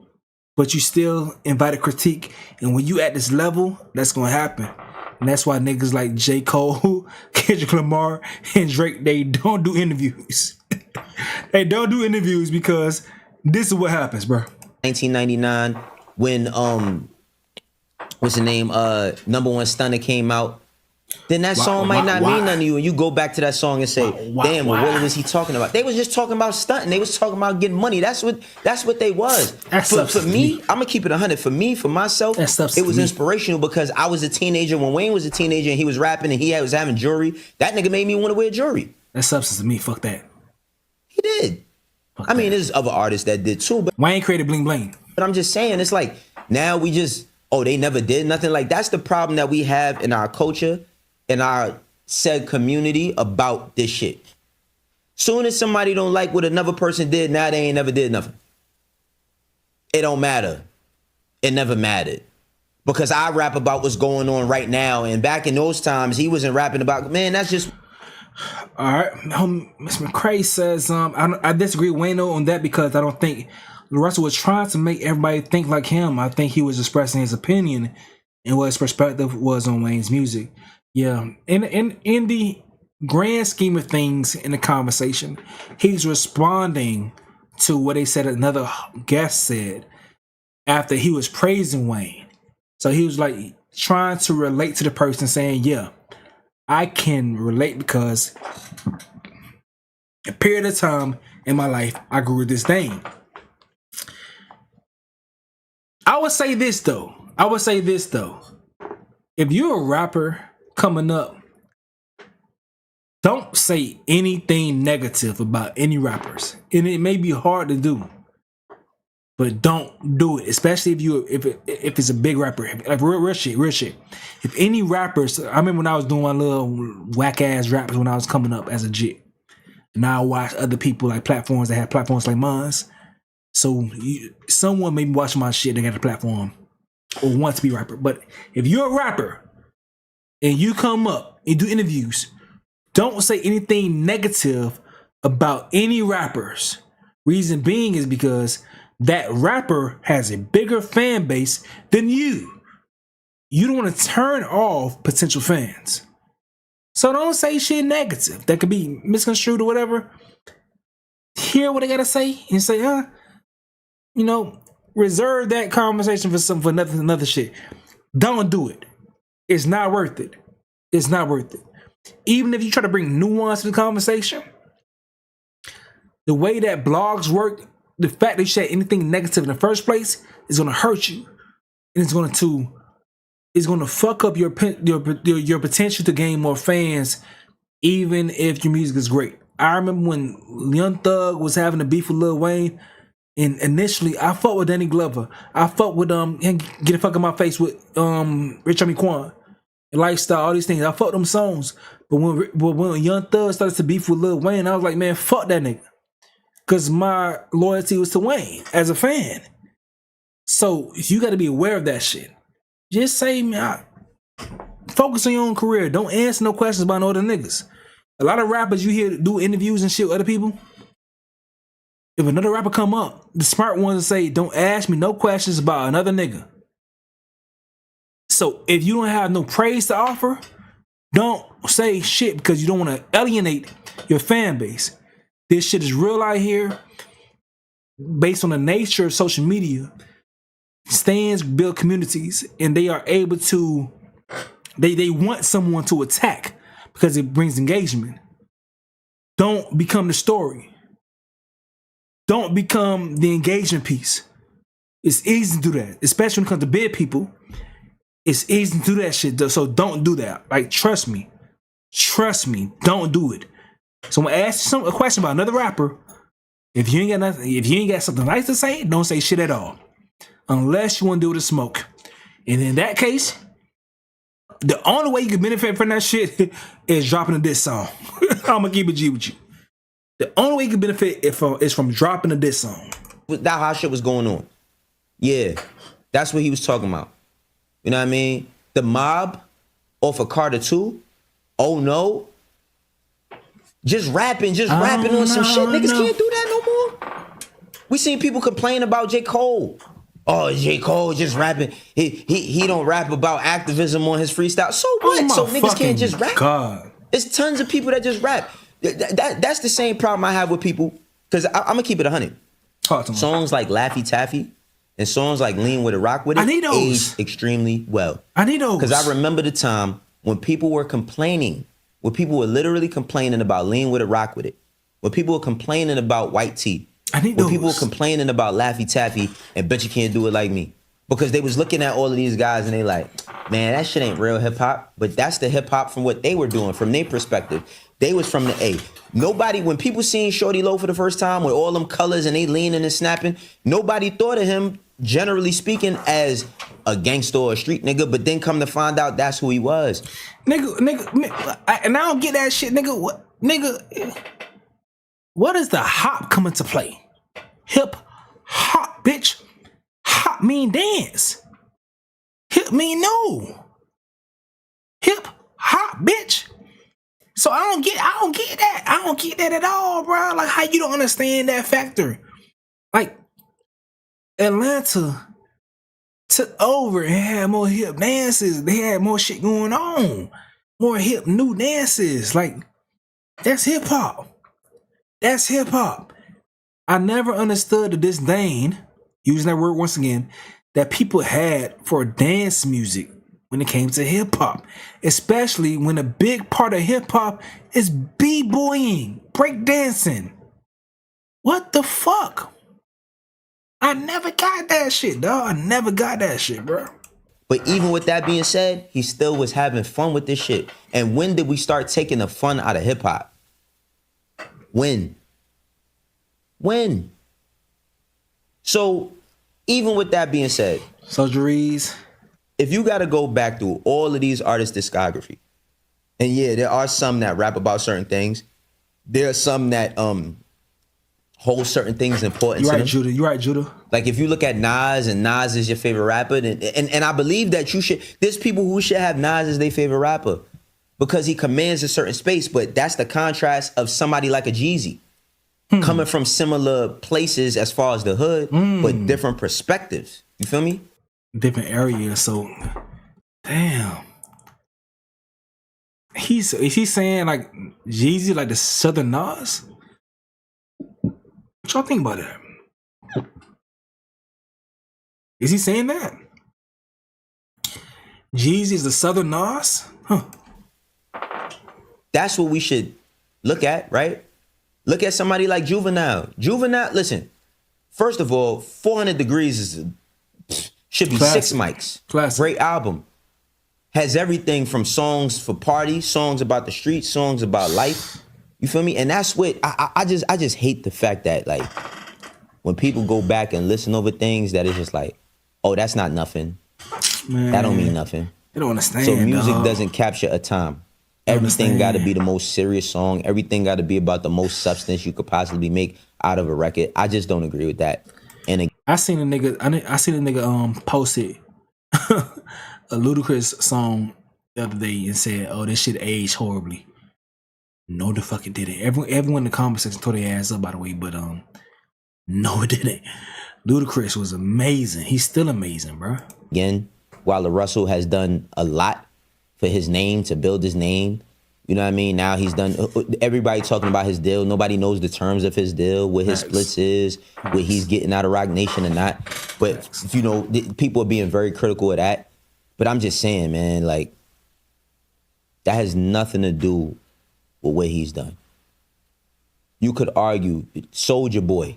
but you still invited critique. And when you at this level, that's gonna happen. And that's why niggas like J. Cole, Kendrick Lamar, and Drake, they don't do interviews. They don't do interviews because this is what happens, bro. 1999, when what's the name? Number One Stunner came out. Then that song might not mean nothing to you, and you go back to that song and say, "Damn, what was he talking about?" They was just talking about stunting. They was talking about getting money. That's what they was. For me, I'm gonna keep it 100. For me, for myself, it was inspirational because I was a teenager when Wayne was a teenager and he was rapping and he was having jewelry. That nigga made me want to wear jewelry. That's substance to me. Fuck that. He did. I mean, there's other artists that did too, but Wayne created bling bling. But I'm just saying, it's like now we just they never did nothing. Like that's the problem that we have in our culture. In our said community about this shit. Soon as somebody don't like what another person did, now they ain't never did nothing. It don't matter. It never mattered. Because I rap about what's going on right now. And back in those times, he wasn't rapping about, man, that's just... All right. Ms. McCrae says, I disagree with Wayne on that because I don't think Russell was trying to make everybody think like him. I think he was expressing his opinion and what his perspective was on Wayne's music. Yeah, in the grand scheme of things in the conversation, he's responding to what they said another guest said after he was praising Wayne. So he was like trying to relate to the person saying, yeah, I can relate because a period of time in my life, I grew this thing. I would say this though. If you're a rapper coming up, don't say anything negative about any rappers. And it may be hard to do, but don't do it. Especially if it's a big rapper, like real shit. If any rappers, I remember when I was doing my little whack ass raps when I was coming up as a jit, and I watch other people like platforms that have platforms like mine. So someone may be watching my shit that got a platform or want to be a rapper. But if you're a rapper and you come up and do interviews, don't say anything negative about any rappers. Reason being is because that rapper has a bigger fan base than you. You don't want to turn off potential fans. So don't say shit negative that could be misconstrued or whatever. Hear what they gotta say and say, reserve that conversation for another shit. Don't do it. It's not worth it. It's not worth it. Even if you try to bring nuance to the conversation, the way that blogs work, the fact that you say anything negative in the first place is going to hurt you, and it's going to fuck up your potential to gain more fans, even if your music is great. I remember when Young Thug was having a beef with Lil Wayne, and initially I fought with Danny Glover. I fought with Get the Fuck in My Face with Rich Homie Quan, Lifestyle, all these things. I fought them songs, but when Young Thug started to beef with Lil Wayne, I was like, man, fuck that nigga, because my loyalty was to Wayne as a fan. So you got to be aware of that shit. Just say, man, focus on your own career. Don't answer no questions about no other niggas. A lot of rappers you hear do interviews and shit with other people. If another rapper come up, the smart ones say, don't ask me no questions about another nigga. So if you don't have no praise to offer, don't say shit because you don't want to alienate your fan base. This shit is real out here. based on the nature of social media, stands build communities, and they are able to. They want someone to attack because it brings engagement. Don't become the story. Don't become the engagement piece. It's easy to do that, especially when it comes to big people. It's easy to do that shit, though, so don't do that. Like, trust me. Trust me. Don't do it. So when I ask you a question about another rapper, if you ain't got something nice to say, don't say shit at all. Unless you want to do the smoke. And in that case, the only way you can benefit from that shit is dropping a diss song. I'm gonna keep it G with you. The only way you can benefit is from dropping a diss song. That how shit was going on. Yeah, that's what he was talking about. You know what I mean? The mob off of Carter 2. Oh no. Just rapping on some shit. Niggas can't do that no more. We seen people complain about J. Cole. Oh, J. Cole just rapping. He don't rap about activism on his freestyle. So what? So niggas can't just rap. God. There's tons of people that just rap. That's the same problem I have with people. Because I'm gonna keep it 100. Talk to me. Songs like Laffy Taffy and songs like Lean With It, Rock With It, I need those. aged extremely well. I need those. Because I remember the time when people were complaining, when people were literally complaining about Lean With It, Rock With It, when people were complaining about White Tee, I need when those. people were complaining about Laffy Taffy and Bet You Can't Do It Like Me. Because they was looking at all of these guys and they like, man, that shit ain't real hip hop. But that's the hip hop from what they were doing, from their perspective. They was from the A. Nobody, when people seen Shorty Low for the first time with all them colors and they leaning and snapping, nobody thought of him, generally speaking, as a gangster or a street nigga. But then come to find out that's who he was. Nigga, and I don't get that shit, nigga. What is the hop coming to play? Hip hop, bitch. Hop mean dance. Hip mean no. Hip hop, bitch. So I don't get that. I don't get that at all, bro. Like, how you don't understand that factor? Like, Atlanta took over and had more hip dances. They had more shit going on. More hip new dances. Like, that's hip hop. That's hip hop. I never understood the disdain, using that word once again, that people had for dance music when it came to hip hop. Especially when a big part of hip hop is b-boying, breakdancing. What the fuck? I never got that shit, dog. I never got that shit, bro. But even with that being said, he still was having fun with this shit. And when did we start taking the fun out of hip hop? When? So, even with that being said, Surgeries. if you got to go back through all of these artists' discography, and yeah, there are some that rap about certain things. There are some that hold certain things important to them. You right, Judah. Like if you look at Nas, and Nas is your favorite rapper, and I believe that there's people who should have Nas as their favorite rapper because he commands a certain space, but that's the contrast of somebody like a Jeezy. Coming from similar places as far as the hood, but different perspectives. You feel me? Different areas. So, damn. Is he saying like Jeezy like the Southern Nas? What y'all think about that? Is he saying that? Jeezy is the Southern Nas? Huh. That's what we should look at, right? Look at somebody like Juvenile. Juvenile, listen, first of all, 400 Degrees should be Classic. 6 mics. Classic. Great album. Has everything from songs for party, songs about the streets, songs about life. You feel me? And that's what I just hate the fact that like when people go back and listen over things that is just like, oh, that's not nothing. Man, That don't mean nothing. they don't understand. So music dog. doesn't capture a time. Everything got to be the most serious song. Everything got to be about the most substance you could possibly make out of a record. I just don't agree with that. And I seen a nigga posted a Ludacris song the other day and said, "Oh, this shit aged horribly." No, the fuck it didn't. Everyone in the comment section tore their ass up, by the way, but no, it didn't. Ludacris was amazing. He's still amazing, bro. again, while LaRussell has done a lot for his name, to build his name, You know what I mean? Now he's done. Everybody talking about his deal. Nobody knows the terms of his deal, what his splits is, what he's getting out of Roc Nation or not. But you know, people are being very critical of that. But I'm just saying, man, like that has nothing to do with what he's done. You could argue Soulja Boy.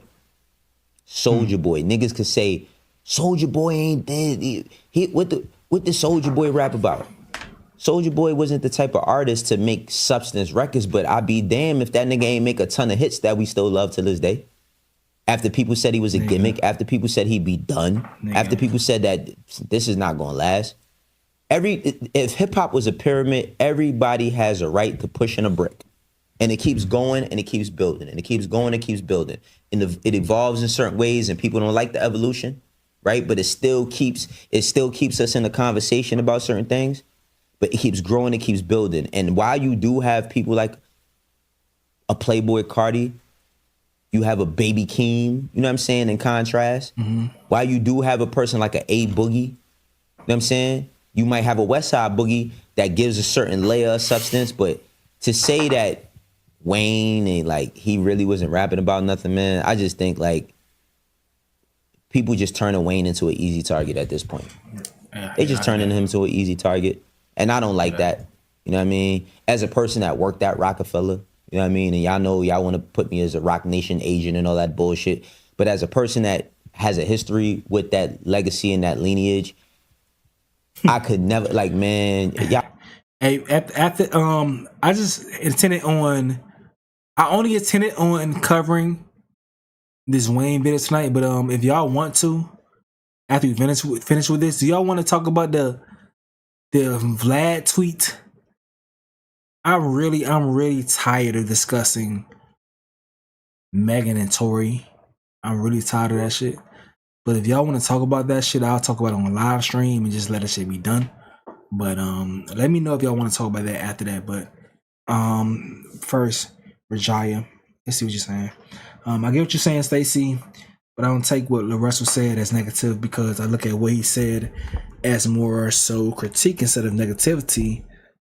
Niggas could say Soulja Boy ain't dead. What the Soulja Boy rap about? Soulja Boy wasn't the type of artist to make substance records, but I'd be damned if that nigga ain't make a ton of hits that we still love to this day. After people said he was a gimmick, after people said he'd be done, after people said that this is not gonna last. If hip hop was a pyramid, everybody has a right to push in a brick. And it keeps going and it keeps building and it keeps going and keeps building. And it evolves in certain ways and people don't like the evolution, right? But it still keeps us in a conversation about certain things. But it keeps growing, it keeps building. And while you do have people like a Playboy Cardi, you have a Baby Keem, you know what I'm saying, in contrast. While you do have a person like a Boogie, you know what I'm saying? You might have a Westside Boogie that gives a certain layer of substance, but to say that Wayne and like he really wasn't rapping about nothing, man, I just think like people just turning Wayne into an easy target at this point. They just turning him to an easy target. And I don't like that. You know what I mean? As a person that worked at Rockefeller, you know what I mean? And y'all know y'all want to put me as a Roc Nation agent and all that bullshit. But as a person that has a history with that legacy and that lineage, I could never, like, man, y'all. Hey, after I just intended on, I only intended on covering this Wayne video tonight. But if y'all want to, after we finish with this, do y'all want to talk about the Vlad tweet? I'm really tired of discussing Megan and Tory. I'm really tired of that shit. But if y'all want to talk about that shit, I'll talk about it on a live stream and just let that shit be done. But let me know if y'all want to talk about that after that. But first, Rajaya, let's see what you're saying. I get what you're saying, Stacey, but I don't take what LaRussell said as negative because I look at what he said as more so critique instead of negativity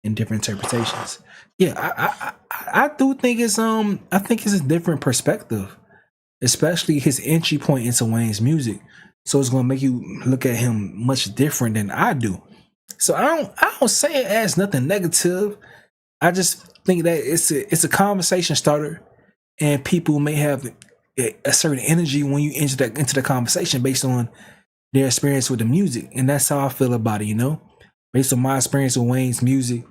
in different interpretations. Yeah, I do think it's I think it's a different perspective, especially his entry point into Wayne's music. So it's gonna make you look at him much different than I do. So I don't say it as nothing negative. I just think that it's a conversation starter, and people may have a certain energy when you enter the conversation based on their experience with the music, and that's how I feel about it. You know, based on my experience with Wayne's music,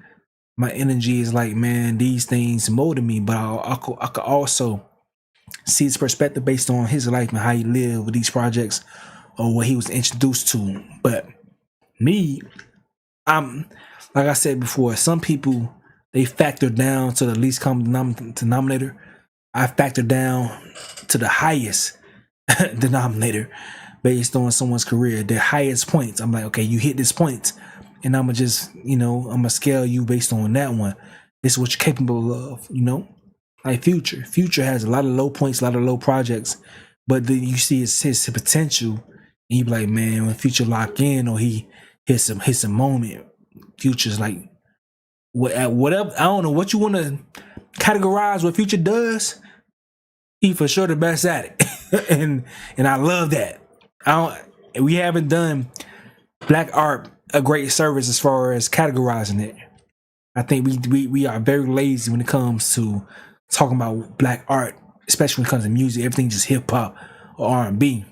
my energy is like, man, these things molded me. But I could also see his perspective based on his life and how he lived with these projects or what he was introduced to. But me, I'm like I said before, some people they factor down to the least common denominator. I factor down to the highest denominator based on someone's career, their highest points. I'm like, okay, you hit this point, and I'm gonna just, I'm gonna scale you based on that one. This is what you're capable of, Like Future. Future has a lot of low points, a lot of low projects, but then you see his potential, and you be like, man, when Future lock in or he hits a moment, Future's like, whatever. I don't know what you want to categorize what Future does. He for sure the best at it, and I love that. We haven't done black art a great service as far as categorizing it. I think we are very lazy when it comes to talking about black art, especially when it comes to music. Everything just hip hop or R&B.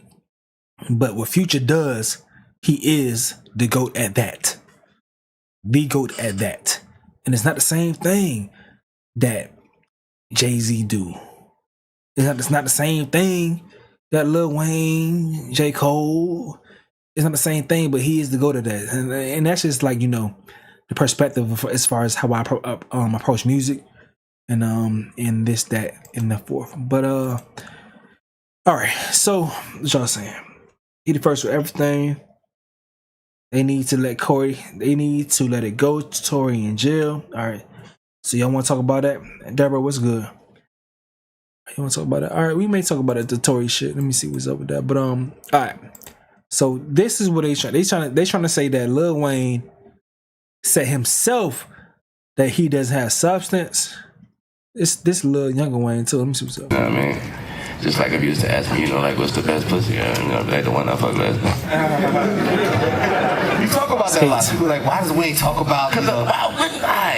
But what Future does, he is the GOAT at that. The GOAT at that. And it's not the same thing that Jay-Z do. It's not the same thing that Lil Wayne, J. Cole. It's not the same thing, but he is the GOAT at that. And that's just like, the perspective as far as how I approach music. And in this, that, and the fourth. But all right. So what y'all saying? He the first with everything. They need to let it go. Tory in jail. All right. So y'all want to talk about that? Deborah, what's good? You want to talk about it? All right, we may talk about it, the Tory shit. Let me see what's up with that. But all right. So this is what they trying to say that Lil Wayne set himself that he doesn't have substance. It's this little younger Wayne too. Let me see what's up. You know what I mean? Just like if you used to ask me, you know, like, what's the best pussy? You know, like the one I fuck last night. You talk about that a lot. People are like, why does Wayne talk about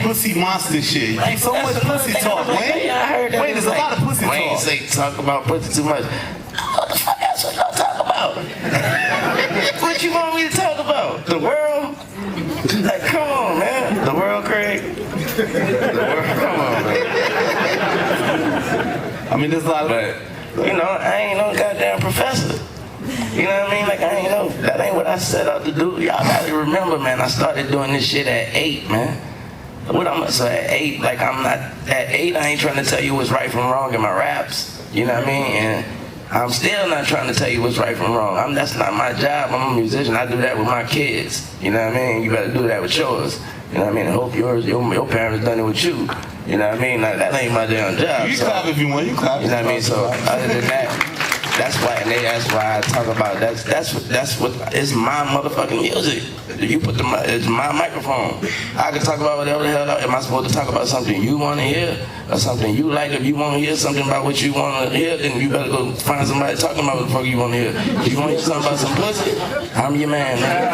pussy monster shit? Like, so much pussy talk, Wayne. Yeah, I heard that. Wayne, there's a lot of pussy Wayne talk. say talk about pussy too much. What the fuck else are y'all talk about? What you want me to talk about? The world? Like, come on, man. The world, Craig? The world, come on, man. I mean, there's a lot of... But, you know, I ain't no goddamn professor. You know what I mean? Like, I ain't know. That ain't what I set out to do. Y'all gotta remember, man, I started doing this shit at 8, man. What I'm gonna say at 8, like, I'm not... At 8, I ain't trying to tell you what's right from wrong in my raps. You know what I mean? And I'm still not trying to tell you what's right from wrong. That's not my job. I'm a musician. I do that with my kids. You know what I mean? You better do that with yours. You know what I mean? I hope your parents done it with you. You know what I mean? Like, that ain't my damn job. You clap if you want. You clap. You know what I mean? So other than that, that's why I talk about that's what it's my motherfucking music. You put it's my microphone. I can talk about whatever the hell. Am I supposed to talk about something you want to hear or something you like? If you want to hear something about what you want to hear, then you better go find somebody talking about what the fuck you want to hear. If you want to hear something about some pussy, I'm your man, man.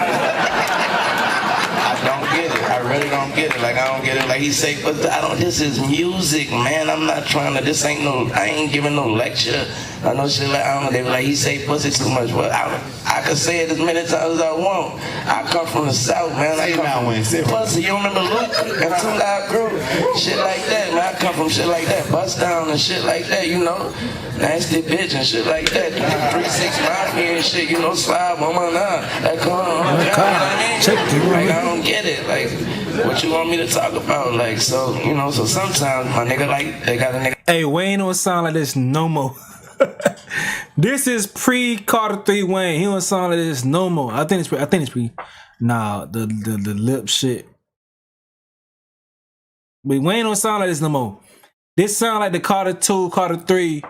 I don't get it. I really don't get it. Like, I don't get it. Like he say, but this is music, man. I'm not trying to, I ain't giving no lecture. I know shit like, they be like, he say pussy too much. Well, I can say it as many times as I want. I come from the South, man. I come from pussy. You remember Luke and Too Loud Crew? Shit like that, man. I come from shit like that. Bust Down and shit like that, you know? Nasty bitch and shit like that. 3-6 Mafia and shit, you know? Slide 119. Like, come on, you know what I mean? Like, I don't get it. Like, what you want me to talk about? Like, so, you know, so sometimes my nigga, like, they got a nigga. Hey, Wayne don't sound like this no more. This is pre-Carter 3 Wayne. He don't sound like this no more. I think it's pre. Nah, the lip shit. But Wayne don't sound like this no more. This sound like the Carter 2, Carter 3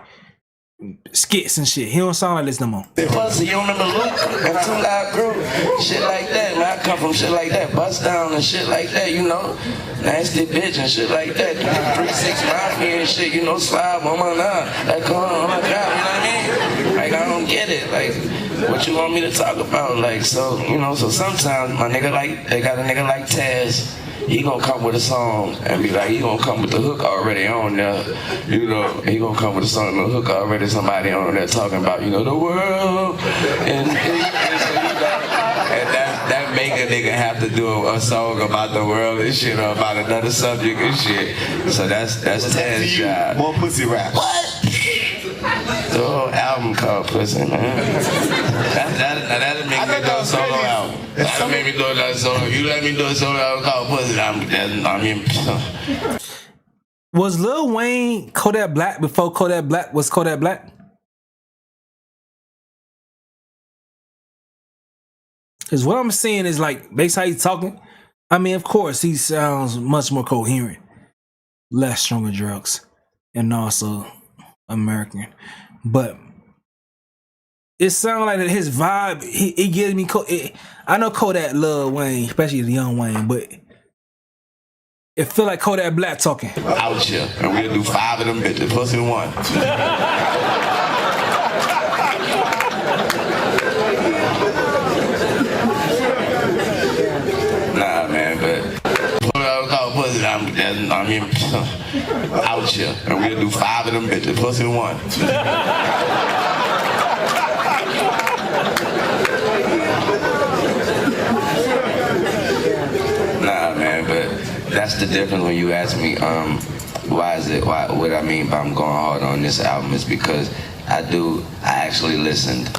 skits and shit. He don't sound like this no more. Pussy, you remember Luke and Too Loud Crew? Shit like that, man. I come from shit like that. Bust Down and shit like that, you know? Nasty bitch and shit like that. 3-6 Mafia and shit, you know? Slide 119. Like, come on, oh my God, you know what I mean? Like, I don't get it. Like, what you want me to talk about? Like, so, you know, so sometimes my nigga, like, they got a nigga like Taz. He gonna come with a song and be like, he gonna come with the hook already on there. You know, he gonna come with a song and the hook already somebody on there talking about, you know, the world. And that make a nigga have to do a song about the world and shit or about another subject and shit. So that's Taz's job. More pussy rap. What? The whole album called Pussy, man. That'll make me do a solo album. That'll make me do another solo. If you let me do a solo album called Pussy, Was Lil Wayne Kodak Black before Kodak Black was Kodak Black? Because what I'm seeing is like, based how he's talking, I mean, of course, he sounds much more coherent, less stronger drugs, and also American. But it sounds like that his vibe, he gives me, I know Kodak love Wayne, especially the young Wayne, but it feel like Kodak Black talking. Out here, and we'll do 5 of them bitches, plus in one. Nah, man, but out here, and we'll do 5 of them bitches, plus in one. Nah, man, but that's the difference when you ask me, what I mean by I'm going hard on this album is because I actually listened.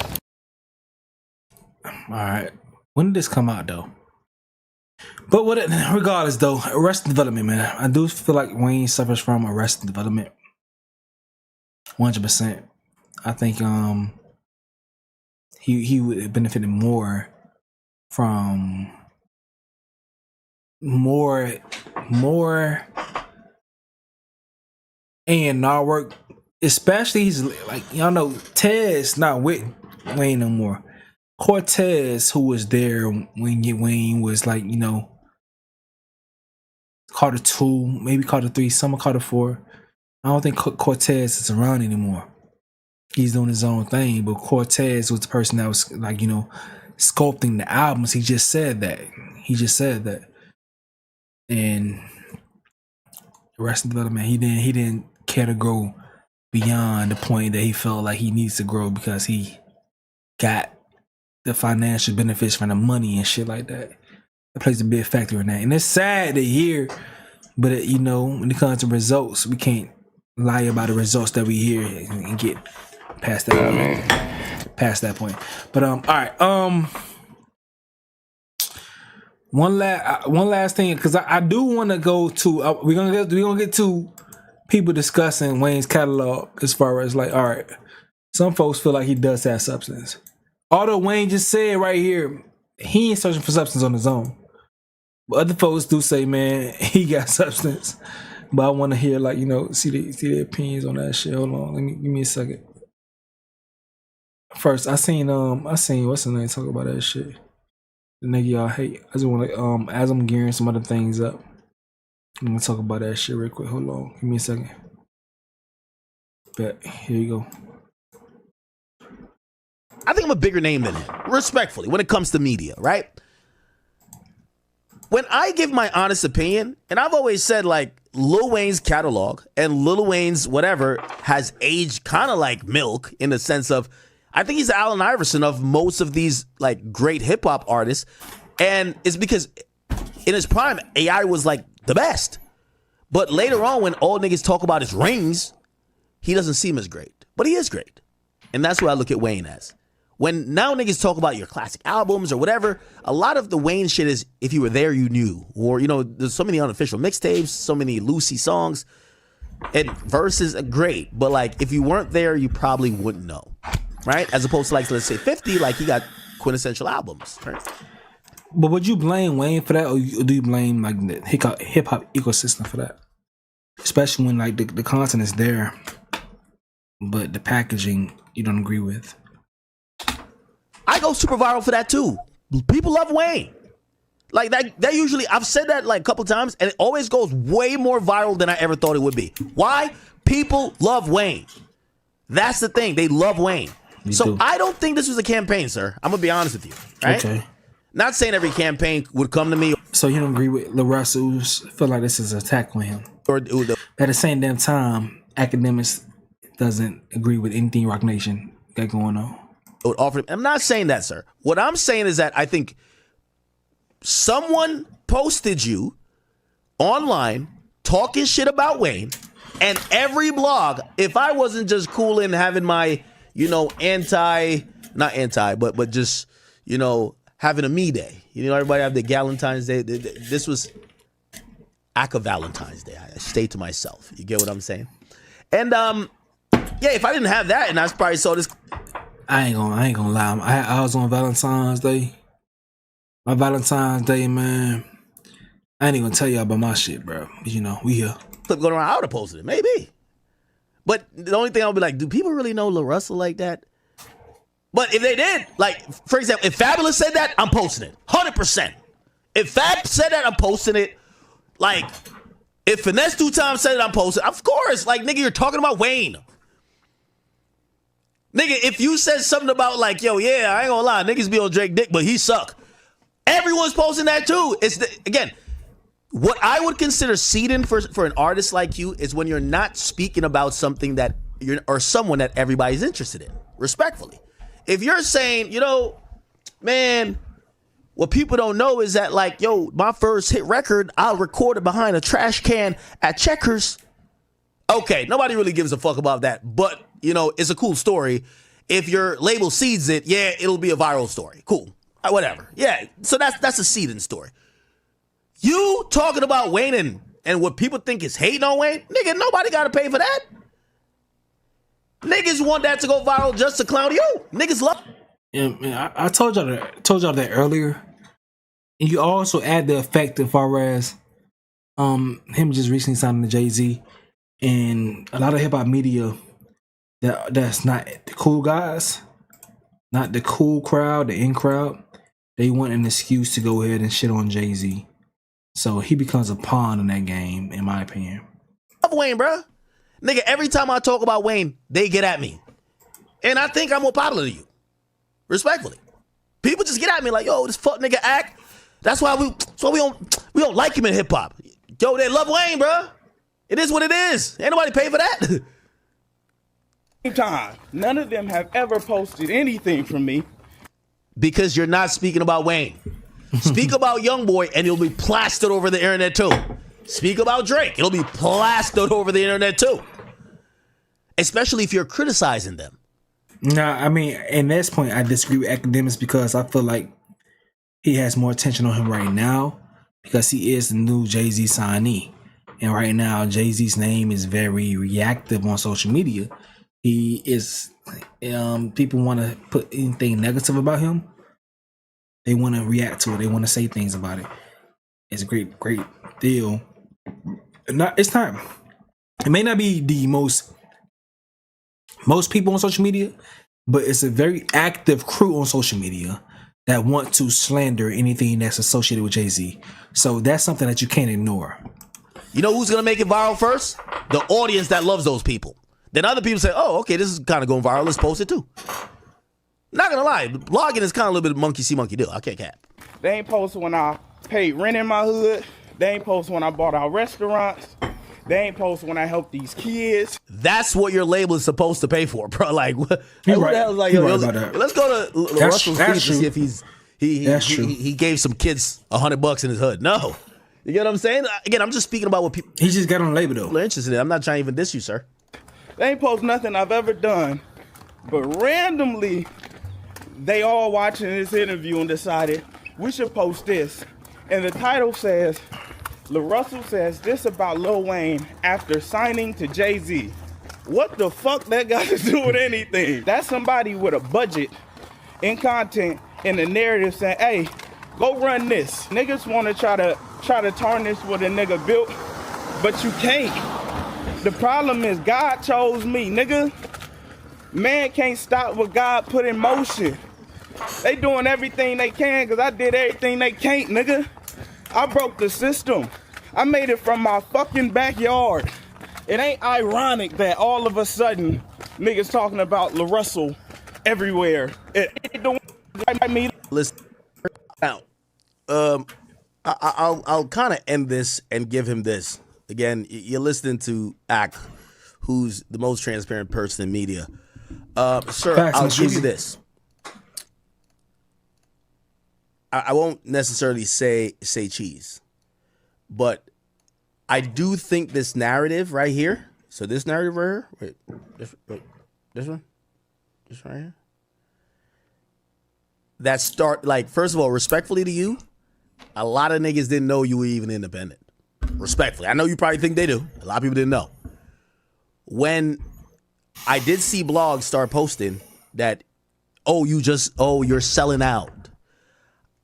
All right. When did this come out, though? But regardless, though, Arrested Development, man. I do feel like Wayne suffers from Arrested Development. 100%. I think he would have benefited more from more A&R work. Especially, he's like, y'all know, Tez not with Wayne no more. Cortez, who was there when Wayne was like, you know, Carter 2, maybe Carter 3, some of Carter 4. I don't think Cortez is around anymore. He's doing his own thing, but Cortez was the person that was like, you know, sculpting the albums. He just said that. And Arrested Development, he didn't care to grow beyond the point that he felt like he needs to grow because he got the financial benefits from the money and shit like that. It plays a big factor in that. And it's sad to hear, but you know, when it comes to results, we can't lie about the results that we hear and get past that point. But all right. One last thing, because I do want to go to we're gonna get to people discussing Wayne's catalog as far as like, all right, some folks feel like he does have substance. Although Wayne just said right here, he ain't searching for substance on his own. But other folks do say, man, he got substance. But I want to hear, like, you know, see the opinions on that shit. Hold on, give me a second. First, I seen what's his name talk about that shit. The nigga y'all hate. I just want to as I'm gearing some other things up, I'm gonna talk about that shit real quick. Hold on, give me a second. Bet here you go. I think I'm a bigger name than him, respectfully, when it comes to media, right? When I give my honest opinion, and I've always said, like, Lil Wayne's catalog and Lil Wayne's whatever has aged kind of like milk in the sense of, I think he's the Allen Iverson of most of these, like, great hip-hop artists. And it's because in his prime, AI was, like, the best. But later on, when all niggas talk about his rings, he doesn't seem as great. But he is great. And that's what I look at Wayne as. When now niggas talk about your classic albums or whatever, a lot of the Wayne shit is if you were there, you knew. Or, you know, there's so many unofficial mixtapes, so many Lucy songs. And verses are great. But, like, if you weren't there, you probably wouldn't know. Right? As opposed to, like, let's say 50, like, he got quintessential albums. Right? But would you blame Wayne for that, or do you blame, like, the hip hop ecosystem for that? Especially when, like, the content is there, but the packaging you don't agree with. I go super viral for that too. People love Wayne. Like that usually, I've said that like a couple times, and it always goes way more viral than I ever thought it would be. Why? People love Wayne. That's the thing. They love Wayne. So I don't think this was a campaign, sir. I'm gonna be honest with you. Right? Okay. Not saying every campaign would come to me. So you don't agree with LaRussell? Feel like this is an attack on him? Or at the same damn time, academics doesn't agree with anything Rock Nation got going on. Would offer. I'm not saying that, sir. What I'm saying is that I think someone posted you online talking shit about Wayne, and every blog, if I wasn't just cool in having my, you know, but just, you know, having a me day. You know, everybody have the Galentine's Day. This was Aka Valentine's Day. I stayed to myself. You get what I'm saying? And yeah, if I didn't have that, and I probably saw this. I ain't gonna lie. I was on Valentine's Day. My Valentine's Day, man. I ain't even gonna tell y'all about my shit, bro. But you know, we here. Clip going around, I would have posted it, maybe. But the only thing I'll be like, do people really know LaRussell like that? But if they did, like, for example, if Fabulous said that, I'm posting it. 100%. If Fab said that, I'm posting it. Like, if Finesse 2 Times said it, I'm posting it. Of course. Like, nigga, you're talking about Wayne. Nigga, if you said something about like, yo, yeah, I ain't gonna lie, niggas be on Drake dick, but he suck. Everyone's posting that too. It's again, what I would consider seeding for an artist like you is when you're not speaking about something that or someone that everybody's interested in, respectfully. If you're saying, you know, man, what people don't know is that, like, yo, my first hit record, I recorded behind a trash can at Checkers. Okay, nobody really gives a fuck about that, but, you know, it's a cool story. If your label seeds it, yeah, it'll be a viral story. Cool. Whatever. Yeah, so that's a seeding story. You talking about Wayne and what people think is hating on Wayne? Nigga, nobody got to pay for that. Niggas want that to go viral just to clown you. Niggas love. Yeah, man, I told y'all that earlier. And you also add the effect as far as him just recently signing to Jay-Z. And a lot of hip-hop media that's not the cool guys, not the cool crowd, the in crowd, they want an excuse to go ahead and shit on Jay-Z. So he becomes a pawn in that game, in my opinion. Love Wayne, bro. Nigga, every time I talk about Wayne, they get at me. And I think I'm more popular than you. Respectfully. People just get at me like, yo, this fuck nigga act. That's why we don't like him in hip hop. Yo, they love Wayne, bro. It is what it is. Ain't nobody pay for that. Time. None of them have ever posted anything from me. Because you're not speaking about Wayne. Speak about Youngboy and it'll be plastered over the internet too. Speak about Drake. It'll be plastered over the internet too. Especially if you're criticizing them. Nah, I mean, in this point, I disagree with Academics because I feel like he has more attention on him right now because he is the new Jay-Z signee. And right now, Jay-Z's name is very reactive on social media. He is, people want to put anything negative about him. They want to react to it. They want to say things about it. It's a great deal. It's not. It may not be the most people on social media, but it's a very active crew on social media that want to slander anything that's associated with Jay-Z. So that's something that you can't ignore. You know who's gonna make it viral first? The audience that loves those people. Then other people say, "Oh, okay, this is kind of going viral. Let's post it too." Not gonna lie, blogging is kind of a little bit of monkey see, monkey do. I can't cap. They ain't post when I paid rent in my hood. They ain't post when I bought out restaurants. They ain't post when I helped these kids. That's what your label is supposed to pay for, bro. Like, what Right. the hell is like? You're Yo, right about that. let's go to Russell's feed to see if he gave some kids $100 in his hood. No, you get what I'm saying? Again, I'm just speaking about what people. He just got on label though. People are interested in. I'm not trying to even diss you, sir. They ain't post nothing I've ever done, but randomly, they all watching this interview and decided we should post this. And the title says, LaRussell says this about Lil Wayne after signing to Jay-Z. What the fuck that got to do with anything? That's somebody with a budget in content in the narrative saying, hey, go run this. Niggas want to try to tarnish what a nigga built, but you can't. The problem is God chose me, nigga. Man can't stop what God put in motion. They doing everything they can because I did everything they can't, nigga. I broke the system. I made it from my fucking backyard. It ain't ironic that all of a sudden niggas talking about LaRussell everywhere. It don't like me. Listen, now, I'll kind of end this and give him this. Again, you're listening to Ak, who's the most transparent person in media. Sir, I'll give you this. I won't necessarily say cheese, but I do think this narrative right here. So this narrative right here, this one right here. That start, like, first of all, respectfully to you, a lot of niggas didn't know you were even independent. Respectfully, I know you probably think they do. A lot of people didn't know. When I did see blogs start posting that, you're selling out.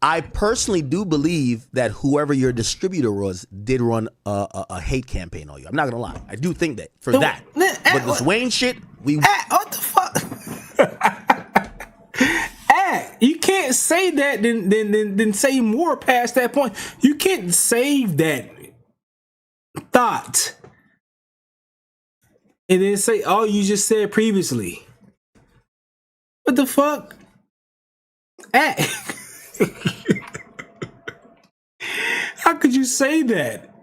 I personally do believe that whoever your distributor was did run a hate campaign on you. I'm not gonna lie. I do think that for that. But this Wayne shit, what the fuck? You can't say that then say more past that point. You can't save that thought and then say all you just said previously. What the fuck? How could you say that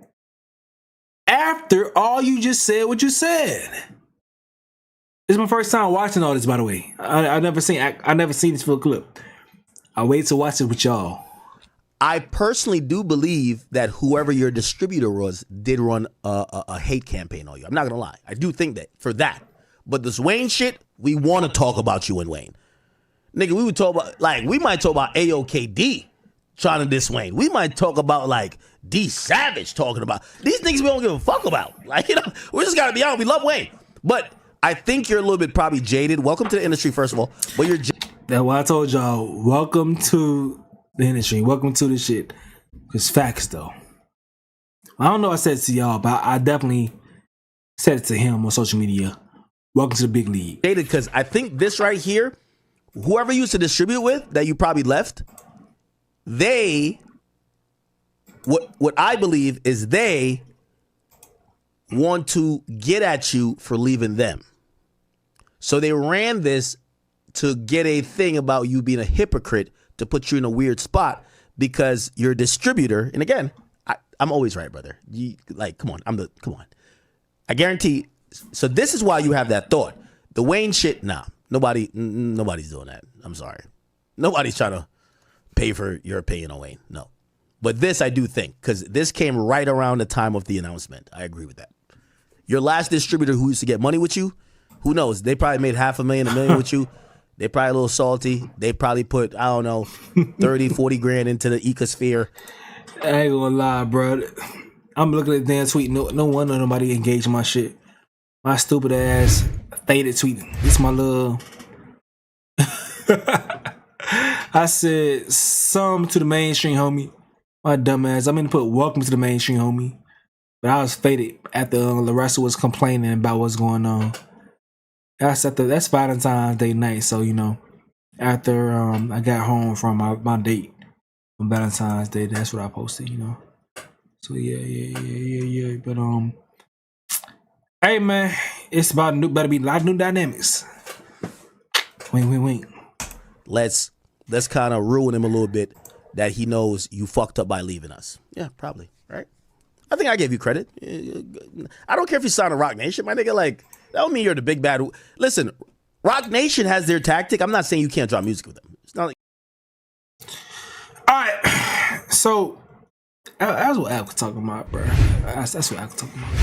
after all you just said what you said? This is my first time watching all this, by the way. I never seen this full clip. I wait to watch it with y'all. I personally do believe that whoever your distributor was did run a hate campaign on you. I'm not gonna lie. I do think that for that. But this Wayne shit, we want to talk about you and Wayne. Nigga, we would talk about, like, we might talk about AOKD trying to diss Wayne. We might talk about, like, D Savage talking about. These niggas we don't give a fuck about. Like, you know, we just gotta be honest. We love Wayne. But I think you're a little bit probably jaded. Welcome to the industry, first of all. But you're That's why I told y'all, welcome to the industry. Welcome to this shit. It's facts, though. I don't know what I said it to y'all, but I definitely said it to him on social media. Welcome to the big league. Jaded, because I think this right here, whoever you used to distribute with that you probably left, they what I believe is they want to get at you for leaving them. So they ran this to get a thing about you being a hypocrite to put you in a weird spot because you're a distributor. And again, I'm always right, brother. Come on. Come on. I guarantee. So this is why you have that thought. The Wayne shit, nah. Nobody's doing that. I'm sorry. Nobody's trying to pay for your opinion on Wayne. No. But this I do think, because this came right around the time of the announcement. I agree with that. Your last distributor who used to get money with you, who knows? They probably made $500,000, $1 million with you. They probably a little salty. They probably put, I don't know, 30, 40 grand into the ecosphere. I ain't gonna lie, bro. I'm looking at the damn tweet. No wonder nobody engaged in my shit. My stupid ass faded tweeting. This my little. I said some to the mainstream, homie. My dumb ass. I mean to put welcome to the mainstream, homie. But I was faded after LaRussell was complaining about what's going on. That's Valentine's Day night, so after I got home from my date on Valentine's Day, that's what I posted, So yeah. But hey man, it's better be a lot of new dynamics. Wink. Let's kind of ruin him a little bit that he knows you fucked up by leaving us. Yeah, probably, right? I think I gave you credit. I don't care if you signed a Rock Nation, my nigga. Like, that don't mean you're the big bad. Listen, Rock Nation has their tactic. I'm not saying you can't drop music with them. It's not like. All right, so that's what Al was talking about, bro. That's what Al was talking about.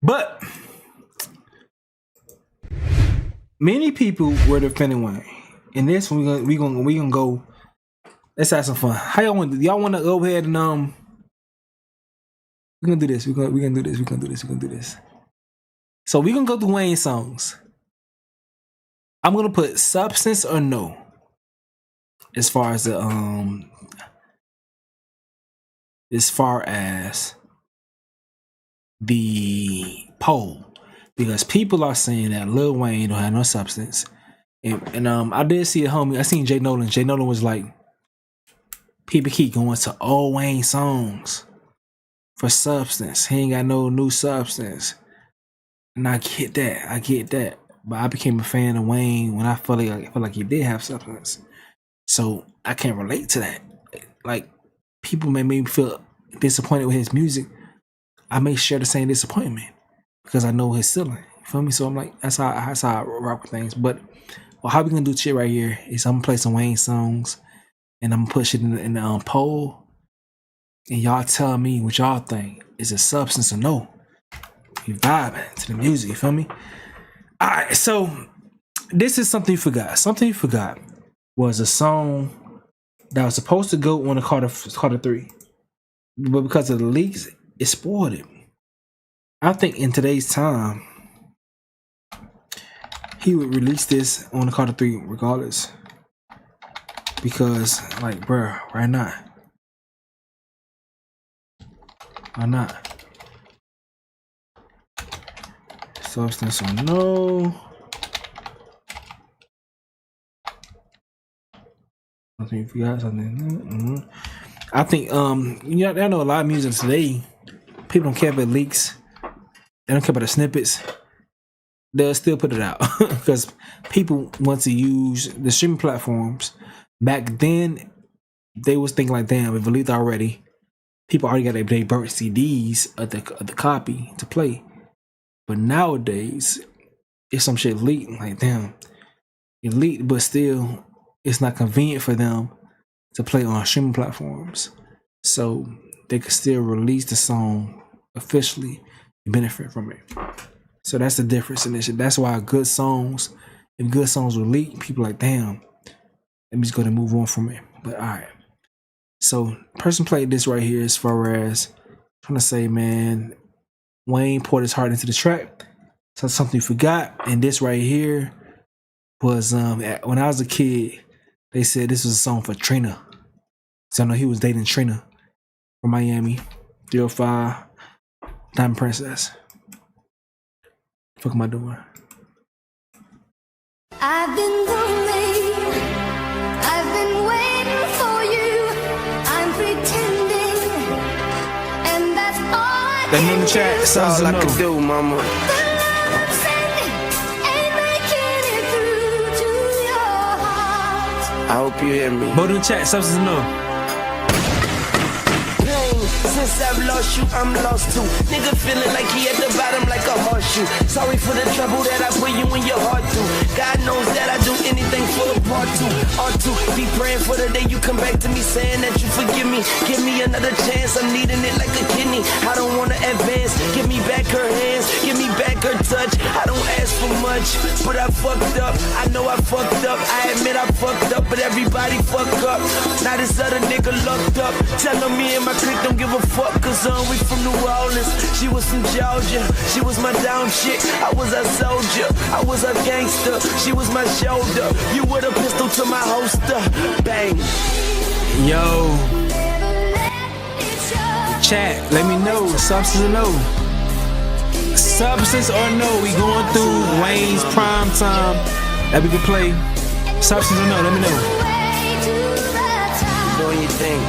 But many people were defending Wayne, and this we gonna go. Let's have some fun. How y'all want to go ahead and we're gonna do this. We're gonna do this. So we're gonna go through Wayne songs. I'm gonna put substance or no as far as the poll, because people are saying that Lil Wayne don't have no substance, and I did see a homie. I seen Jay Nolan. Jay Nolan was like, people keep going to old Wayne songs for substance. He ain't got no new substance. And I get that. But I became a fan of Wayne when I felt like he did have substance. So I can't relate to that. Like, people may make me feel disappointed with his music. I may share the same disappointment because I know his ceiling. You feel me? So I'm like, that's how I rock with things. But how we gonna do shit right here is I'm gonna play some Wayne songs and I'm gonna put shit in the poll. And y'all tell me what y'all think. Is it substance or no? You vibing to the music, you feel me? Alright, so this is something you forgot. Something you forgot was a song that was supposed to go on the Carter 3. But because of the leaks, it spoiled it. I think in today's time, he would release this on the Carter 3 regardless. Because, like, bruh, why not? Why not? Substance or no? Something you forgot, something. I think I know a lot of music today. People don't care about leaks. They don't care about the snippets. They'll still put it out because people want to use the streaming platforms. Back then, they was thinking like, damn, if it leaked already, people already got their burnt CDs of the copy to play. But nowadays, if some shit leaked, like, damn, it leaked, but still, it's not convenient for them to play on streaming platforms. So they could still release the song officially and benefit from it. So that's the difference in this shit. That's why if good songs were leaked, people are like, damn, let me just go and move on from it. But all right. So person played this right here as far as trying to say, man, Wayne poured his heart into the track. So something you forgot. And this right here was when I was a kid, they said this was a song for Trina. So I know he was dating Trina from Miami. 305 Diamond Princess. What the fuck am I doing? I've been lonely. I've been waiting for you. I'm pretending Let me know in the chat. That's all I can do, mama. I hope you hear me. Vote in the chat. Substance or no. Since I've lost you, I'm lost too. Nigga feeling like he at the bottom like a horseshoe. Sorry for the trouble that I put you in your heart through. God knows that I do anything for a part two. Or two, be praying for the day you come back to me saying that you forgive me. Give me another chance, I'm needing it like a kidney. I don't wanna advance, give me back her hands, give me back her touch. I don't ask for much, but I fucked up. I know I fucked up, I admit I fucked up, but everybody fucked up. Now this other nigga locked up, telling me and my clique don't give a fuck, cause we from New Orleans, she was from Georgia, she was my down chick, I was a soldier, I was a gangster, she was my shoulder, you with a pistol to my holster, bang. Yo, chat, let me know, substance or no. Substance or no, we going through Wayne's prime time that we can play. Substance or no, let me know. Doing your thing.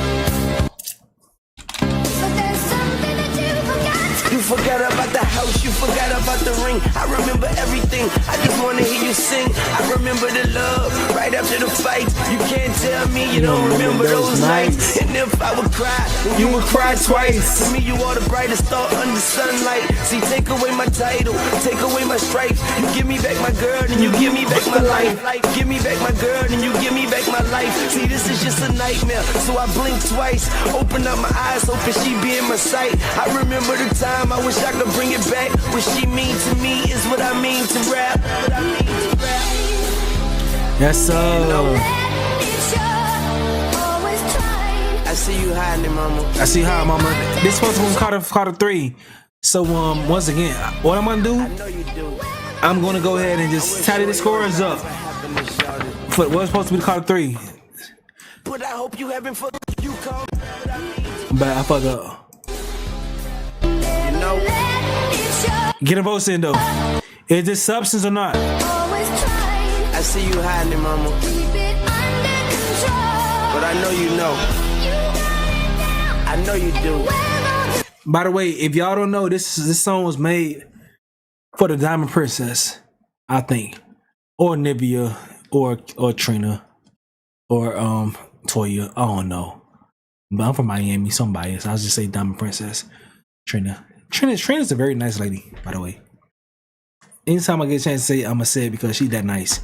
You forgot about the house, you forgot about the ring. I remember everything, I just wanna hear you sing. I remember the love, right after the fight. You can't tell me you don't remember those nights. And if I would cry, then you would cry twice. To me you are the brightest star under sunlight. See, take away my title, take away my stripes. You give me back my girl, and you give me back my life. Give me back my girl, and you give me back my life. See, this is just a nightmare, so I blink twice. Open up my eyes, hoping she be in my sight. I remember the time I wish I could bring it back. What she mean to me is what I mean to rap. Yes, sir. I see you hiding, mama. I see how, mama. This supposed to be Carter 3. So once again, what I'm gonna do? I'm gonna go ahead and just tally the scores up for what's supposed to be the Carter 3. But I hope you haven't forgot you call. But I fuck up. Get a vote in though. Is this substance or not? I see you hiding, mama. But I know you know. I know you do. By the way, if y'all don't know, this song was made for the Diamond Princess, I think, or Nivea, or Trina, or Toya. I don't know. But I'm from Miami, so I'm biased. I'll just say Diamond Princess, Trina. Trina's a very nice lady, by the way. Anytime I get a chance to say it, I'm gonna say it because she's that nice.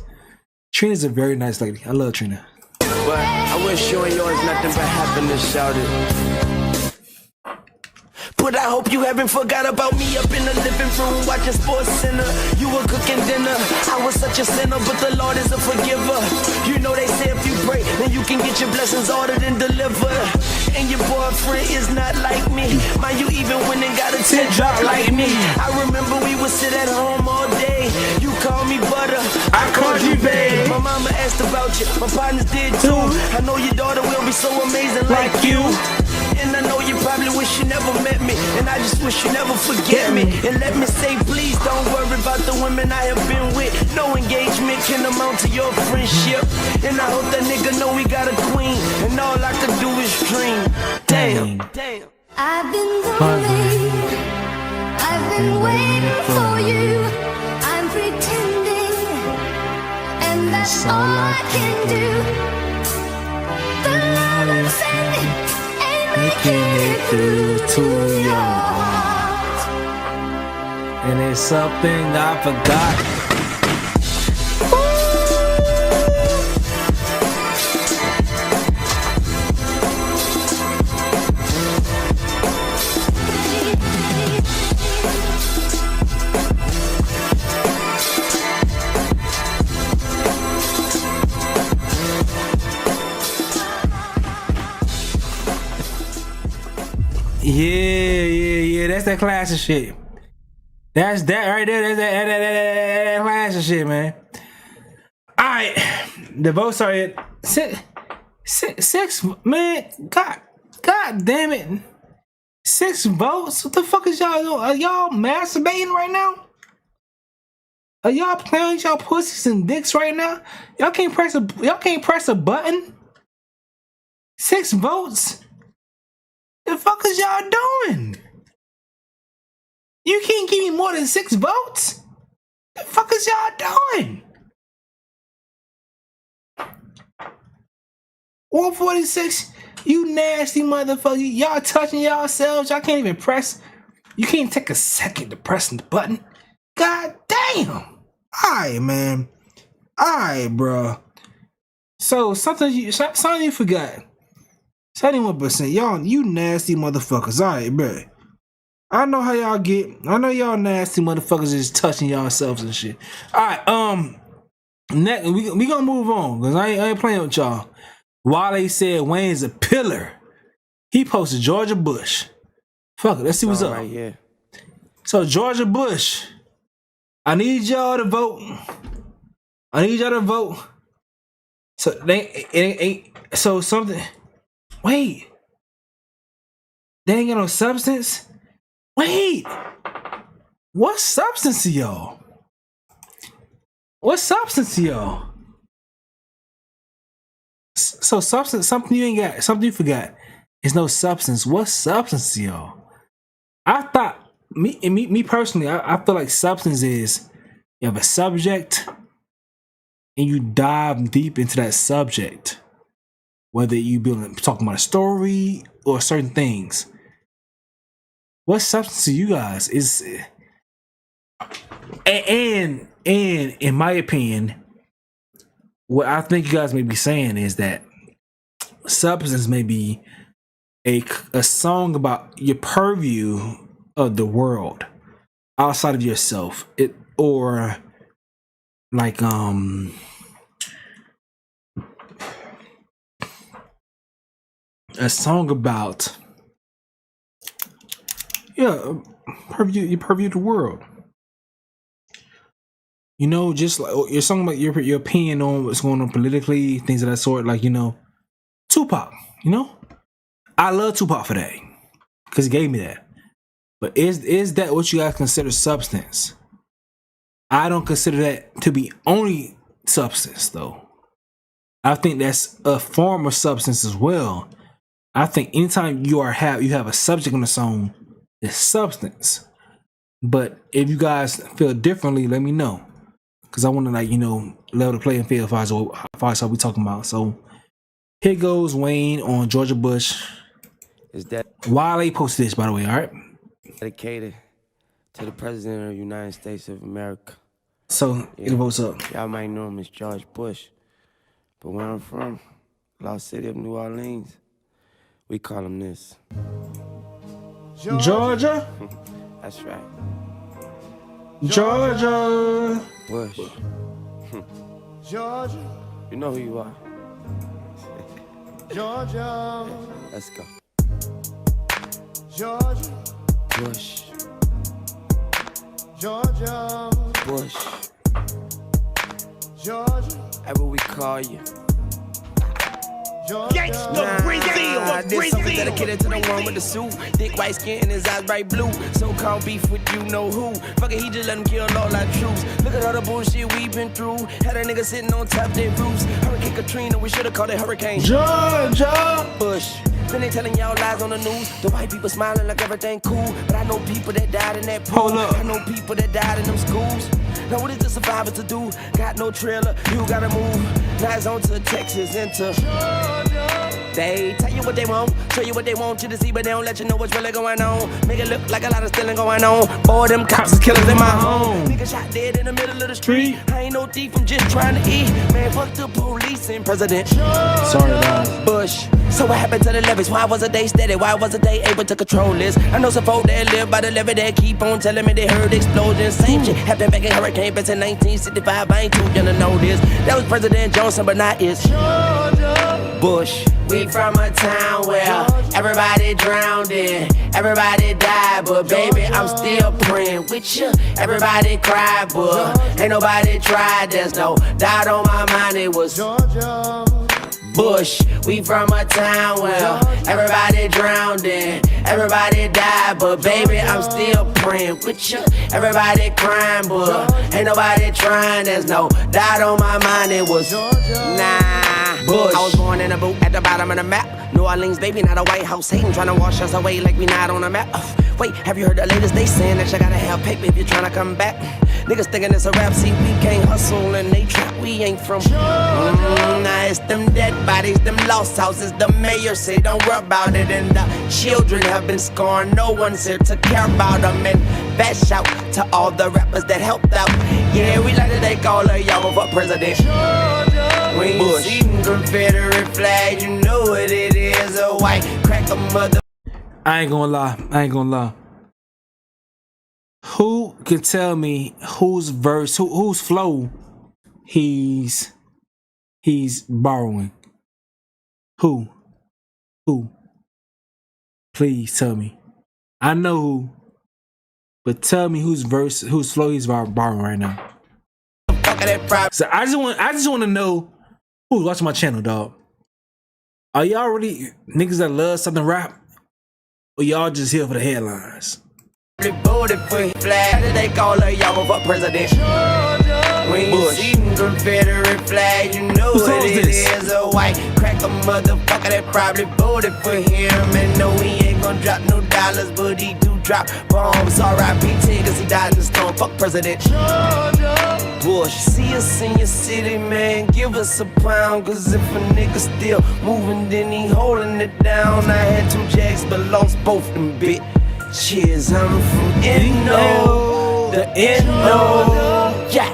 Trina's a very nice lady. I love Trina. But I wish you and yours nothing but happiness, shouted. But I hope you haven't forgot about me up in the living room watching Sports Center. You were cooking dinner. I was such a sinner, but the Lord is a forgiver. You know they say if you pray, then you can get your blessings ordered and delivered. And your boyfriend is not like me. Mind you, even when they got a tent drop like me. I remember we would sit at home all day. You called me butter, I called you babe. My mama asked about you, my partners did too. I know your daughter will be so amazing like you. And I know you probably wish you never met me. And I just wish you never forget me. And let me say, please don't worry about the women I have been with. No engagement can amount to your friendship. And I hope that nigga know we got a queen. And all I could do is dream. Damn. I've been lonely. I've been waiting for you. I'm pretending. And that's all I can do. The love I'm sending making it through to your heart. And it's something I forgot. Yeah. That's that classic shit. That's that right there. That's that classic shit, man. All right, the votes are at six. Man, God damn it, 6 votes. What the fuck is y'all doing? Are y'all masturbating right now? Are y'all playing with y'all pussies and dicks right now? Y'all can't press a button. 6 votes. The fuck is y'all doing? You can't give me more than 6 votes? The fuck is y'all doing? 146, you nasty motherfucker. Y'all touching yourselves. Y'all can't even press. You can't take a second to press the button. God damn. Alright, man. Alright, bro. So something you forgot. 71%. Y'all, you nasty motherfuckers. Alright, bro. I know how y'all get. I know y'all nasty motherfuckers is touching yourselves and shit. Alright, next we gonna move on because I ain't playing with y'all. Wale said Wayne's a pillar. He posted Georgia Bush. Fuck it, let's see what's up. Right here. So Georgia Bush, I need y'all to vote. So it ain't so something. Wait, they ain't got no substance. Wait, what substance to y'all? What substance to y'all? So substance, something you ain't got, something you forgot. It's no substance. What substance to y'all? I thought me personally, I feel like substance is you have a subject and you dive deep into that subject, whether you be talking about a story or certain things. What substance to you guys is? And in my opinion, what I think you guys may be saying is that substance may be a song about your purview of the world outside of yourself. Or like a song about your purview of the world. You know, just like you're talking about your opinion on what's going on politically, things of that sort. Like, you know, Tupac, you know? I love Tupac for that. Because he gave me that. But is that what you guys consider substance? I don't consider that to be only substance, though. I think that's a form of substance as well. I think anytime you have a subject on the song, it's substance. But if you guys feel differently, let me know. Because I want to, like, you know, level the playing field as far as what we talking about. So here goes Wayne on Georgia Bush. Is that Wale posted this, by the way, all right? dedicated to the President of the United States of America. So get the votes up. Y'all might know him as George Bush. But where I'm from, Lost City of New Orleans, we call him this. Georgia? That's right. Georgia. Bush. Georgia. You know who you are. Georgia. Let's go. Georgia. Bush. Georgia. Bush. Georgia. Ever we call you. Gangsta This song is dedicated to the one with the suit. Thick white skin and his eyes bright blue. So-called beef with you know who. Fuck it, he just let him kill all our troops. Look at all the bullshit we been through. Had a nigga sitting on top of their roofs. Hurricane Katrina, we should've called it Hurricane Georgia. Bush. Then they telling y'all lies on the news. The white people smiling like everything cool. But I know people that died in that pool. Hold up. I know people that died in them schools. Now what is the survivor to do? Got no trailer, you gotta move. Now it's on to Texas and to Georgia. They tell you what they want, show you what they want you to see, but they don't let you know what's really going on. Make it look like a lot of stealing going on. Boy, them cops is killers in my home. Nigga shot dead in the middle of the street. I ain't no thief, I'm just trying to eat. Man, fuck the police and President Sorry, guys. Bush. So what happened to the levees? Why wasn't they steady? Why wasn't they able to control this? I know some folk that live by the levee that keep on telling me they heard explosions. Same shit happened back in Hurricane Bets in 1965. I ain't too young to know this. That was President Johnson, but not it's Bush. We from a town where everybody drowned in, everybody died, but baby, I'm still praying with you. Everybody cried, but ain't nobody tried. There's no doubt on my mind, it was Bush. We from a town where everybody drowned in, everybody died, but baby, I'm still praying with you. Everybody crying, but ain't nobody trying. There's no doubt on my mind, it was nah. Bush. I was born in a boot at the bottom of the map. New Orleans, baby, not a White House. Hating, trying to wash us away like we not on a map. Wait, have you heard the latest? They saying that you gotta have paper if you're trying to come back. Niggas thinking it's a rap, see, we can't hustle and they trap, we ain't from. Now it's them dead bodies, them lost houses. The mayor say don't worry about it, and the children have been scorned. No one's here to care about them. And best shout to all the rappers that helped out. Yeah, we like to take all of y'all for president. When you see Confederate flag, you know what it is. A white cracker mother. I ain't gonna lie. Who can tell me whose verse, whose flow he's borrowing? Who? Please tell me. I know who, but tell me whose flow he's borrowing right now. So I just want to know who's watching my channel, dog. Are y'all really niggas that love Southern rap, or y'all just here for the headlines? Voted for flag, they call her y'all for president. When you see Confederate flag, you know what it is. A white cracker motherfucker that probably voted for him. And no, he ain't gonna drop no dollars, but he do drop bombs. R.I.P. cause he died in the storm. Fuck president. Bush, see us in your city, man, give us a pound. Cause if a nigga still moving, then he holding it down. I had 2 jacks, but lost both them bit. Cheers, I'm from Inno, the Inno. Yeah,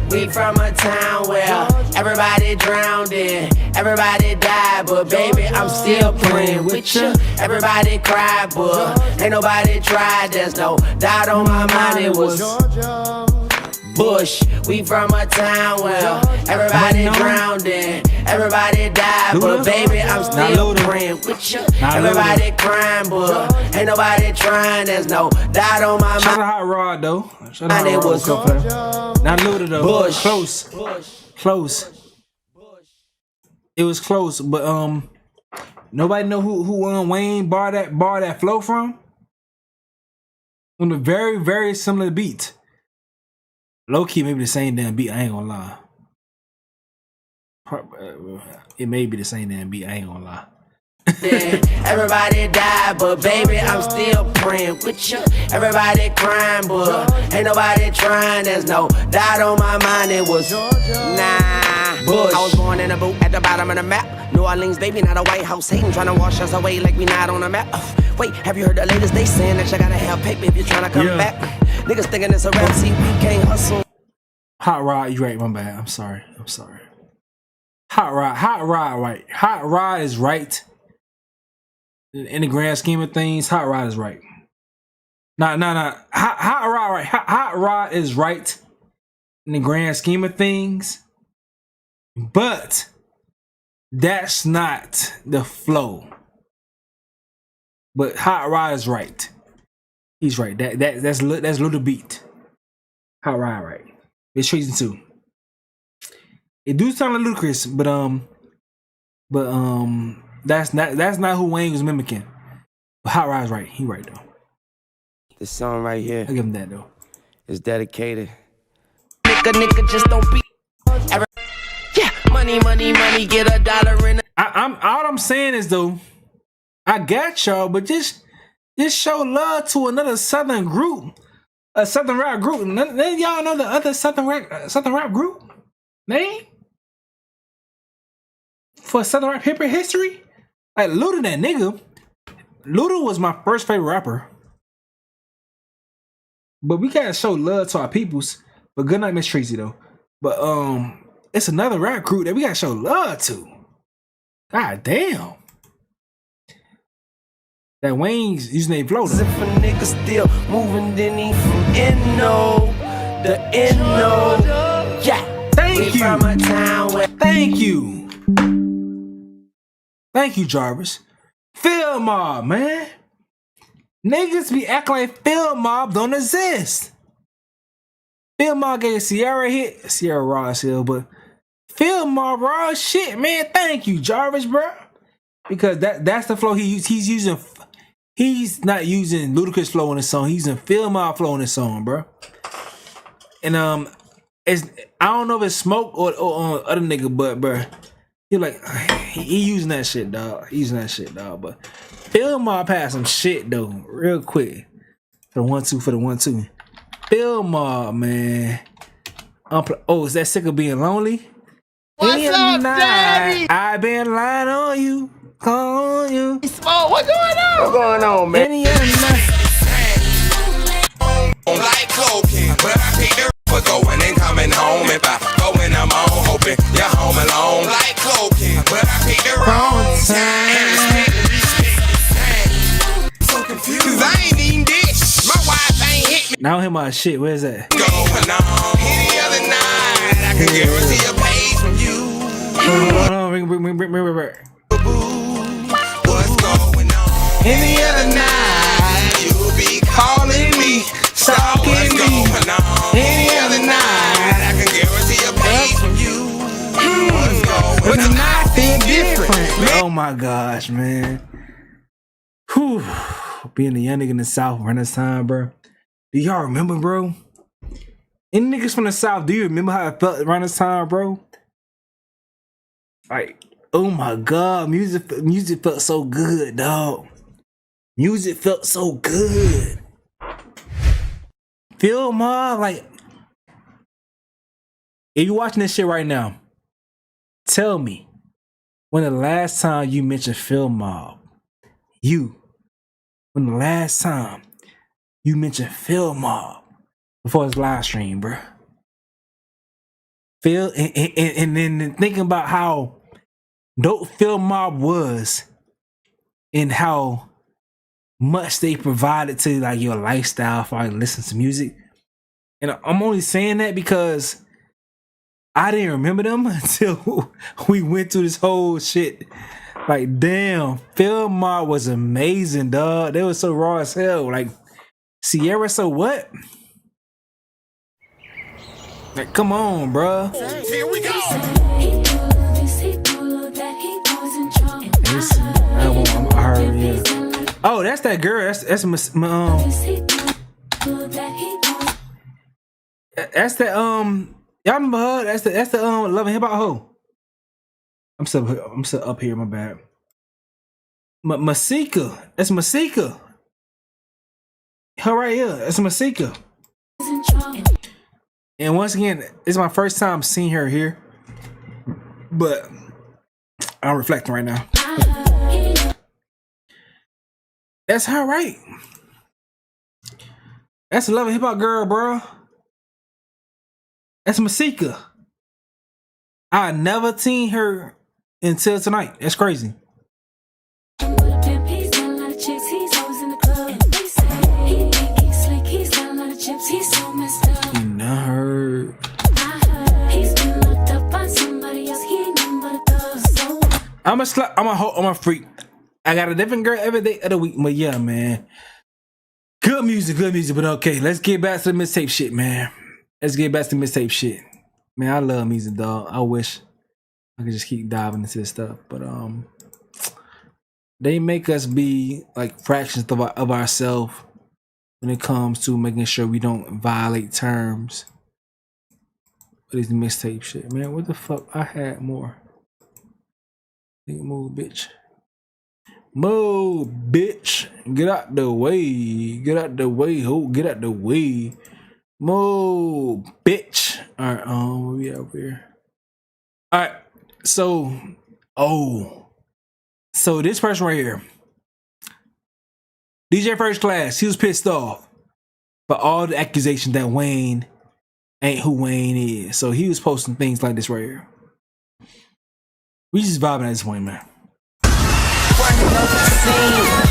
we from a town where everybody drowned in, everybody died, but baby, I'm still playing with you. Everybody cried, but ain't nobody tried. There's no doubt on my mind, it was Bush. We from a town where everybody drowned in, everybody died, but baby, I'm still praying with you. Everybody crying, but ain't nobody trying. There's no doubt on my mind. Shout out Hot Rod though. Shout out Hot Rod. Not Luda though. Bush. Close. It was close, but nobody know who Wayne bar that flow from. On a very, very similar beat. Low key, maybe the same damn beat. I ain't gonna lie. It may be the same damn beat. I ain't gonna lie. Everybody died, but baby, I'm still praying with you. Everybody crying, but ain't nobody trying. There's no doubt on my mind. It was Bush. I was born in a boot at the bottom of the map. New Orleans, baby, not a White House. Hating, trying to wash us away like we not on a map. Wait, have you heard the latest? They saying that you gotta have paper if you're trying to come back. Niggas thinking it's a rap, see, we can't hustle. Hot Rod, you right, my bad. I'm sorry. Hot Rod, right. Hot Rod is right. In the grand scheme of things, Hot Rod is right. Nah. Hot Rod, right. Hot Rod is right in the grand scheme of things. But that's not the flow. But Hot Rod is right. He's right. That's Little Beat. Hot Rod, right. It's Treason too. It do sound like ludicrous, but that's not who Wayne was mimicking. But Hot Rod's right. He right though. This song right here, I give him that though. Is dedicated. Nigga, just don't be. Yeah, money, get $1 in. I'm all I'm saying is though, I got y'all, but just show love to another Southern group, a Southern rap group. None of y'all know the other Southern rap group name for Southern rap hip hop history. Like Luda, that nigga. Luda was my first favorite rapper. But we gotta show love to our peoples. But good night, Miss Tracy though. But it's another rap group that we gotta show love to. God damn. That Wayne's username flow. If a nigga still moving, then he from Inno, the Inno. Yeah. Thank you. From a town where Thank you, Jarvis. Field Mob, man. Niggas be acting like Field Mob don't exist. Field Mob gave Sierra a hit. Sierra raw as hell, but Field Mob raw as shit, man. Thank you, Jarvis, bro. Because that's the flow he's using. He's not using Ludacris flow in his song. He's using Field Mob flow in his song, bro. And I don't know if it's Smoke or other nigga, but bro, He like he using that shit, dog. He using that shit, dog. But Phil Mob had some shit though, real quick. For the 1-2. Phil Mob, man. Oh, is that sick of being lonely? What's up, Daddy? I've been lying on you, calling you. Smoke, what's going on? What's going on, man? Any other night. Like cocaine, but I paid the for going and coming home. If I go in, I'm on hoping you're home alone. Like cocaine, but I paid the wrong time. So confused, 'cause I ain't even dish. My wife ain't hit me. Now I don't hear my shit. Where's that? Going on any other night, I can guarantee a page from you. Hold on, ring. What's going on? Any other night, you'll be calling me, stalking me. Any other night, I can guarantee a page from you. What's going on? Oh my gosh, man. Whew. Being a young nigga in the South around this time, bro. Do y'all remember, bro? Any niggas from the South, do you remember how it felt around this time, bro? Like, oh my God, music felt so good, dog. Music felt so good. Phil Mob, like, if you watching this shit right now, tell me when the last time you mentioned Phil Mob. When the last time you mentioned Phil Mob before his live stream, bro. Phil, and then thinking about how dope Phil Mob was and how much they provided to like your lifestyle if I listen to music. And I'm only saying that because I didn't remember them until we went through this whole shit. Like, damn, Phil Mob was amazing, dog. They were so raw as hell. Like, Sierra, so what? Like, come on, bro. Here we go. I heard, yeah. Oh, that's that girl. That's that y'all remember her? That's the Love and Hip Hop hoe. I'm still up here, my bad. Masika. That's Masika. Her right here. That's Masika. And once again, it's my first time seeing her here. But I'm reflecting right now. That's her, right? That's a Love and Hip Hop girl, bro. That's Masika. I never seen her until tonight. That's crazy. You know her. I'm a freak. I got a different girl every day of the week. But yeah, man. Good music, but okay. Let's get back to the mixtape shit, man. Man, I love music, dog. I wish I could just keep diving into this stuff. But they make us be like fractions of ourselves when it comes to making sure we don't violate terms. What is the mixtape shit, man? What the fuck? I had more. Move, bitch. Move, bitch. Get out the way. Get out the way, ho. Get out the way. Move, bitch. All right, we over here. All right, so this person right here, DJ First Class, he was pissed off for all the accusations that Wayne ain't who Wayne is. So he was posting things like this right here. We just vibing at this point, man.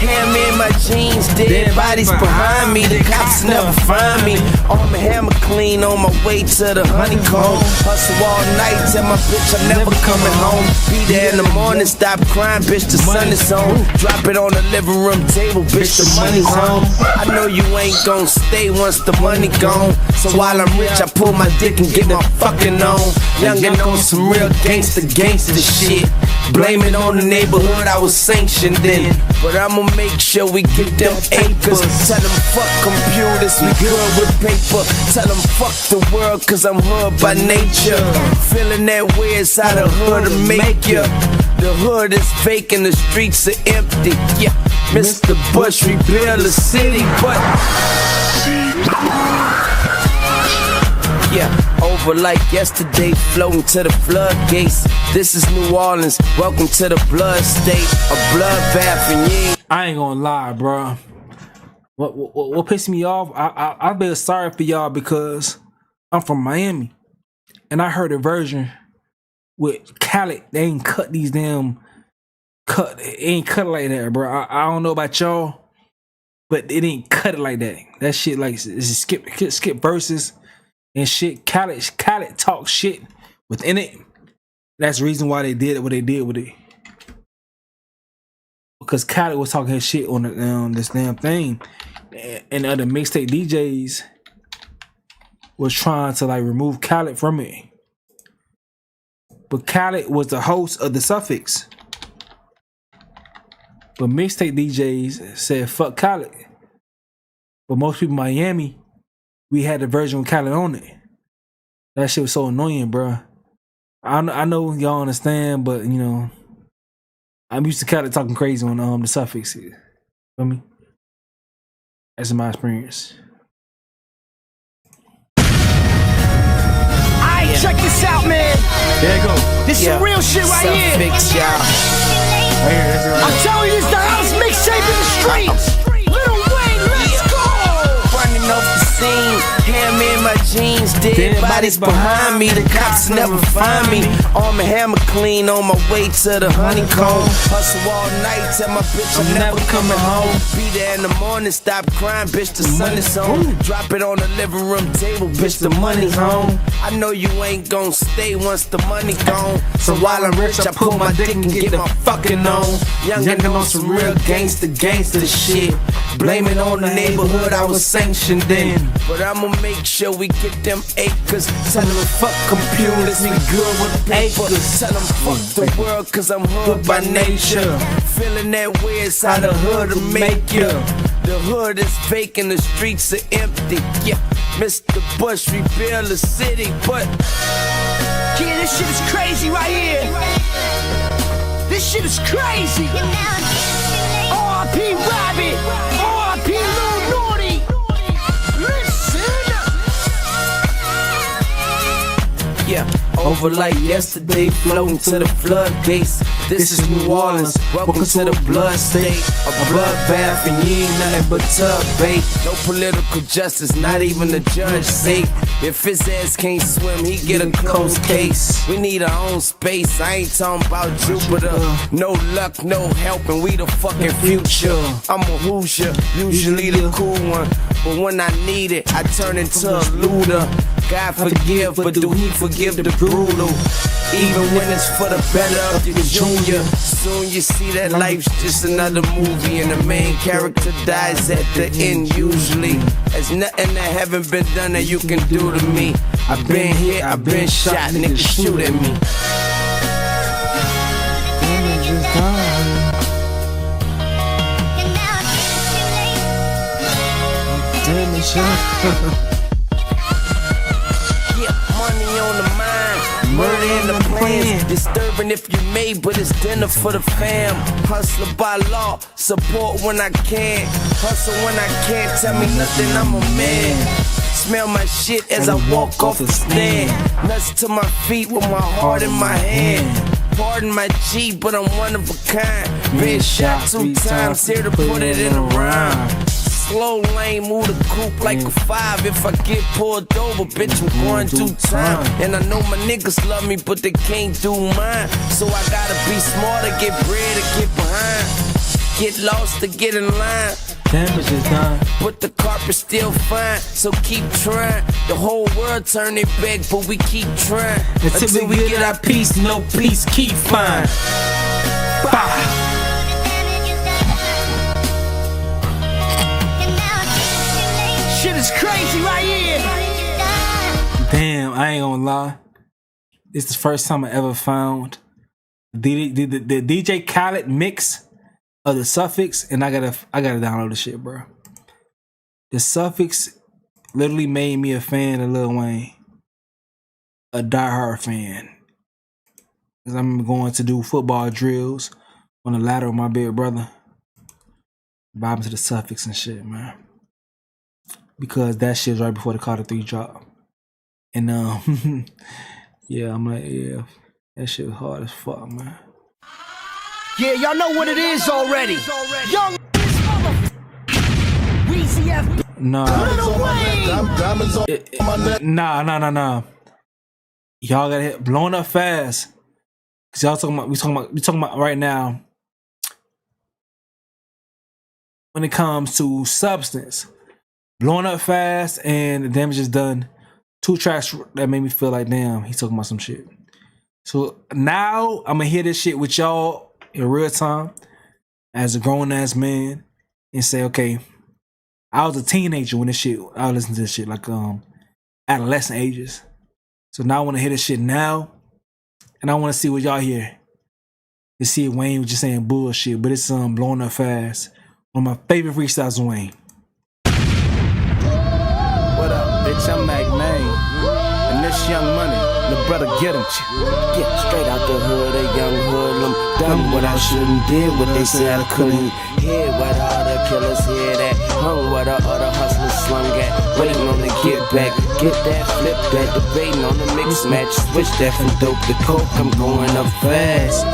Hand me in my jeans, dead bodies behind me. The cops never find me. Arm and hammer clean on my way to the honeycomb. Hustle all night, tell my bitch I'm never coming home. Be there in the morning, stop crying, bitch, the sun is on. Drop it on the living room table, bitch, the money's on. I know you ain't gon' stay once the money gone. So while I'm rich, I pull my dick and get my fucking on. Youngin' on some real gangsta shit. Blame it on the neighborhood, I was sanctioned in. But I'ma make sure we get them acres. Tell them fuck computers, we good with paper. Tell them fuck the world, cause I'm hood by nature. Feeling that way is how the hood will make ya. The hood is fake and the streets are empty. Yeah, Mr. Bush rebuild the city, but yeah, over like yesterday, floating to the floodgates. This is New Orleans, welcome to the blood state. A bloodbath and you. I ain't gonna lie, bro. What pissed me off? I feel sorry for y'all because I'm from Miami, and I heard a version with Khaled. They ain't cut these damn It ain't cut like that, bro. I don't know about y'all, but it ain't cut it like that. That shit like it's skip verses and shit. Khaled talk shit within it. That's the reason why they did what they did with it. Because Khaled was talking his shit on this damn thing, and other mixtape DJs was trying to like remove Khaled from it. But Khaled was the host of the Suffix. But mixtape DJs said fuck Khaled. But most people in Miami, we had the version with Khaled on it. That shit was so annoying, bro. I know y'all understand, but you know, I'm used to Khaled talking crazy on the Suffix. You feel me? That's my experience. Alright, check this out, man. There you go. This is some real shit right here. Suffix, y'all. I'm telling you, it's the hottest mixtape in the streets. Lil Wayne, let's go. Running off the scene, hammer in my jeans, dead bodies behind me. The cops never find me. Arm and hammer clean on my way to the honeycomb. Hustle all night, tell my bitch I'm never coming home. Be there in the morning, stop crying, bitch. The sun is on. Drop it on the living room table, bitch. The money home. I know you ain't gon' stay once the money gone. So while I'm rich, I pull my dick and get my fucking on. Youngin' on some real gangsta shit. Blame it on the neighborhood I was sanctioned in. But I'ma make sure we get them acres. Tell them fuck computers, we good with paper. Tell them fuck the world, cause I'm hood by nature. Feeling that way is how the hood will make ya. The hood is fake and the streets are empty. Yeah, Mr. Bush rebuild the city, but yeah, this shit is crazy right here. This shit is crazy. R.I.P. Rabbit, R.I.P. Lil Naughty. Listen. Yeah, over like yesterday, floating to the floodgates. This is New Orleans, welcome to the blood state. A bloodbath and you ain't nothing but tub bait. No political justice, not even the judge safe. If his ass can't swim, he get a closed case. We need our own space, I ain't talking about Jupiter. No luck, no help, and we the fucking future. I'm a Hoosier, usually the cool one. But when I need it, I turn into a looter. God forgive, but do he forgive the brutal? Even when it's for the better of your junior. Soon you see that life's just another movie, and the main character dies at the end usually. There's nothing that haven't been done that you can do to me. I've been here, I've been shot, niggas shoot at me. Money on the mind, murder in the plans. Disturbing if you made, but it's dinner for the fam. Hustler by law, support when I can. Hustle when I can't, tell me nothing, I'm a man. Smell my shit as I walk off the stand. Nuts to my feet with my heart in my hand. Pardon my G, but I'm one of a kind. Been shot 2 times, here to put it in a rhyme. Slow lane, move the coupe like a 5. If I get pulled over, bitch, I'm going through time. And I know my niggas love me, but they can't do mine. So I gotta be smart to get bread to get behind. Get lost to get in line. Damage is done. But the carpet's still fine, so keep trying. The whole world turn their back, but we keep trying. Until we get our peace, no peace, keep fine. Bye. Shit is crazy right here. Damn, I ain't gonna lie. It's the first time I ever found the DJ Khaled mix of the suffix, and I gotta download the shit, bro. The suffix literally made me a fan of Lil Wayne, a diehard fan. Cause I'm going to do football drills on the ladder with my big brother, vibing to the suffix and shit, man. Because that shit's right before the Carter 3 drop, and yeah, I'm like, yeah, that shit was hard as fuck, man. Yeah, y'all know what it is already. Young Weezy F. Nah. Nah. Y'all got hit blowing up fast. Cause y'all we talking about right now. When it comes to substance, blowing up fast and the damage is done. 2 tracks that made me feel like, damn, he's talking about some shit. So now I'm gonna hear this shit with y'all in real time as a grown ass man and say, okay, I was a teenager when I was listening to this shit, like adolescent ages. So now I want to hear this shit now, and I want to see what y'all hear. To see if Wayne was just saying bullshit, but it's blowing up fast. One of my favorite freestyles of Wayne. What up, bitch? I'm Mac Main. And this Young Money, the brother get him. Yeah, straight out the hood, a young hoodlum. Done what I shouldn't did, what they said I couldn't. Hear what all the killers hear that. Hung what the other hustlers slung at. Waiting on the get back. Get that, flip that, debating on the mix match. Switch that from dope to coke, I'm going up fast.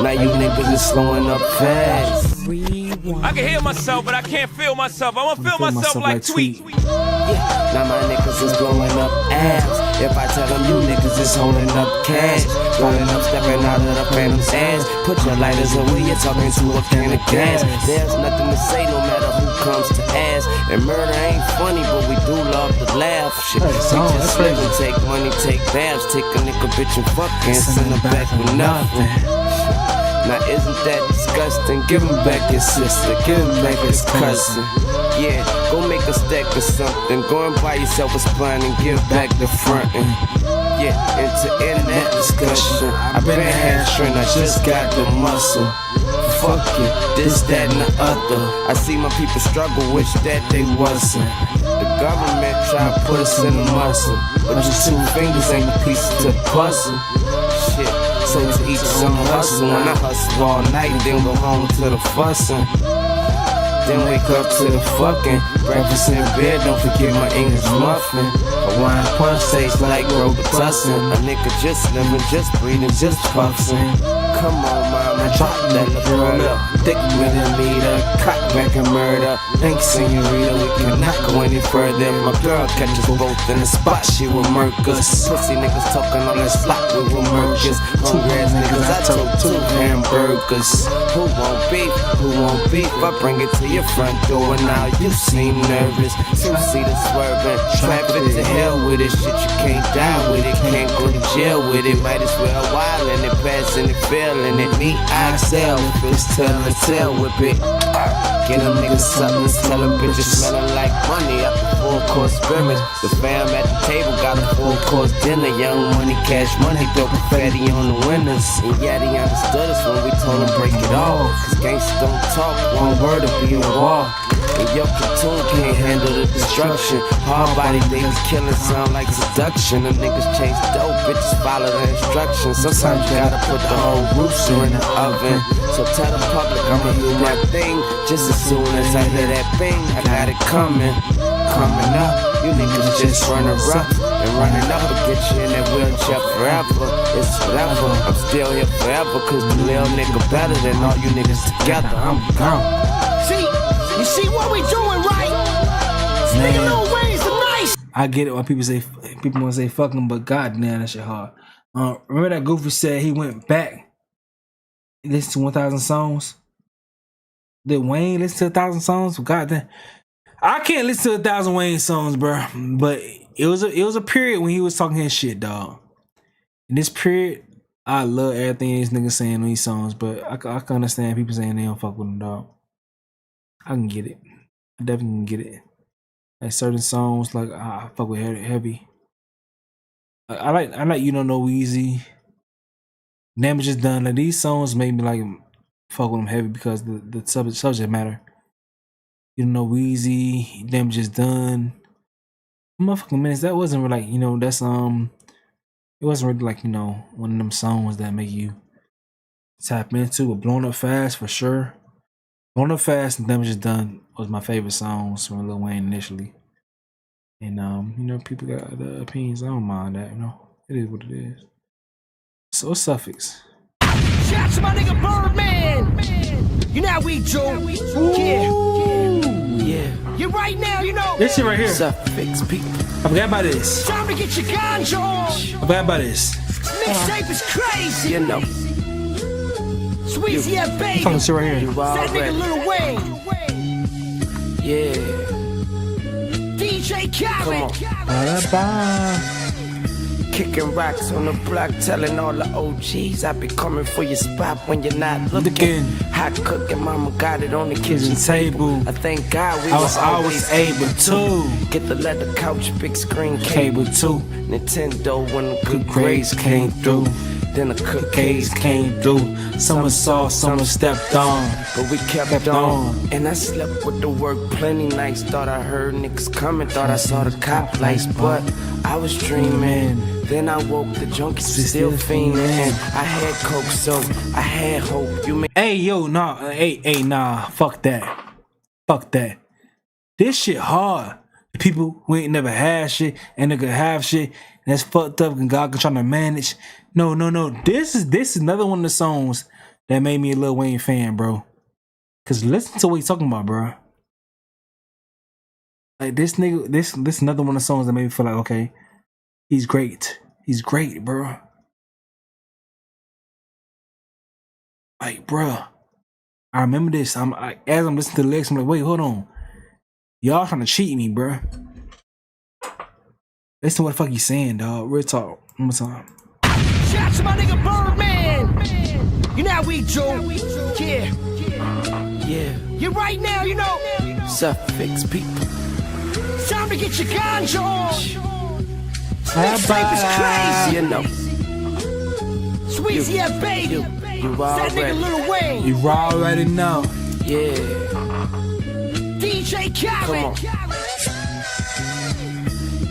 Now you niggas is slowing up fast. I can hear myself, but I can't feel myself. I want to feel myself like Tweet. Yeah, now my niggas is blowing up abs. If I tell them you niggas is holding up cash, rolling up, stepping out of the phantom's ass. Put your lighters away, you're talking to a can of gas. There's nothing to say no matter who comes to ask. And murder ain't funny, but we do love to laugh. Shit, we just live and take money, take baths, take a nigga bitch and fuck and send her back with nothing. Now isn't that disgusting? Give him back his sister, give him back his cousin. Yeah, go make a stack or something. Go and buy yourself a spine and give back the frontin'. Yeah, and to end that discussion, I've been a hamstring, I just got the muscle. Fuck it, this, that, and the other. I see my people struggle, wish that they wasn't. The government try to put us in the muscle, but your 2 fingers ain't a piece to the puzzle. Shit. So to each some hustle, when I hustle all night, then go home to the fussin'. Then wake up to the fucking breakfast in bed, don't forget my English muffin. A wine punch tastes like Robitussin. A nigga just living, just breathing, just puffin'. Come on, mama, drop that LaRussell. Thick millimeter, cock back and murder. Thanks, senorita, we cannot go any further. If my girl catches both in the spot, she will murk us. Pussy niggas talking on that spot, we will murk us. 2 ass niggas, I told 2 hamburgers. Who won't beef? Who won't beef? I bring it to your front door, now you seem nervous. 2-seater swerving, traffic to hell with it. Shit, you can't die with it, can't go to jail with it. Might as well wildin' it, passing it, failing it. Me, I excel, it's tell and tell whip it. Get a nigga something, tell a bitch it's smelling like money. Up the full-course scrimmage. The fam at the table got a full-course dinner. Young money, cash money, throw confetti on the winners. And yeah, they understood us when we told them break it off. Cause gangsters don't talk, one word will be a wall. And your platoon can't handle the destruction. Hard body, they be killing, sound like seduction. Them niggas chase dope, bitches follow the instructions. Sometimes you gotta put the whole rooster in the oven. So tell the public I'ma do my thing. Just as soon as I hear that bang, I got it coming. Coming up, you niggas just running rough. And running up will get you in that wheelchair forever. It's whatever, I'm still here forever. Cause the little nigga better than all you niggas together. I'm gone. See, you see what we doing, right? Speaking Lil Wayne's the nice. I get it when people want to say fuck him, but goddamn, that shit hard. Remember that Goofy said he went back, he listened to 1,000 songs. Did Wayne listen to 1,000 songs? Goddamn, I can't listen to 1,000 Wayne songs, bro. But it was a period when he was talking his shit, dog. In this period, I love everything these niggas saying on these songs, but I can understand people saying they don't fuck with him, dog. I can get it. I definitely can get it. Like certain songs, like I fuck with heavy. I like You Don't Know Easy. Damage Is Done. Like these songs made me like fuck with them heavy because the subject matter. You know, Weezy, Damage is Done. Motherfucking minutes. That wasn't really like, you know, that's it wasn't really like, you know, one of them songs that make you tap into. But Blown Up Fast for sure. Blown Up Fast and Damage is Done was my favorite songs from Lil Wayne initially. And you know, people got other opinions. I don't mind that, you know. It is what it is. So it's suffix. Shout to my nigga Birdman. You know how we do. Yeah. You right now, you know. This shit right here. Suffix people. I forgot about this. Time to get your ganja on. I forgot about this. Mixtape is crazy. You know. Sweezy, yeah, baby. Fucking shit right here. That nigga Lil Wayne. Yeah. DJ Khaled. Kicking rocks on the block, telling all the OGs I be coming for your spot when you're not looking. Hot cooking, mama got it on the kitchen table. I thank God we was always able to get the leather couch, big screen cable too. Nintendo when the good grades came through. Then the cookies came through. Some saw, some stepped on, but we kept on. And I slept with the work plenty nights. Thought I heard niggas coming, thought I saw the cop lights, but I was dreaming. Then I woke, the junkies was still fiending. I had coke, so I had hope. You hey yo, nah, nah, fuck that, fuck that. This shit hard. The people who ain't never had shit and they gonna have shit, and that's fucked up. And God can try to manage. No. This is another one of the songs that made me a Lil Wayne fan, bro. Cause listen to what he's talking about, bro. Like this nigga, this another one of the songs that made me feel like, okay, he's great. He's great, bro. Like, bro, I remember this. As I'm listening to the lyrics, I'm like, wait, hold on. Y'all trying to cheat me, bro. Listen to what the fuck he's saying, dog. Real talk. One more time. Shout to my nigga Birdman. You know how we do. Yeah. You right now, you know. Suffix people. Time to get your ganja on. Mixtape is crazy, you know. Sweezy, yeah, baby. That nigga Lil Wayne. You already know. Yeah. DJ Khaled.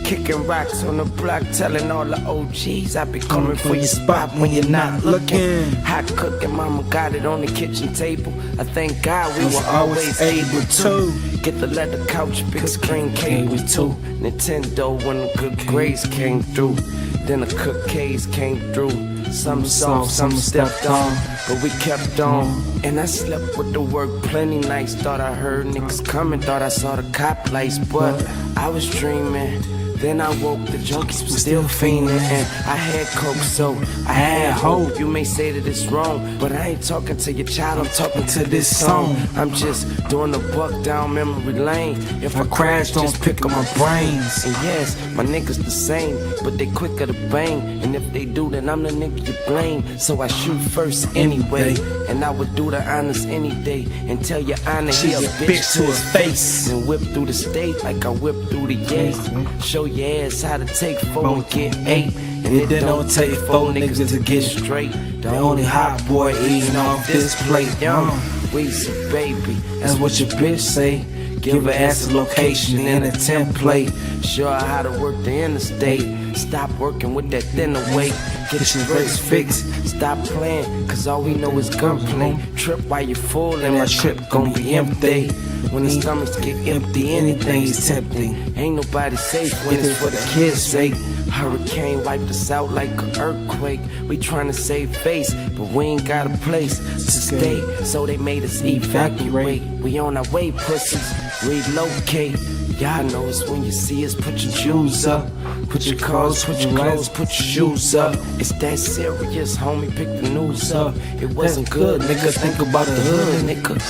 Kicking rocks on the block, telling all the OGs I be coming for your spot when you're not looking. Hot cooking, mama got it on the kitchen table. I thank God we were always able to get the leather couch, big screen cable too. Nintendo when the good grades came through. Then the cookies came through. Some soft, some stepped on, but we kept on. And I slept with the work plenty nights. Thought I heard niggas coming, thought I saw the cop lights, but I was dreaming. Then I woke, the junkies was still fiending. And I had coke, so I had hope. You may say that it's wrong, but I ain't talking to your child, I'm talking to this song. I'm just doing the buck down memory lane. If I crash, don't pick up my brains. And yes, my niggas the same, but they quicker to bang. And if they do, then I'm the nigga you blame. So I shoot first anyway, and I would do the honors any day. And tell your honor he a bitch to his face. And whip through the state like I whip through the yay. Show your ass how to take 4 and get 8. And it don't take 4 niggas to get straight. The only hot boy eating off this plate. Young Weezy, baby, that's what your bitch say. Give her ass a location and a template. Show her how to work the interstate. Stop working with that thinner weight. Get your brakes fixed. Stop playing, cause all we know is gunplay. Trip while you're full and that trip gon' be empty. When the stomachs get empty, anything's tempting. Ain't nobody safe when it's for the kids' sake. Hurricane wiped us out like an earthquake. We tryna save face, but we ain't got a place to stay. So they made us evacuate. We on our way, pussies, relocate. Y'all know it's when you see us, put your shoes up. Put your clothes, put your clothes, put your shoes up. It's that serious, homie, pick the news up. It wasn't good, nigga, think about the hood, nigga.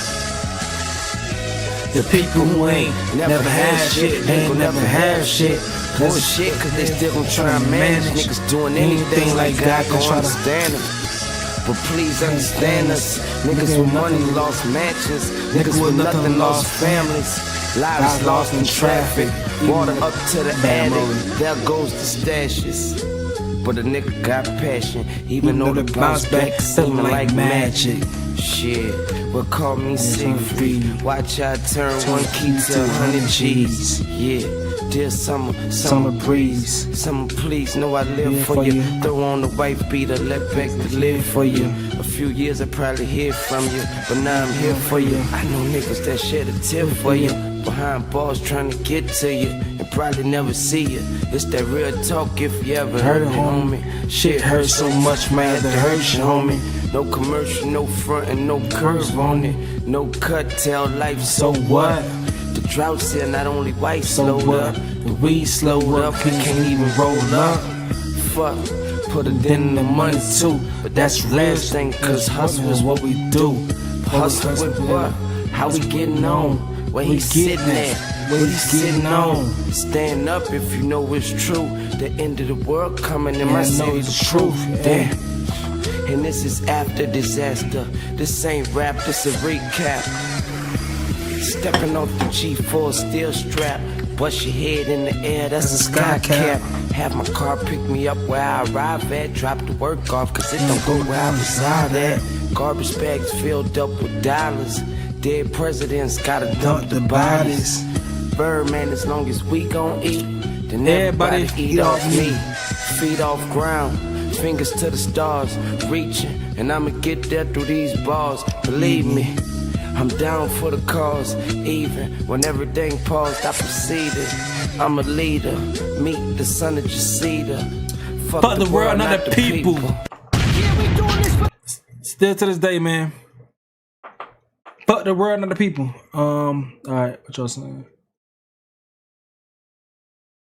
The people who ain't never had shit, they ain't never have shit. Bullshit, cause they still gon' try and manage. Niggas doing anything like God gon' understand them. But please understand us. Niggas with money lost mansions. Niggas with nothing lost families. Lives lost in traffic. Water up to the attic. There goes the stashes. But a nigga got passion. Even though the bounce back seeming like magic. Shit, well call me Siegfried. Watch I turn one key to 100 G's. Yeah, dear summer breeze. Summer please, know I live for you. Throw on the white beater, let back to live for you. A few years I probably hear from you, but now I'm here for you. I know niggas that shed a tear for you. Behind bars trying to get to you and probably never see you. It's that real talk if you ever heard it, homie. Shit hurts so much, man, that hurts you, homie. No commercial, no front and no curve on it. No cut, tell life, so what? The drought's here, not only white slowed up, the weed slowed up, we can't even roll up. Fuck, put it in the money too, but that's the last thing, cause hustle is what we do. Hustle with what? How we getting on? Where he sitting at? What he's sitting on? Stand up if you know it's true. The end of the world coming in my city, the truth. Damn. And this is after disaster. This ain't rap, this a recap. Stepping off the G4 steel strap. Bust your head in the air, that's a sky cap. Have my car pick me up where I arrive at. Drop the work off, cause it don't go where I reside at. Garbage bags filled up with dollars. Dead presidents gotta dump the bodies. Birdman, as long as we gon' eat, then everybody eat off me. Feet off ground, fingers to the stars, reaching, and I'ma get there through these bars. Believe me, I'm down for the cause. Even when everything paused, I proceeded. I'm a leader, meet the son of Jacida. Fuck the world, not the people. Still to this day, man. Fuck the world, not the people. Alright, what y'all saying?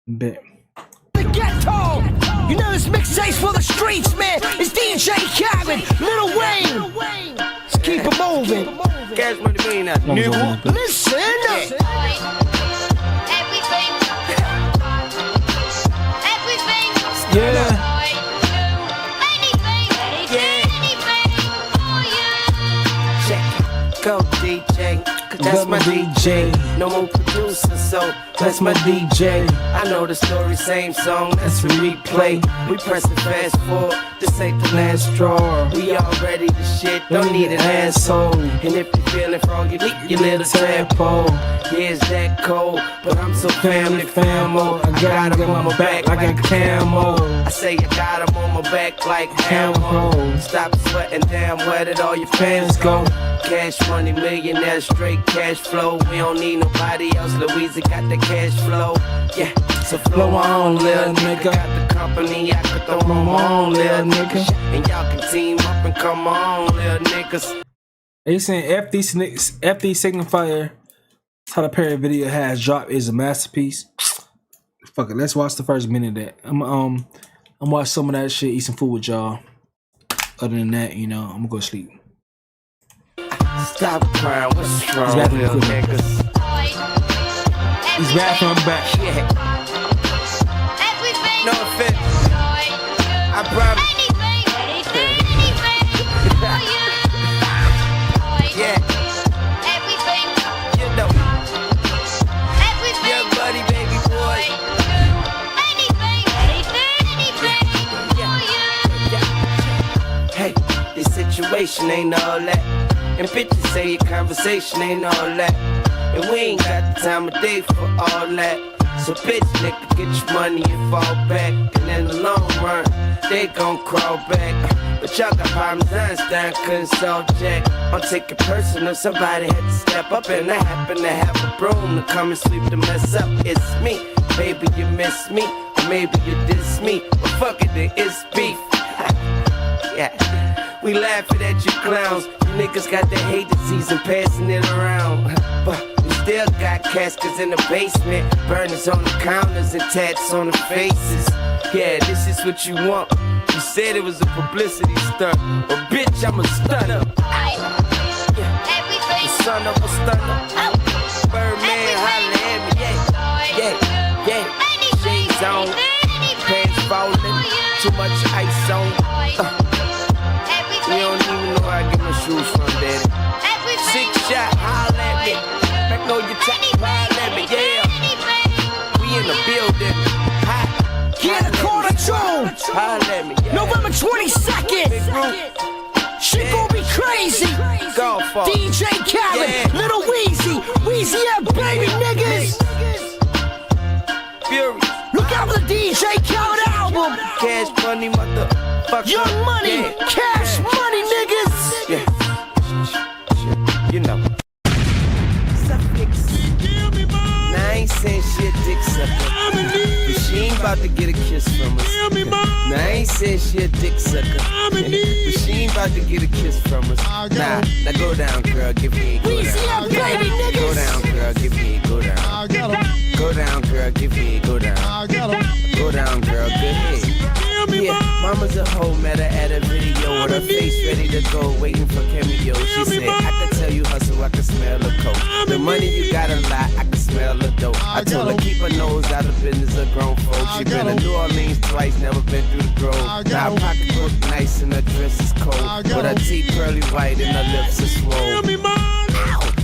Bet. The ghetto! You know this mixtapes for the streets, man. It's DJ Khaled, Lil Wayne. Let's keep it moving. Cash money mean nothing. Listen up. Yeah. Go DJ, cause that's my DJ. No more producer, so that's my DJ. I know the story, same song, that's for replay. We pressing fast forward, this ain't the last straw. We already the shit, don't need an asshole. And if you feeling froggy, leak your little tadpole. Yeah, it's that cold, but I'm so family famo. I got him on my back like a camo. I say I got him on my back like ammo. Stop sweating, damn, where did all your fans go? Cash money, millionaire, straight cash flow. We don't need nobody else. Louisa got the cash flow. Yeah, so flow on, little nigga. Got the company, I could throw my own, little nigga. And y'all can team up and come on, little niggas. They saying FD Signifier Tyler Perry video has dropped is a masterpiece. Fuck it, let's watch the first minute of that. I'm watch some of that shit, eat some food with y'all. Other than that, you know, I'm gonna go to sleep. Stop crying, what's wrong, little niggas? He's back from back. Yeah. No offense. I promise. Yeah. You know. Young buddy, baby boy. Hey, this situation ain't all that. And bitches say your conversation ain't all that. And we ain't got the time of day for all that. So bitch, nigga, get your money and fall back. And in the long run, they gon' crawl back. But y'all got problems, Einstein couldn't solve jack. I'm taking personal, somebody had to step up. And I happen to have a broom to come and sweep the mess up. It's me, baby, you miss me. Or maybe you diss me. But fuck it, it's beef. Yeah. We laughing at you clowns. You niggas got the hate disease and passing it around. But we still got caskets in the basement, burners on the counters and tats on the faces. Yeah, this is what you want. You said it was a publicity stunt. Well, bitch, I'm a stunner. The son of a stunner. Birdman, holla at me. Yeah, yeah, yeah. Shades on, pants falling, too much ice on. You don't even know where I get my shoes from, daddy. 6 shot, holla at me. Back know you tap, holla at me, yeah. We in the building. Get a quarter tune. Holla at me, yeah. November 22nd. Shit gon' be crazy. fuck. DJ Khaled, Little Weezy F, baby niggas. Fury. Look out for the DJ Khaled album. Cash Money, motherfucker. Young Money, Cash Money, niggas. Yeah. You know. Now I ain't saying she a dick sucker, but she ain't about to get a kiss from us. Now I ain't saying she a dick sucker, but she ain't about to get a kiss from us. Now go down, girl, give me a go down. Go down, girl, give me a go down. Go down, girl, give me a go down. Go down, girl, good head. Yeah, mama's a hoe, met her at a video with her face ready to go, waiting for cameo. She said, I can tell you hustle, I can smell the coke. The money you got a lot, I can smell the dope. I told her keep her nose out of business of grown folks. She been to New Orleans twice, never been through the grove. Now her pocketbook nice and her dress is cold, with her teeth pearly white and her lips are swole.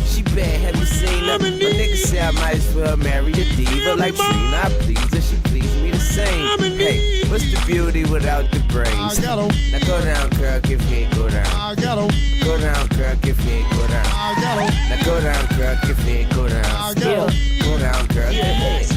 She bad, have you seen her? My nigga say I might as well marry a diva like Trina. I please her, she please me the same. Hey, what's the beauty without the brains? Now go down, girl, give me a go down. Go down, girl, give me a go down. Now go down, girl, give me a go down. Go down, girl, give me a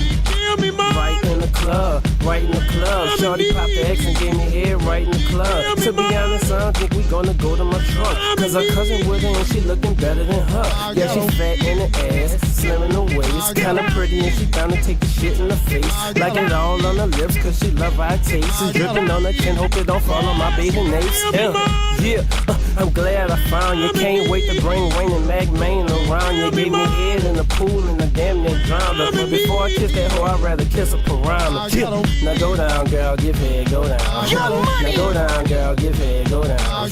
Right in the club, right in the club. Shorty popped the X and gave me head right in the club. To be honest, I don't think we gonna go to my trunk, cause her cousin with her and she looking better than her. Yeah, she fat in the ass, slim in the waist, kinda pretty and she bound to take the shit in the face. Like it all on her lips cause she love our taste. It's dripping on her chin, hope it don't fall on my baby nates. Yeah, I'm glad I found you. Can't wait to bring Wayne and Mac Main around you. Gave me head in the pool and I damn near drowned her. But before I kiss that hoe, I'd rather kiss a piranha. Now go down, girl, give head, go down. Now go down, girl, give head, go down.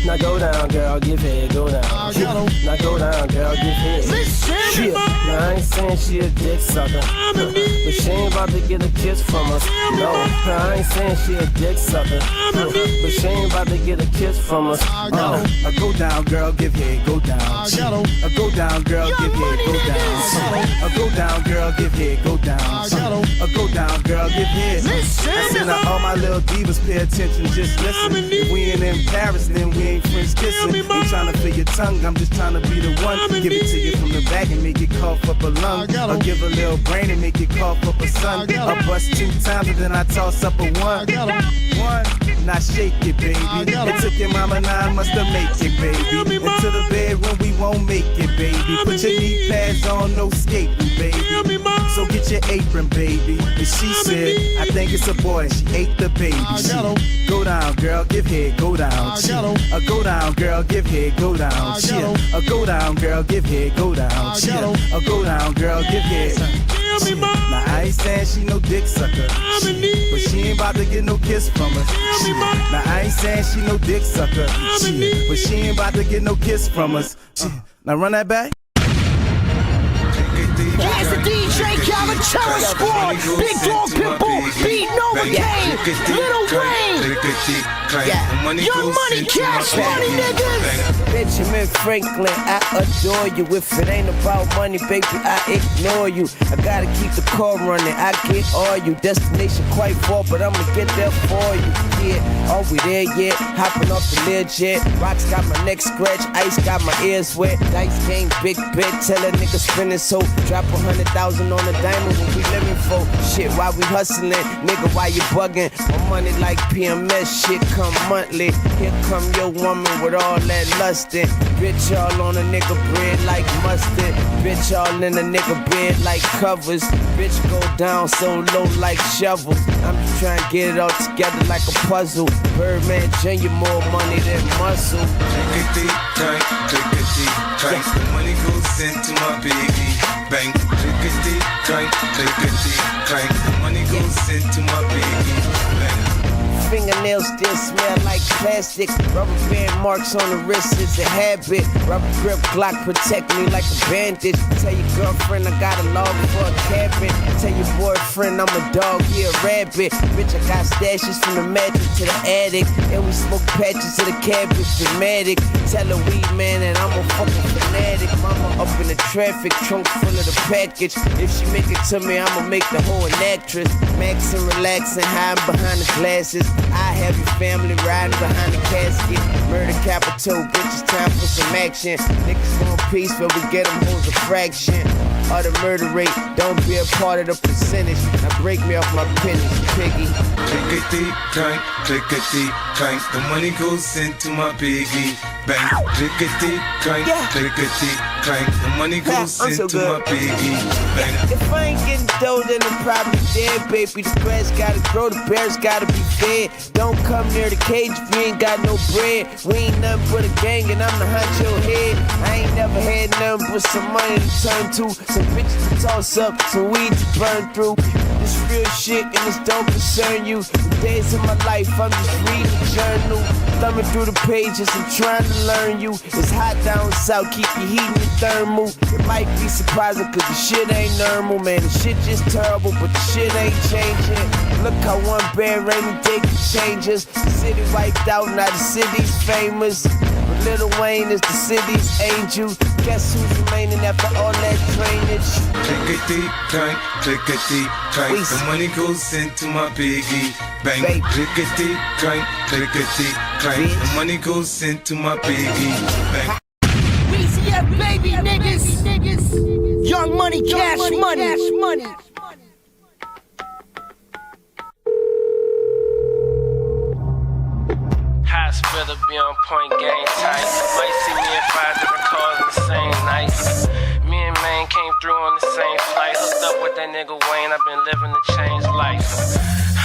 Now go down, girl, give head, go down. Now go down, girl, give head. Now I ain't saying she a dick sucker, but she ain't about to get a kiss from us. No, I ain't saying she a dick sucker, but she ain't about to get a kiss from us. Go down, girl, give head, go down. Go down, girl, give head, go down. Go down, girl, give head, go down. Go down, girl, give head. I said now all my little divas pay attention, just listen. If we ain't in Paris, then we ain't friends kissing. Ain't trying to feel your tongue, I'm just trying to be the one. Give it to you from the back and make it cough up a lung. I'll give a little brain and make it cough up a son. I'll bust 2 times and then I toss up a 1. Now shake it, baby. It took your mama 9 months to make it, baby. Into the bedroom, we won't make it, baby. Put your knee pads on, no skating, baby. So get your apron, baby. And she said, I think it's a boy. She ate the baby. She, go down, girl, give head, go down. Go down, girl, give head, go down. Go down, girl, give head, go down. Go down, girl, give head. Now I ain't saying she no dick sucker, but she ain't about to get no kiss from us. Now I ain't saying she no dick sucker, but she ain't about to get no kiss from us. Now run that back. Here's the DJ Khaled Terror Squad, Big Dog Pitbull, Beat Novocaine, Lil Wayne, Young Money, Cash Money, niggas. Benjamin Franklin, I adore you. If it ain't about money, baby, I ignore you. I gotta keep the car running, I get all you. Destination quite far, but I'ma get there for you. Yeah, are we there yet? Hopping off the Learjet. Rocks got my neck scratched, ice got my ears wet. Dice game, big bet, tell a nigga spinning so. Drop 100,000 on the diamond, what we living for? Shit, why we hustling? Nigga, why you bugging? My money like PMS, shit come monthly. Here come your woman with all that lustin'. Bitch, all on a nigga bread like mustard. Bitch, all in a nigga bed like covers. Bitch, go down so low like shovels. I'm just trying to get it all together like a puzzle. Birdman Jr. more money than muscle. Take a deep drink, take a deep drink. The money goes into my baby bank. Take a deep drink, take a deep drink. The money goes into my baby bank. Fingernails still smell like plastic. Rubber band marks on the wrist is a habit. Rubber grip Glock protect me like a bandage. Tell your girlfriend I got a log for a cabin. Tell your boyfriend I'm a dog, he a rabbit. Bitch, I got stashes from the mattress to the attic. And we smoke patches to the cabbage, dramatic. Tell a weed man that I'm a fucking fanatic. Mama up in the traffic, trunk full of the package. If she make it to me, I'ma make the whole an actress. Maxin', relaxin', hiding behind the glasses. I have your family riding behind the casket. Murder capital, bitches, time for some action. Niggas want peace, but we get them hoes a fraction of the murder rate. Don't be a part of the percentage. Now break me off my pennies, piggy. Clickety clank, clickety clank. The money goes into my piggy bank. Clickety clank, clickety clank. The money goes into my piggy bank. If I ain't getting dough, then I'm probably dead, baby. The grass gotta grow, the bears gotta be fed. Don't come near the cage if you ain't got no bread. We ain't nothing but a gang and I'm the honcho head. I ain't never had nothing but some money to turn to, some bitches to toss up, some weed to burn through. This real shit and this don't concern you. The days of my life, I'm just reading a journal, thumbing through the pages and trying to learn you. It's hot down south, keep your heat in the thermal. It might be surprising cause the shit ain't normal, man. The shit just terrible, but the shit ain't changing. Look how one bad rainy day can change us. The city wiped out, now the city's famous. But Lil Wayne is the city's angel. Guess who's remaining after all that drainage? Clickety clank, clickety clank. The money goes into my piggy bank. Clickety clank, clickety clank. The money goes into my piggy bank. Weezy F baby niggas. Young money, cash money. High splitter be on point, game tight. Might see me in 5 different cars on the same night. Me and Maine came through on the same flight. Hooked up with that nigga Wayne, I've been living the changed life.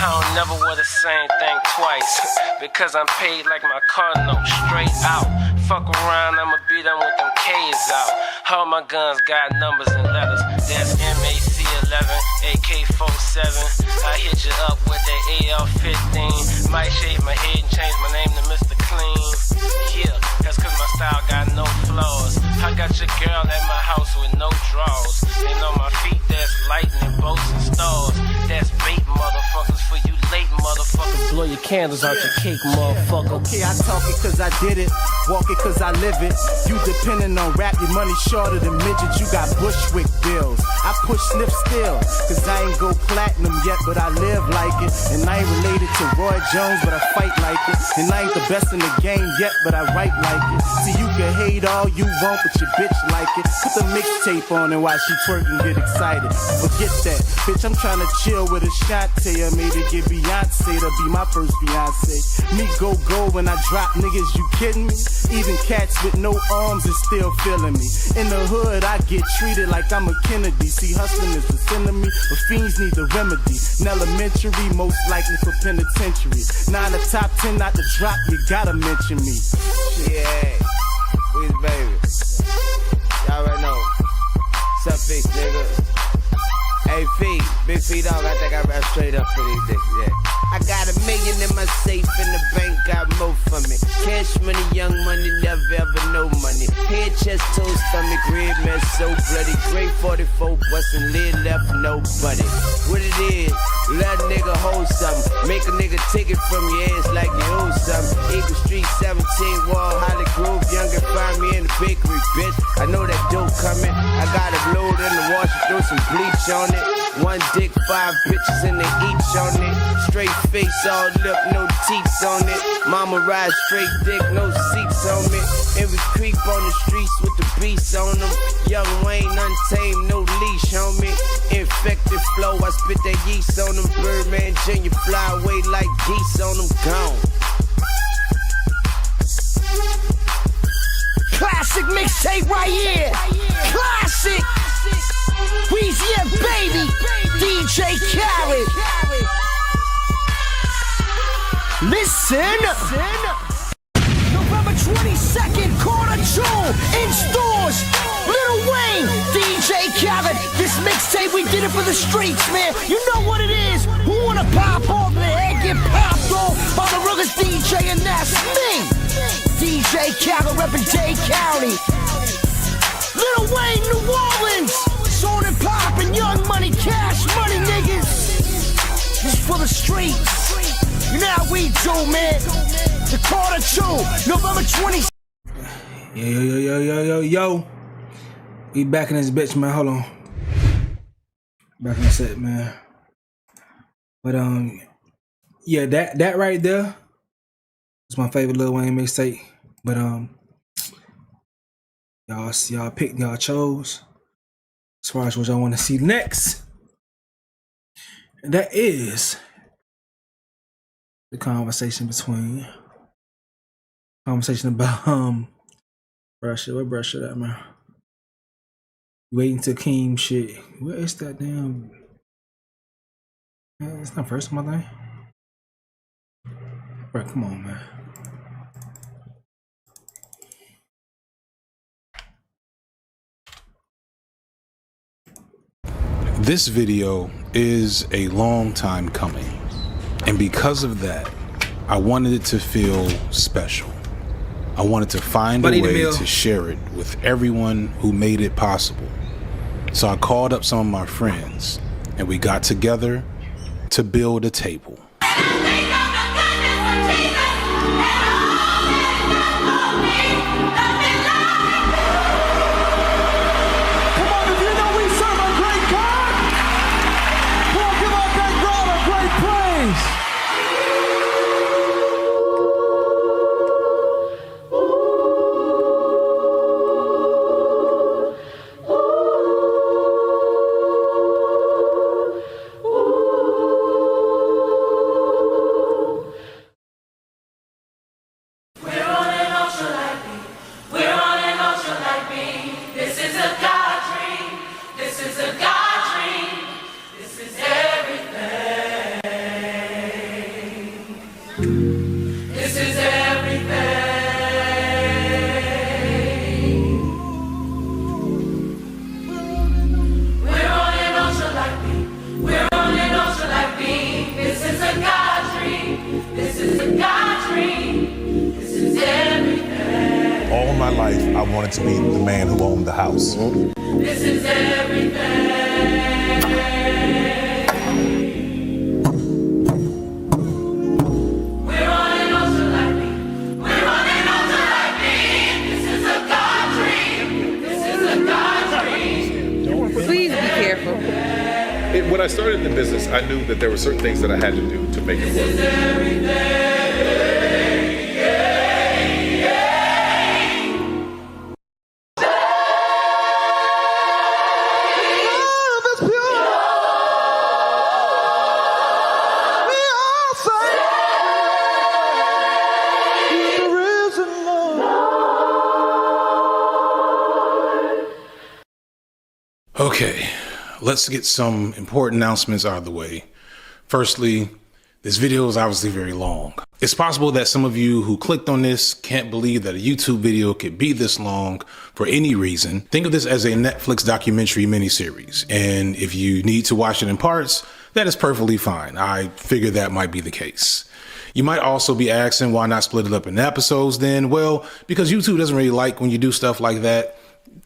I don't never wear the same thing twice. Because I'm paid like my car note, straight out. Fuck around, I'ma beat them with them K's out. All my guns got numbers and letters. That's MAC-11, AK-47. I hit you up with that AR-15. Might shave my head and change my name to Mr. Clean. Yeah, that's cause my style got no flaws. I got your girl at my house with no drawers. And on my feet there's lightning bolts and stars. That's bait, motherfuckers, for you late motherfuckers. Blow your candles out your cake, motherfucker. Okay, I talk it cause I did it, walk it cause I live it. You depending on rap, your money shorter than midgets. You got Bushwick bills, I push sniff still, cause I ain't go platinum yet, but I live like it. And I ain't related to Roy Jones, but I fight like it. And I ain't the best in the game yet, but I write like it. See, you can hate all you want, but your bitch like it. Put the mixtape on and while she twerk and get excited. Forget that, bitch, I'm trying to chill with a shot tail. Maybe get Beyonce to be my first Beyonce. Me go when I drop niggas, you kidding me? Even cats with no arms is still feeling me. In the hood, I get treated like I'm a Kennedy. See, hustling is the sin of me, but fiends need the remedy. In elementary, most likely for penitentiary. Now in the top 10, not to drop, you gotta mention me. Yeah, Weezy baby. Y'all already know. Sup, big nigga. Hey, Feet, big feet dog, I think I rap straight up for these niggas, yeah. I got $1 million in my safe and the bank got more for me. Cash money, young money, never ever no money. Head, chest, toe, stomach, red mess, so bloody. Great 44, bustin' lid left, nobody. What it is, let a nigga hold something. Make a nigga take it from your ass like you owe something. Eagle Street, 17, Wall, Holly Grove, young and find me in the bakery, bitch. I know that dope coming. I got it loaded in the wash, throw some bleach on it. One dick, 5 bitches and they each on it. Straight face, all lip, no teeth on it. Mama ride straight dick, no seats on me. And we creep on the streets with the beats on them. Young Wayne, untamed, no leash on me. Infected flow, I spit that yeast on them. Birdman Jr. fly away like geese on them, gone. Classic mixtape right here. Classic. Weezy F baby. DJ Khaled. Listen. November 22nd, Q2 in stores. Lil Wayne, DJ Khaled. This mixtape, we did it for the streets, man. You know what it is. Who wanna pop off the head, get popped off by the rugged DJ, and that's me. DJ Khaled reppin' Dade County. Lil Wayne, New Orleans. On and poppin', young money, cash money, niggas. This is for the streets. You know how we do, man. The Q2, November 20th. Yo. We back in this bitch, man. Hold on. Back in the set, man. But yeah, that right there is my favorite Lil Wayne mixtape. But y'all chose as far as what y'all want to see next. And that is the conversation about Russia. Where Russia at, man? Waiting to Keem shit. Where is that damn? It's not first my thing. Bro, come on, man. This video is a long time coming, and because of that, I wanted it to feel special. I wanted to find a way to share it with everyone who made it possible. So I called up some of my friends, and we got together to build a table. All my life, I wanted to be the man who owned the house. This is everything. We're on an ocean like me. We're on an ocean like me. This is a God dream. This is a God dream. Please be careful. When I started in the business, I knew that there were certain things that I had to do to make it work. This is everything. Okay, let's get some important announcements out of the way. Firstly, this video is obviously very long. It's possible that some of you who clicked on this can't believe that a YouTube video could be this long for any reason. Think of this as a Netflix documentary miniseries, and if you need to watch it in parts, that is perfectly fine. I figured that might be the case. You might also be asking why not split it up in episodes then? Well, because YouTube doesn't really like when you do stuff like that.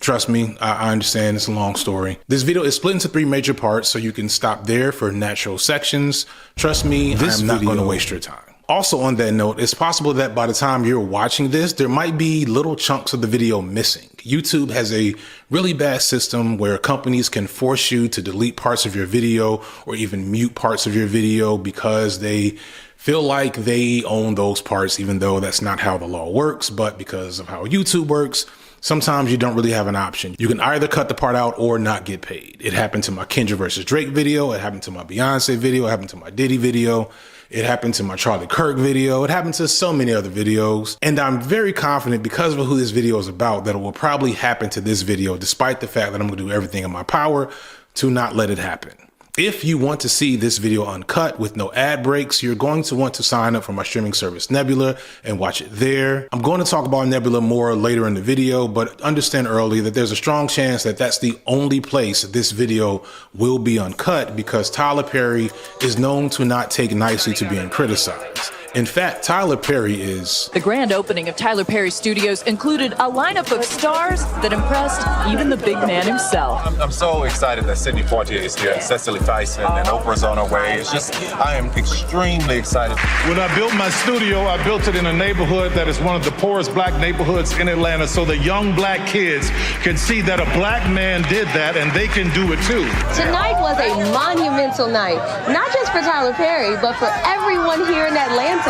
Trust me, I understand it's a long story. This video is split into 3 major parts, so you can stop there for natural sections. Trust me, I'm not going to waste your time. Also on that note, it's possible that by the time you're watching this, there might be little chunks of the video missing. YouTube has a really bad system where companies can force you to delete parts of your video or even mute parts of your video because they feel like they own those parts, even though that's not how the law works. But because of how YouTube works, sometimes you don't really have an option. You can either cut the part out or not get paid. It happened to my Kendra versus Drake video. It happened to my Beyonce video. It happened to my Diddy video. It happened to my Charlie Kirk video. It happened to so many other videos. And I'm very confident because of who this video is about that it will probably happen to this video, despite the fact that I'm gonna do everything in my power to not let it happen. If you want to see this video uncut with no ad breaks, you're going to want to sign up for my streaming service Nebula and watch it there. I'm going to talk about Nebula more later in the video, but understand early that there's a strong chance that that's the only place this video will be uncut because Tyler Perry is known to not take nicely to being criticized. In fact, Tyler Perry is... The grand opening of Tyler Perry Studios included a lineup of stars that impressed even the big man himself. I'm so excited that Sidney Poitier is here, and Cecily Tyson, and Oprah's on her way. It's just, I am extremely excited. When I built my studio, I built it in a neighborhood that is one of the poorest black neighborhoods in Atlanta, so the young black kids can see that a black man did that, and they can do it too. Tonight was a monumental night, not just for Tyler Perry, but for everyone here in Atlanta.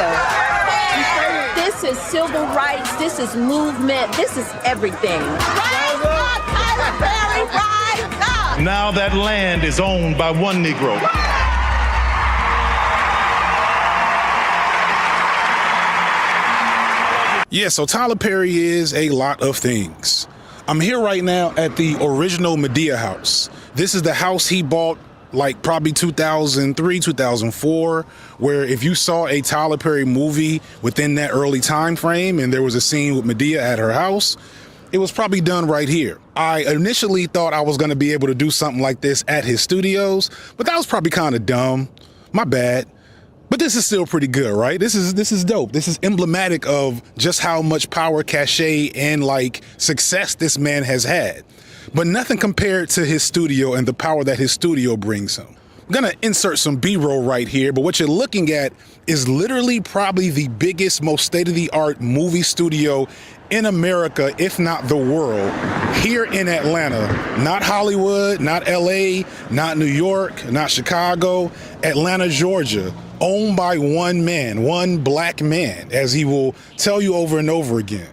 This is civil rights, this is movement, this is everything. Rise up, Tyler Perry, rise up! Now that land is owned by one Negro. Yeah, so Tyler Perry is a lot of things. I'm here right now at the original Medea house. This is the house he bought like probably 2003, 2004, where if you saw a Tyler Perry movie within that early time frame and there was a scene with Medea at her house, it was probably done right here. I initially thought I was gonna be able to do something like this at his studios, but that was probably kind of dumb. My bad. But this is still pretty good, right? This is dope. This is emblematic of just how much power, cachet, and like success this man has had. But nothing compared to his studio and the power that his studio brings him. I'm gonna insert some B-roll right here, but what you're looking at is literally probably the biggest, most state-of-the-art movie studio in America, if not the world, here in Atlanta. Not Hollywood, not LA, not New York, not Chicago, Atlanta, Georgia, owned by one man, one black man, as he will tell you over and over again.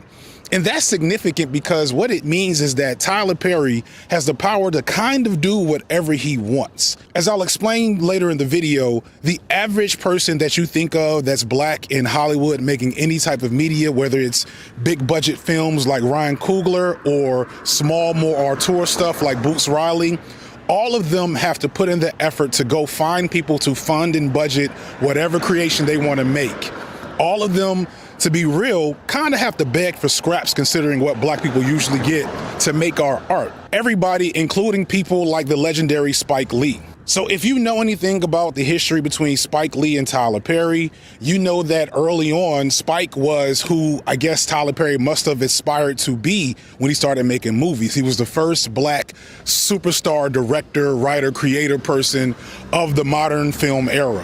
And that's significant because what it means is that Tyler Perry has the power to kind of do whatever he wants. As I'll explain later in the video, the average person that you think of that's black in Hollywood making any type of media, whether it's big budget films like Ryan Coogler or small, more auteur stuff like Boots Riley, all of them have to put in the effort to go find people to fund and budget whatever creation they want to make. All of them, to be real, kind of have to beg for scraps considering what black people usually get to make our art. Everybody, including people like the legendary Spike Lee. So if you know anything about the history between Spike Lee and Tyler Perry, you know that early on, Spike was who I guess Tyler Perry must have aspired to be when he started making movies. He was the first black superstar director, writer, creator person of the modern film era.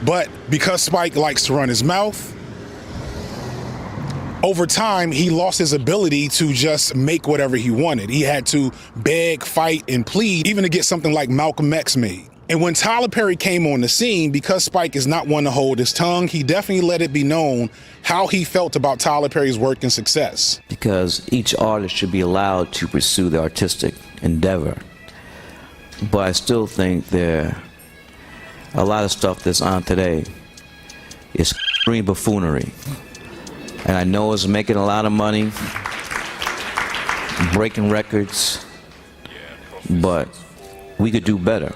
But because Spike likes to run his mouth, over time, he lost his ability to just make whatever he wanted. He had to beg, fight, and plead, even to get something like Malcolm X made. And when Tyler Perry came on the scene, because Spike is not one to hold his tongue, he definitely let it be known how he felt about Tyler Perry's work and success. Because each artist should be allowed to pursue the artistic endeavor. But I still think a lot of stuff that's on today is buffoonery. And I know it's making a lot of money, breaking records, but we could do better.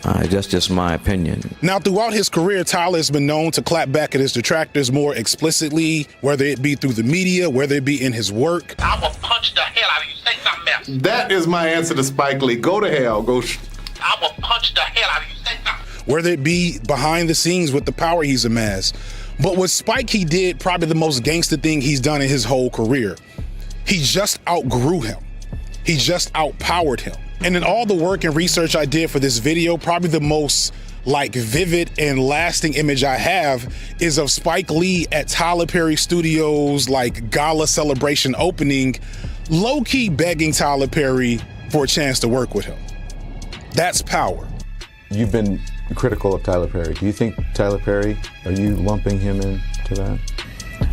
That's just my opinion. Now, throughout his career, Tyler has been known to clap back at his detractors more explicitly, whether it be through the media, whether it be in his work. I will punch the hell out of you. Say something else. That is my answer to Spike Lee. Go to hell. I will punch the hell out of you. Say something. Whether it be behind the scenes with the power he's amassed. But with Spike, he did probably the most gangster thing he's done in his whole career. He just outgrew him. He just outpowered him. And in all the work and research I did for this video, probably the most vivid and lasting image I have is of Spike Lee at Tyler Perry Studios gala celebration opening, low-key begging Tyler Perry for a chance to work with him. That's power. You've been critical of Tyler Perry. Do you think Tyler Perry, are you lumping him into that?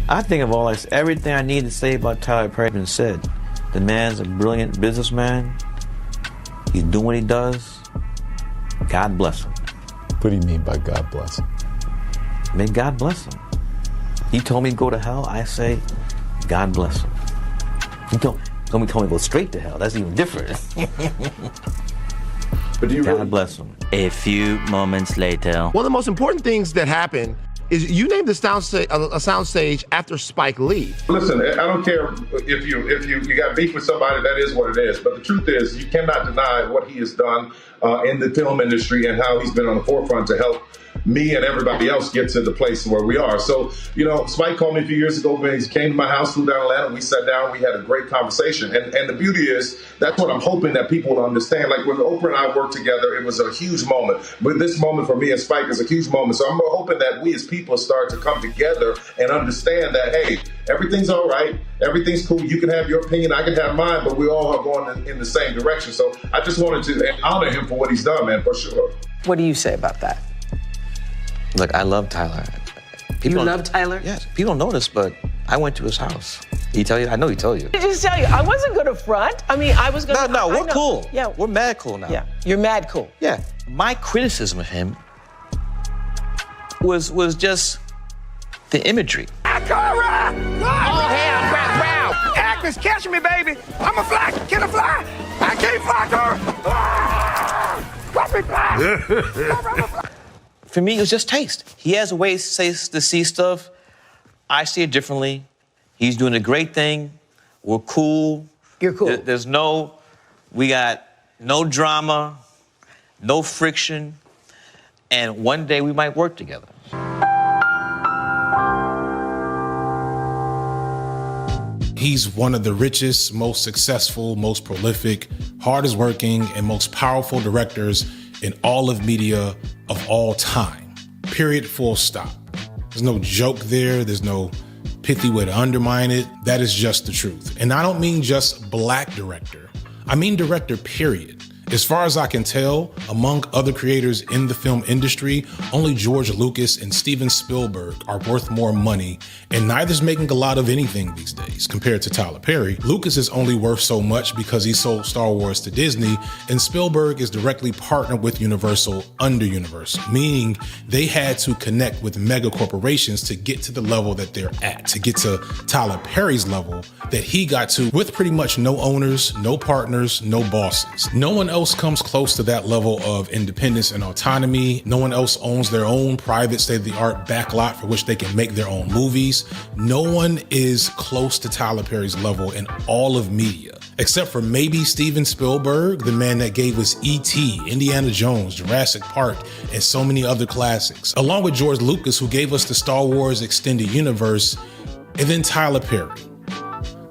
I think of everything I need to say about Tyler Perry has been said. The man's a brilliant businessman. He's doing what he does. God bless him. What do you mean by God bless him? May God bless him. He told me to go to hell. I say, God bless him. He told me to go straight to hell. That's even different. But do you God bless him. A few moments later. One of the most important things that happened is you named the soundstage after Spike Lee. Listen, I don't care if you got beef with somebody, that is what it is. But the truth is, you cannot deny what he has done in the film industry and how he's been on the forefront to help me and everybody else get to the place where we are. So, you know, Spike called me a few years ago, man. He came to my house, flew down to Atlanta. We sat down, we had a great conversation. And the beauty is, that's what I'm hoping that people will understand. Like when Oprah and I worked together, it was a huge moment. But this moment for me and Spike is a huge moment. So I'm hoping that we as people start to come together and understand that, hey, everything's all right. Everything's cool. You can have your opinion, I can have mine, but we all are going in the same direction. So I just wanted to honor him for what he's done, man, for sure. What do you say about that? Look, I love Tyler. You love Tyler? Yes. People don't know this, but I went to his house. Did he tell you? I know he told you. I just tell you, I wasn't going to front. I mean, I was going to... No, we're cool. Yeah. We're mad cool now. Yeah, you're mad cool. Yeah. My criticism of him was just the imagery. All hell, crap, Actors, catch me, baby. I'm a fly. Can I fly? I can't fly, girl. Watch me fly. For me, it was just taste. He has a way to see stuff. I see it differently. He's doing a great thing. We're cool. You're cool. We got no drama, no friction, and one day we might work together. He's one of the richest, most successful, most prolific, hardest working, and most powerful directors in all of media of all time. Period, full stop. There's no joke there. There's no pithy way to undermine it. That is just the truth. And I don't mean just black director. I mean director, period. As far as I can tell, among other creators in the film industry, only George Lucas and Steven Spielberg are worth more money, and neither's making a lot of anything these days compared to Tyler Perry. Lucas is only worth so much because he sold Star Wars to Disney, and Spielberg is directly partnered with Universal under Universal, meaning they had to connect with mega corporations to get to the level that they're at, to get to Tyler Perry's level that he got to with pretty much no owners, no partners, no bosses. No one else comes close to that level of independence and autonomy. No one else owns their own private state-of-the-art backlot for which they can make their own movies. No one is close to Tyler Perry's level in all of media, except for maybe Steven Spielberg, the man that gave us E.T., Indiana Jones, Jurassic Park, and so many other classics, along with George Lucas, who gave us the Star Wars Extended Universe, and then Tyler Perry.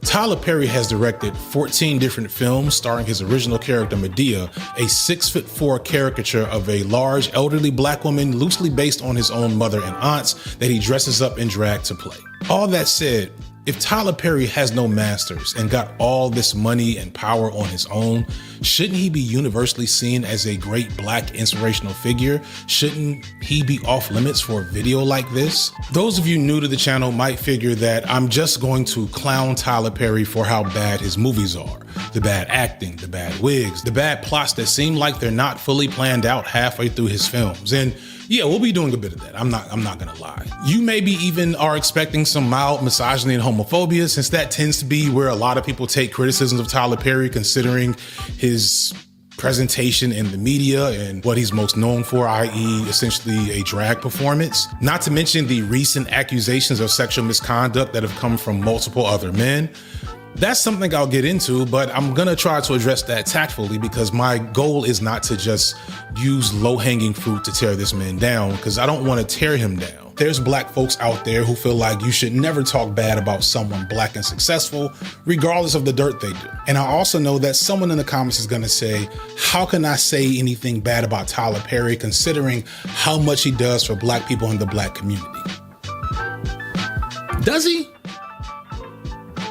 Tyler Perry has directed 14 different films starring his original character Medea, a 6'4" caricature of a large elderly black woman loosely based on his own mother and aunts that he dresses up in drag to play. All that said, if Tyler Perry has no masters and got all this money and power on his own, shouldn't he be universally seen as a great black inspirational figure? Shouldn't he be off limits for a video like this? Those of you new to the channel might figure that I'm just going to clown Tyler Perry for how bad his movies are. The bad acting, the bad wigs, the bad plots that seem like they're not fully planned out halfway through his films. And yeah, we'll be doing a bit of that. I'm not gonna lie. You maybe even are expecting some mild misogyny and homophobia, since that tends to be where a lot of people take criticisms of Tyler Perry, considering his presentation in the media and what he's most known for, i.e. essentially a drag performance. Not to mention the recent accusations of sexual misconduct that have come from multiple other men. That's something I'll get into, but I'm gonna try to address that tactfully because my goal is not to just use low-hanging fruit to tear this man down, because I don't want to tear him down. There's black folks out there who feel like you should never talk bad about someone black and successful, regardless of the dirt they do. And I also know that someone in the comments is gonna say, how can I say anything bad about Tyler Perry considering how much he does for black people in the black community? Does he?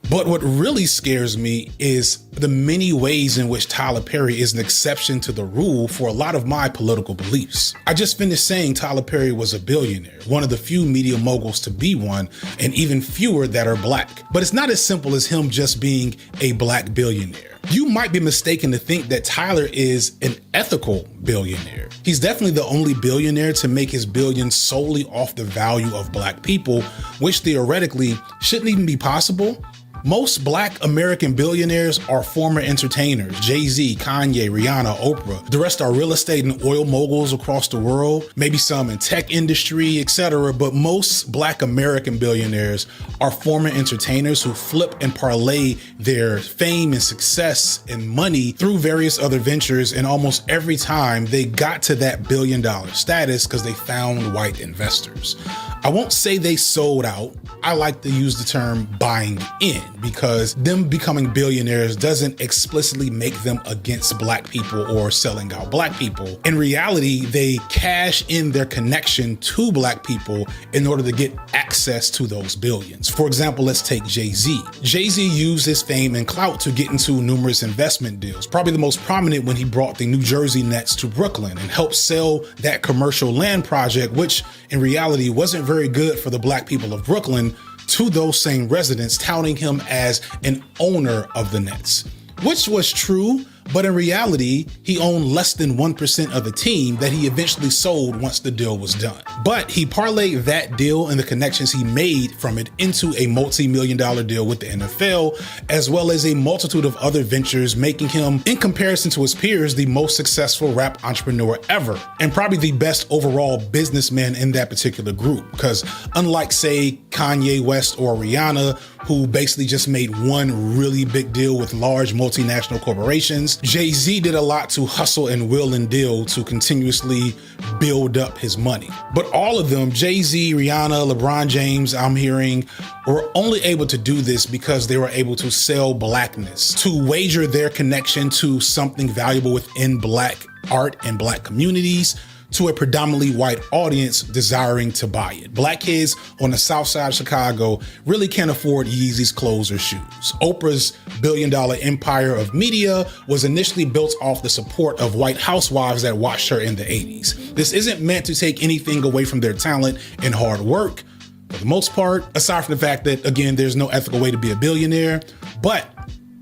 But what really scares me is the many ways in which Tyler Perry is an exception to the rule for a lot of my political beliefs. I just finished saying Tyler Perry was a billionaire, one of the few media moguls to be one, and even fewer that are black. But it's not as simple as him just being a black billionaire. You might be mistaken to think that Tyler is an ethical billionaire. He's definitely the only billionaire to make his billions solely off the value of black people, which theoretically shouldn't even be possible. Most black American billionaires are former entertainers. Jay-Z, Kanye, Rihanna, Oprah. The rest are real estate and oil moguls across the world, maybe some in tech industry, etc. But most black American billionaires are former entertainers who flip and parlay their fame and success and money through various other ventures, and almost every time they got to that billion-dollar status because they found white investors. I won't say they sold out. I like to use the term buying in, because them becoming billionaires doesn't explicitly make them against black people or selling out black people. In reality, they cash in their connection to black people in order to get access to those billions. For example, let's take Jay-Z. Jay-Z used his fame and clout to get into numerous investment deals, probably the most prominent when he brought the New Jersey Nets to Brooklyn and helped sell that commercial land project, which in reality wasn't very good for the black people of Brooklyn, to those same residents, touting him as an owner of the Nets, which was true. But in reality, he owned less than 1% of the team that he eventually sold once the deal was done. But he parlayed that deal and the connections he made from it into a multi-million-dollar deal with the NFL, as well as a multitude of other ventures, making him, in comparison to his peers, the most successful rap entrepreneur ever, and probably the best overall businessman in that particular group. Because unlike, say, Kanye West or Rihanna, who basically just made one really big deal with large multinational corporations, Jay-Z did a lot to hustle and will and deal to continuously build up his money. But all of them, Jay-Z, Rihanna, LeBron James, I'm hearing, were only able to do this because they were able to sell blackness, to wager their connection to something valuable within black art and black communities, to a predominantly white audience desiring to buy it. Black kids on the south side of Chicago really can't afford Yeezy's clothes or shoes. Oprah's billion-dollar empire of media was initially built off the support of white housewives that watched her in the 80s. This isn't meant to take anything away from their talent and hard work, for the most part, aside from the fact that, again, there's no ethical way to be a billionaire, but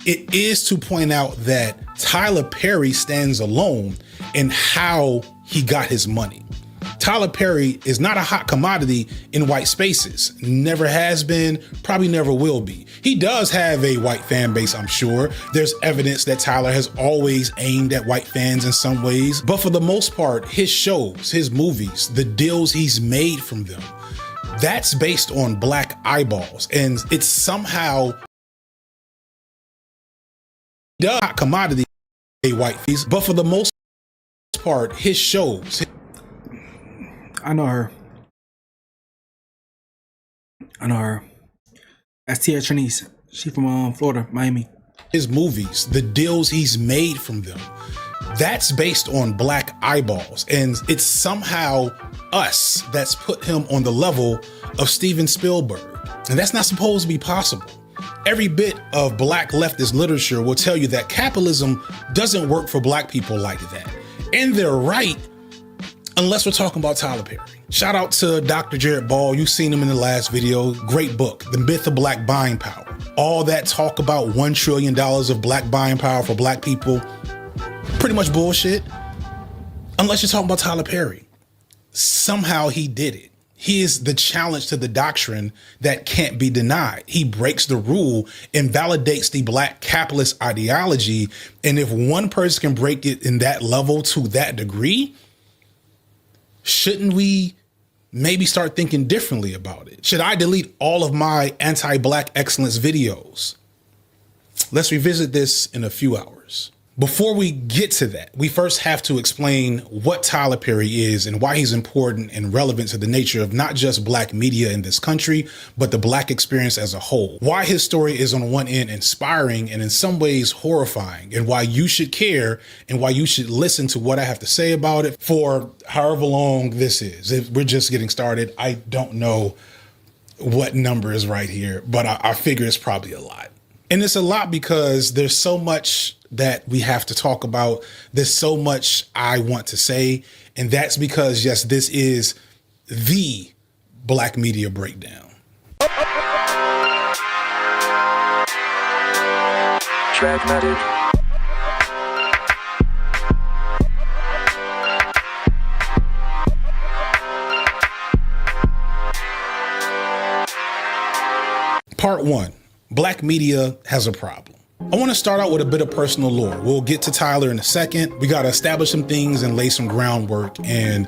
it is to point out that Tyler Perry stands alone in how he got his money. Tyler Perry is not a hot commodity in white spaces. Never has been, probably never will be. He does have a white fan base, I'm sure. There's evidence that Tyler has always aimed at white fans in some ways. But for the most part, his shows, his movies, the deals he's made from them, that's based on black eyeballs. And it's somehow not commodity a white face, but for the most part, his shows. I know her. That's Tia Trinice. She from Florida, Miami. His movies, the deals he's made from them, that's based on black eyeballs. And it's somehow us that's put him on the level of Steven Spielberg. And that's not supposed to be possible. Every bit of black leftist literature will tell you that capitalism doesn't work for black people like that. And they're right, unless we're talking about Tyler Perry. Shout out to Dr. Jared Ball. You've seen him in the last video. Great book, The Myth of Black Buying Power. All that talk about $1 trillion of black buying power for black people, pretty much bullshit. Unless you're talking about Tyler Perry. Somehow he did it. He is the challenge to the doctrine that can't be denied. He breaks the rule and validates the black capitalist ideology. And if one person can break it in that level to that degree, shouldn't we maybe start thinking differently about it? Should I delete all of my anti-black excellence videos? Let's revisit this in a few hours. Before we get to that, we first have to explain what Tyler Perry is and why he's important and relevant to the nature of not just black media in this country, but the black experience as a whole. Why his story is on one end inspiring and in some ways horrifying, and why you should care and why you should listen to what I have to say about it for however long this is. If we're just getting started, I don't know what number is right here, but I figure it's probably a lot. And it's a lot because there's so much that we have to talk about. There's so much I want to say. And that's because, yes, this is the Black Media Breakdown. Dragmatic. Part one. Black media has a problem. I want to start out with a bit of personal lore. We'll get to Tyler in a second. We got to establish some things and lay some groundwork. And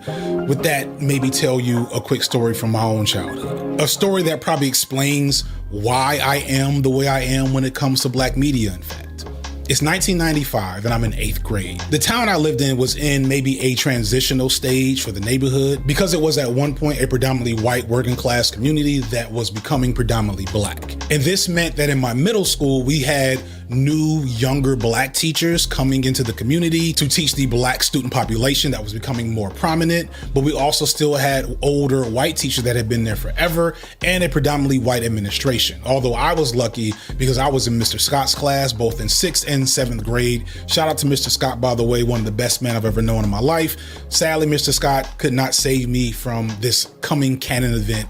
with that, maybe tell you a quick story from my own childhood. A story that probably explains why I am the way I am when it comes to Black media, in fact. It's 1995 and I'm in 8th grade. The town I lived in was in maybe a transitional stage for the neighborhood because it was at one point a predominantly white working class community that was becoming predominantly Black. And this meant that in my middle school, we had new, younger Black teachers coming into the community to teach the Black student population that was becoming more prominent. But we also still had older white teachers that had been there forever and a predominantly white administration. Although I was lucky because I was in Mr. Scott's class, both in 6th and 7th grade. Shout out to Mr. Scott, by the way, one of the best men I've ever known in my life. Sadly, Mr. Scott could not save me from this coming canon event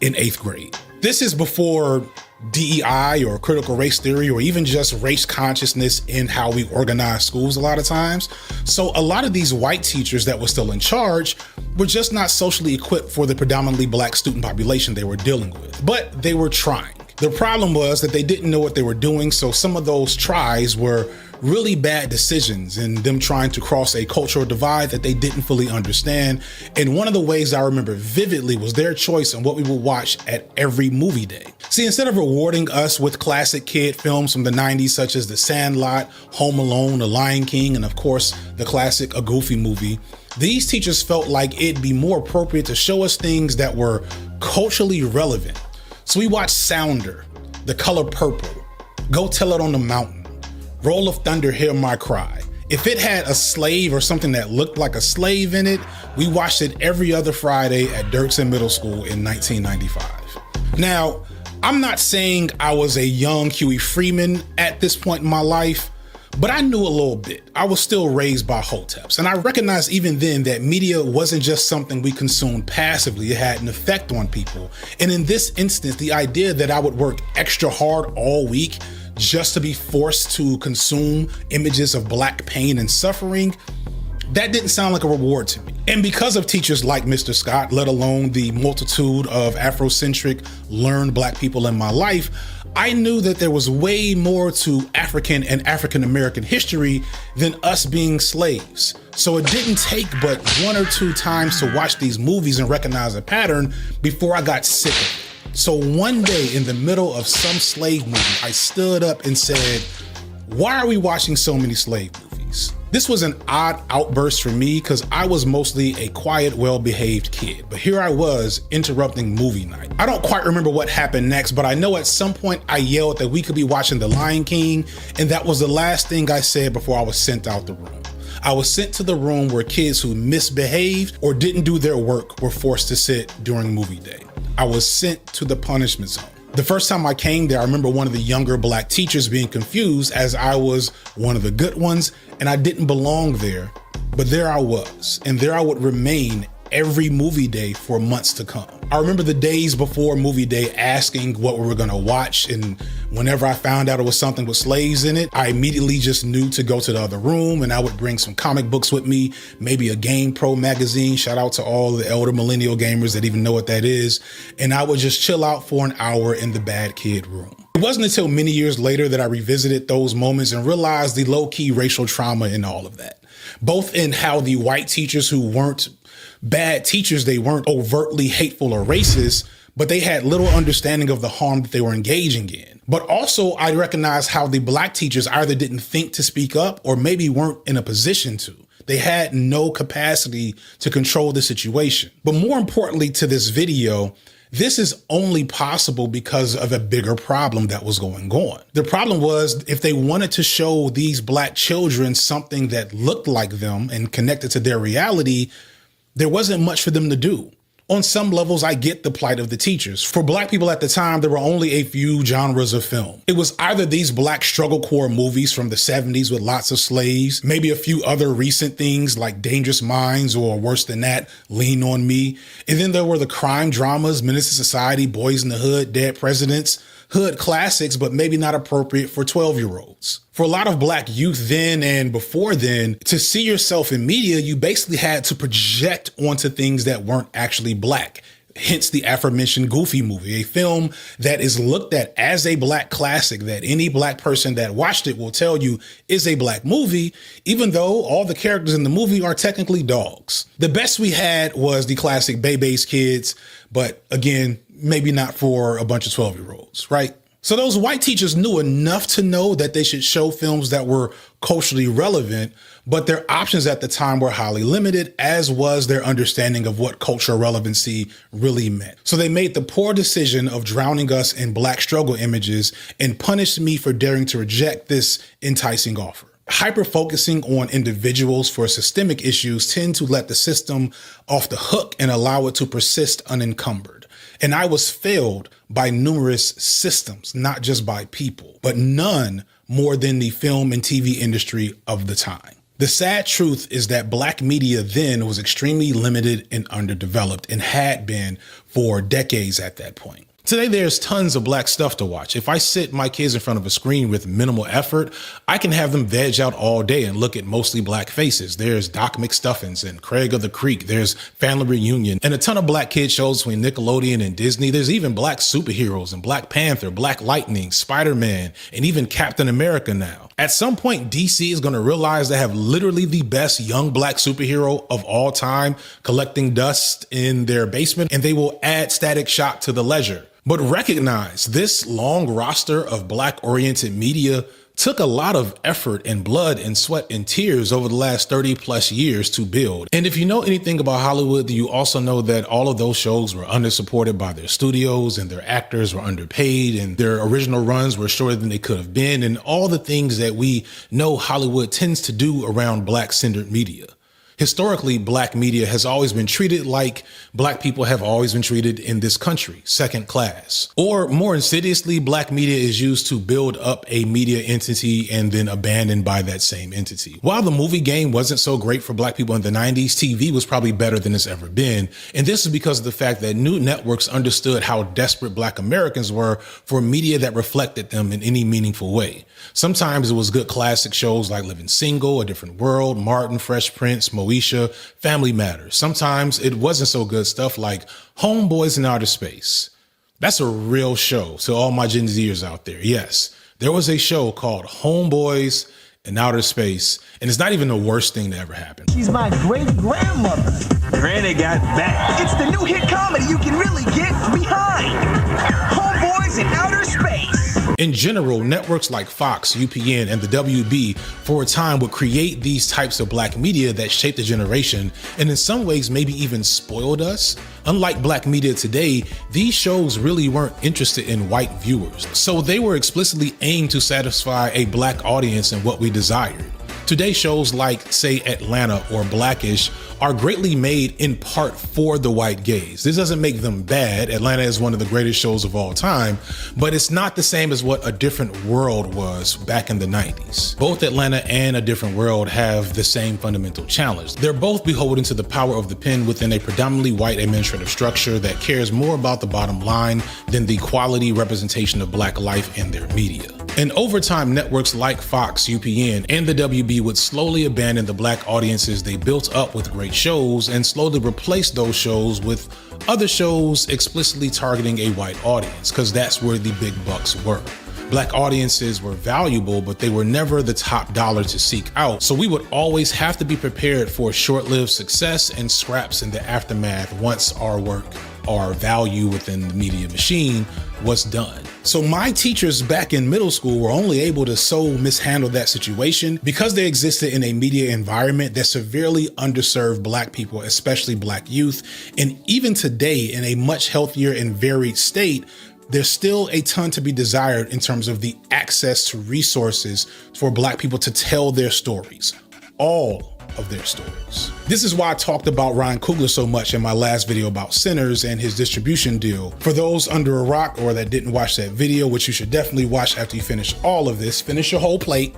in 8th grade. This is before DEI or critical race theory or even just race consciousness in how we organize schools a lot of times. So a lot of these white teachers that were still in charge were just not socially equipped for the predominantly Black student population they were dealing with, but they were trying. The problem was that they didn't know what they were doing, so some of those tries were really bad decisions and them trying to cross a cultural divide that they didn't fully understand. And one of the ways I remember vividly was their choice on what we would watch at every movie day. See, instead of rewarding us with classic kid films from the 90s, such as The Sandlot, Home Alone, The Lion King, and of course, the classic A Goofy Movie, these teachers felt like it'd be more appropriate to show us things that were culturally relevant. So we watched Sounder, The Color Purple, Go Tell It on the Mountain, Roll of Thunder, Hear My Cry. If it had a slave or something that looked like a slave in it, we watched it every other Friday at Dirksen Middle School in 1995. Now, I'm not saying I was a young Huey Freeman at this point in my life, but I knew a little bit. I was still raised by Hoteps, and I recognized even then that media wasn't just something we consumed passively, it had an effect on people. And in this instance, the idea that I would work extra hard all week just to be forced to consume images of Black pain and suffering, that didn't sound like a reward to me. And because of teachers like Mr. Scott, let alone the multitude of Afrocentric learned Black people in my life, I knew that there was way more to African and African American history than us being slaves. So it didn't take but 1 or 2 times to watch these movies and recognize a pattern before I got sick of it. So one day in the middle of some slave movie, I stood up and said, why are we watching so many slave movies? This was an odd outburst for me because I was mostly a quiet, well-behaved kid, but here I was interrupting movie night. I don't quite remember what happened next, but I know at some point I yelled that we could be watching The Lion King, and that was the last thing I said before I was sent out the room. I was sent to the room where kids who misbehaved or didn't do their work were forced to sit during movie day. I was sent to the punishment zone. The first time I came there, I remember one of the younger Black teachers being confused as I was one of the good ones and I didn't belong there, but there I was, and there I would remain every movie day for months to come. I remember the days before movie day asking what we were gonna watch, and whenever I found out it was something with slaves in it, I immediately just knew to go to the other room, and I would bring some comic books with me, maybe a Game Pro magazine, shout out to all the elder millennial gamers that even know what that is, and I would just chill out for an hour in the bad kid room. It wasn't until many years later that I revisited those moments and realized the low-key racial trauma in all of that, both in how the white teachers who weren't bad teachers, they weren't overtly hateful or racist, but they had little understanding of the harm that they were engaging in. But also I recognized how the Black teachers either didn't think to speak up or maybe weren't in a position to. They had no capacity to control the situation. But more importantly to this video, this is only possible because of a bigger problem that was going on. The problem was if they wanted to show these Black children something that looked like them and connected to their reality, there wasn't much for them to do. On some levels, I get the plight of the teachers. For Black people at the time, there were only a few genres of film. It was either these Black struggle core movies from the 70s with lots of slaves, maybe a few other recent things like Dangerous Minds, or worse than that, Lean on Me. And then there were the crime dramas, Menace to Society, Boys in the Hood, Dead Presidents, hood classics, but maybe not appropriate for 12-year-olds. For a lot of Black youth then and before then, to see yourself in media, you basically had to project onto things that weren't actually Black. Hence the aforementioned Goofy movie, a film that is looked at as a black classic that any black person that watched it will tell you is a black movie, even though all the characters in the movie are technically dogs. The best we had was the classic Bebe's Kids, but again, maybe not for a bunch of 12-year-olds, right? So those white teachers knew enough to know that they should show films that were culturally relevant, but their options at the time were highly limited, as was their understanding of what cultural relevancy really meant. So they made the poor decision of drowning us in black struggle images and punished me for daring to reject this enticing offer. Hyper-focusing on individuals for systemic issues tend to let the system off the hook and allow it to persist unencumbered. And I was failed by numerous systems, not just by people, but none more than the film and TV industry of the time. The sad truth is that black media then was extremely limited and underdeveloped, and had been for decades at that point. Today, there's tons of black stuff to watch. If I sit my kids in front of a screen with minimal effort, I can have them veg out all day and look at mostly black faces. There's Doc McStuffins and Craig of the Creek. There's Family Reunion and a ton of black kid shows between Nickelodeon and Disney. There's even black superheroes and Black Panther, Black Lightning, Spider-Man, and even Captain America now. At some point, DC is going to realize they have literally the best young black superhero of all time collecting dust in their basement, and they will add Static Shock to the ledger. But recognize this long roster of black-oriented media took a lot of effort and blood and sweat and tears over the last 30 plus years to build. And if you know anything about Hollywood, you also know that all of those shows were undersupported by their studios, and their actors were underpaid, and their original runs were shorter than they could have been, and all the things that we know Hollywood tends to do around black-centered media. Historically, black media has always been treated like black people have always been treated in this country, second class. Or more insidiously, black media is used to build up a media entity and then abandoned by that same entity. While the movie game wasn't so great for black people in the 90s, TV was probably better than it's ever been. And this is because of the fact that new networks understood how desperate black Americans were for media that reflected them in any meaningful way. Sometimes it was good classic shows like Living Single, A Different World, Martin, Fresh Prince, Moesha, Family Matters. Sometimes it wasn't so good stuff like Homeboys in Outer Space. That's a real show to all my Gen Zers out there. Yes, there was a show called Homeboys in Outer Space, and it's not even the worst thing that ever happened. She's my great-grandmother. Granny got back. It's the new hit comedy you can really get behind. Homeboys in Outer Space. In general, networks like Fox, UPN, and the WB for a time would create these types of black media that shaped a generation and in some ways maybe even spoiled us. Unlike black media today, these shows really weren't interested in white viewers, so they were explicitly aimed to satisfy a black audience and what we desired. Today, shows like, say, Atlanta or Blackish are greatly made in part for the white gaze. This doesn't make them bad. Atlanta is one of the greatest shows of all time, but it's not the same as what A Different World was back in the 90s. Both Atlanta and A Different World have the same fundamental challenge. They're both beholden to the power of the pen within a predominantly white administrative structure that cares more about the bottom line than the quality representation of black life in their media. And over time, networks like Fox, UPN, and the WB would slowly abandon the black audiences they built up with great shows and slowly replace those shows with other shows explicitly targeting a white audience, because that's where the big bucks were. Black audiences were valuable, but they were never the top dollar to seek out. So we would always have to be prepared for short-lived success and scraps in the aftermath once our work, our value within the media machine was done. So my teachers back in middle school were only able to so mishandle that situation because they existed in a media environment that severely underserved black people, especially black youth. And even today, in a much healthier and varied state, there's still a ton to be desired in terms of the access to resources for black people to tell their stories, all of their stories. This is why I talked about Ryan Coogler so much in my last video about Sinners and his distribution deal. For those under a rock or that didn't watch that video, which you should definitely watch after you finish all of this, finish your whole plate,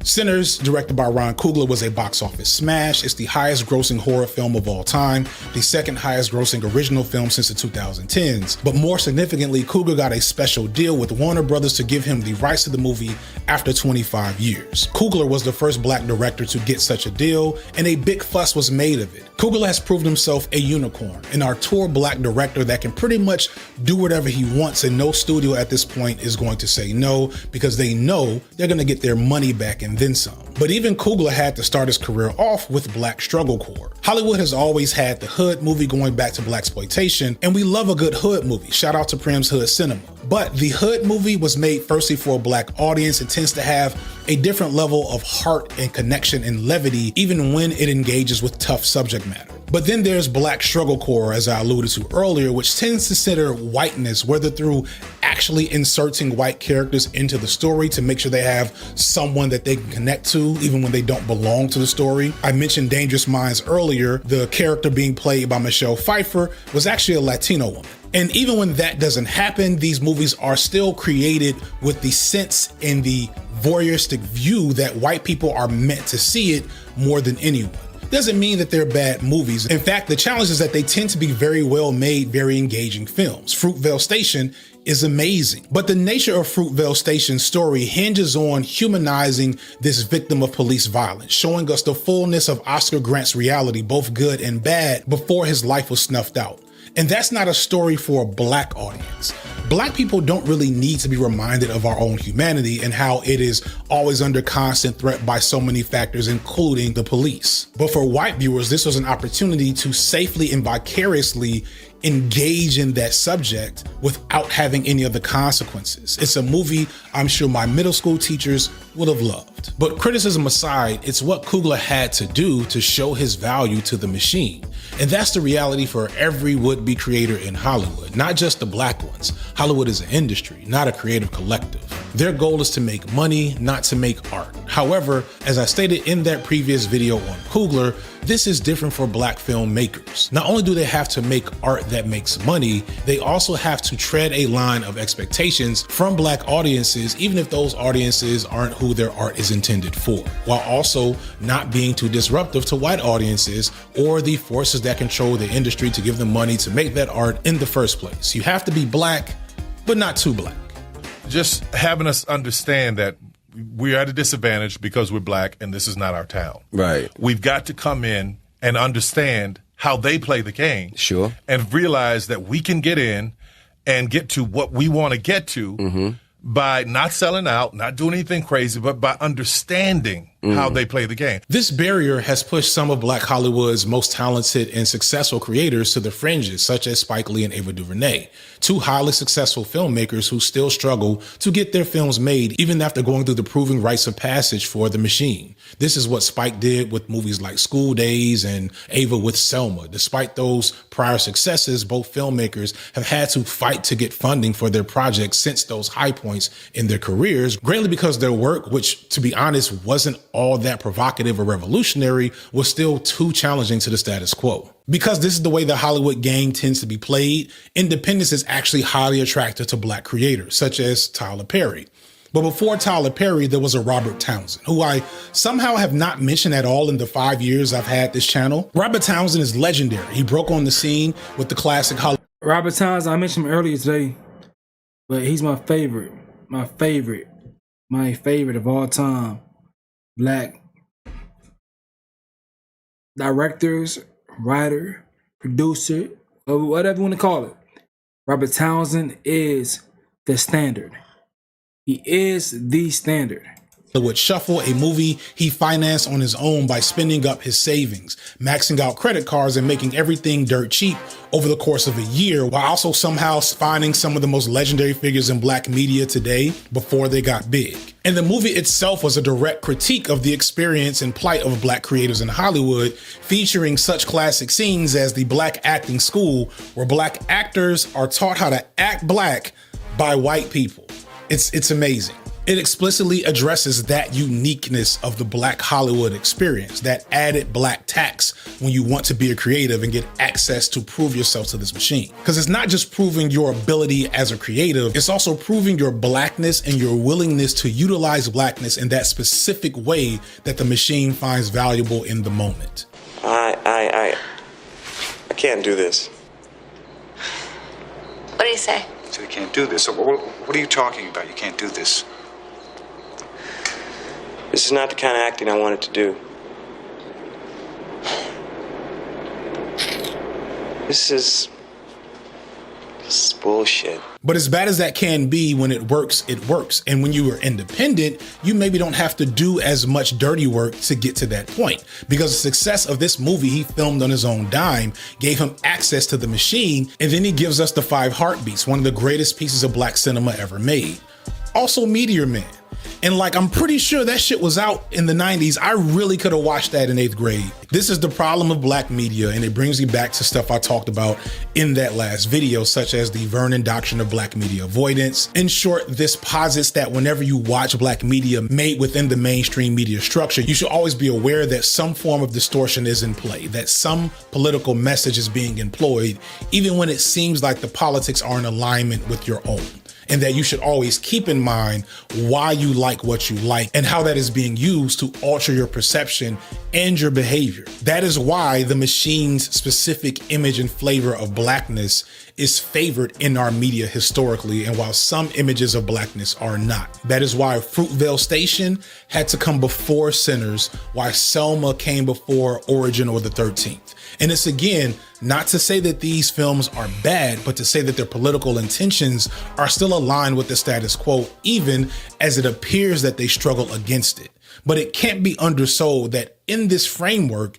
Sinners, directed by Ryan Coogler, was a box office smash. It's the highest grossing horror film of all time, the second highest grossing original film since the 2010s. But more significantly, Coogler got a special deal with Warner Brothers to give him the rights to the movie after 25 years. Coogler was the first black director to get such a deal, and a big fuss was made of it. Coogler has proved himself a unicorn, an auteur black director that can pretty much do whatever he wants, and no studio at this point is going to say no, because they know they're going to get their money back and then some. But even Coogler had to start his career off with black strugglecore. Hollywood has always had the hood movie going back to blaxploitation, and we love a good hood movie. Shout out to Prim's Hood Cinema. But the hood movie was made firstly for a black audience and tends to have a different level of heart and connection and levity, even when it engages with tough subject matter. But then there's black strugglecore, as I alluded to earlier, which tends to center whiteness, whether through actually inserting white characters into the story to make sure they have someone that they can connect to, even when they don't belong to the story. I mentioned Dangerous Minds earlier. The character being played by Michelle Pfeiffer was actually a Latino woman. And even when that doesn't happen, these movies are still created with the sense and the voyeuristic view that white people are meant to see it more than anyone. Doesn't mean that they're bad movies. In fact, the challenge is that they tend to be very well made, very engaging films. Fruitvale Station is amazing. But the nature of Fruitvale Station's story hinges on humanizing this victim of police violence, showing us the fullness of Oscar Grant's reality, both good and bad, before his life was snuffed out. And that's not a story for a black audience. Black people don't really need to be reminded of our own humanity and how it is always under constant threat by so many factors, including the police. But for white viewers, this was an opportunity to safely and vicariously engage in that subject without having any of the consequences. It's a movie I'm sure my middle school teachers would have loved. But criticism aside, it's what Coogler had to do to show his value to the machine. And that's the reality for every would-be creator in Hollywood, not just the black ones. Hollywood is an industry, not a creative collective. Their goal is to make money, not to make art. However, as I stated in that previous video on Coogler, this is different for black filmmakers. Not only do they have to make art that makes money, they also have to tread a line of expectations from black audiences, even if those audiences aren't who their art is intended for, while also not being too disruptive to white audiences or the forces that control the industry to give them money to make that art in the first place. You have to be black, but not too black. Just having us understand that we're at a disadvantage because we're black and this is not our town. Right. We've got to come in and understand how they play the game. Sure. And realize that we can get in and get to what we want to get to by not selling out, not doing anything crazy, but by understanding how they play the game. This barrier has pushed some of Black Hollywood's most talented and successful creators to the fringes, such as Spike Lee and Ava DuVernay, two highly successful filmmakers who still struggle to get their films made, even after going through the proving rites of passage for the machine. This is what Spike did with movies like School Days and Ava with Selma. Despite those prior successes, both filmmakers have had to fight to get funding for their projects since those high points in their careers, greatly because their work, which to be honest wasn't all that provocative or revolutionary, was still too challenging to the status quo. Because this is the way the Hollywood game tends to be played, independence is actually highly attractive to black creators, such as Tyler Perry. But before Tyler Perry, there was a Robert Townsend, who I somehow have not mentioned at all in the 5 years I've had this channel. Robert Townsend is legendary. He broke on the scene with the classic Hollywood. Robert Townsend, I mentioned him earlier today, but he's my favorite of all time. Black directors, writer, producer, or whatever you want to call it. Robert Townsend is the standard. He is the standard. Would shuffle, a movie he financed on his own by spending up his savings, maxing out credit cards and making everything dirt cheap over the course of a year, while also somehow finding some of the most legendary figures in black media today before they got big. And the movie itself was a direct critique of the experience and plight of black creators in Hollywood, featuring such classic scenes as the Black Acting School, where black actors are taught how to act black by white people. It's amazing. It explicitly addresses that uniqueness of the Black Hollywood experience, that added Black tax when you want to be a creative and get access to prove yourself to this machine. Because it's not just proving your ability as a creative, it's also proving your Blackness and your willingness to utilize Blackness in that specific way that the machine finds valuable in the moment. I can't do this. What do you say? So you can't do this. So what are you talking about? You can't do this. This is not the kind of acting I wanted to do. This is bullshit. But as bad as that can be, when it works, it works. And when you are independent, you maybe don't have to do as much dirty work to get to that point. Because the success of this movie he filmed on his own dime gave him access to the machine. And then he gives us the 5 Heartbeats, one of the greatest pieces of Black cinema ever made. Also Meteor Man. And like, I'm pretty sure that shit was out in the 90s. I really could have watched that in 8th grade. This is the problem of Black media, and it brings me back to stuff I talked about in that last video, such as the Vernon doctrine of Black media avoidance. In short, this posits that whenever you watch Black media made within the mainstream media structure, you should always be aware that some form of distortion is in play, that some political message is being employed, even when it seems like the politics are in alignment with your own. And that you should always keep in mind why you like what you like and how that is being used to alter your perception and your behavior. That is why the machine's specific image and flavor of Blackness is favored in our media historically, and while some images of Blackness are not. That is why Fruitvale Station had to come before Sinners, why Selma came before Origin or the 13th. And it's, again, not to say that these films are bad, but to say that their political intentions are still aligned with the status quo, even as it appears that they struggle against it. But it can't be undersold that in this framework,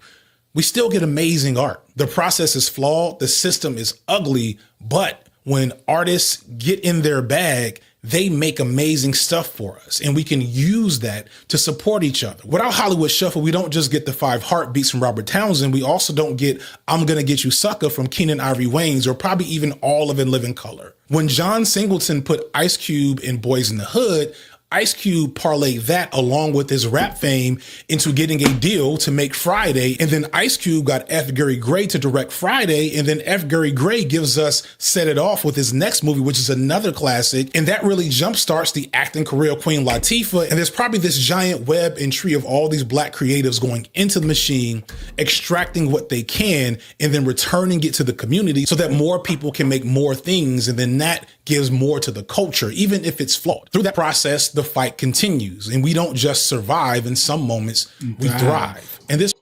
we still get amazing art. The process is flawed, the system is ugly, but when artists get in their bag, they make amazing stuff for us, and we can use that to support each other. Without Hollywood Shuffle, we don't just get the 5 Heartbeats from Robert Townsend, we also don't get I'm Gonna Get You Sucker from Keenan Ivory Wayans, or probably even all of In Living Color. When John Singleton put Ice Cube in Boys in the Hood, Ice Cube parlayed that along with his rap fame into getting a deal to make Friday, and then Ice Cube got F. Gary Gray to direct Friday, and then F. Gary Gray gives us Set It Off with his next movie, which is another classic, and that really jumpstarts the acting career of Queen Latifah. And there's probably this giant web and tree of all these Black creatives going into the machine, extracting what they can, and then returning it to the community so that more people can make more things, and then that gives more to the culture, even if it's flawed. Through that process, the fight continues, and we don't just survive. In some moments, we thrive. And this,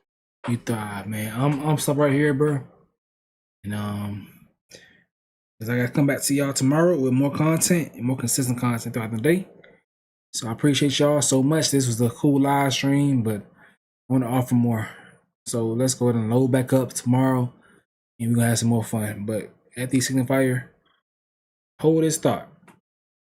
you thrive, man. I'm stuck right here, bro. And cause I gotta come back to y'all tomorrow with more content and more consistent content throughout the day. So I appreciate y'all so much. This was a cool live stream, but I want to offer more. So let's go ahead and load back up tomorrow, and we're gonna have some more fun. But at the Signifier, hold this thought.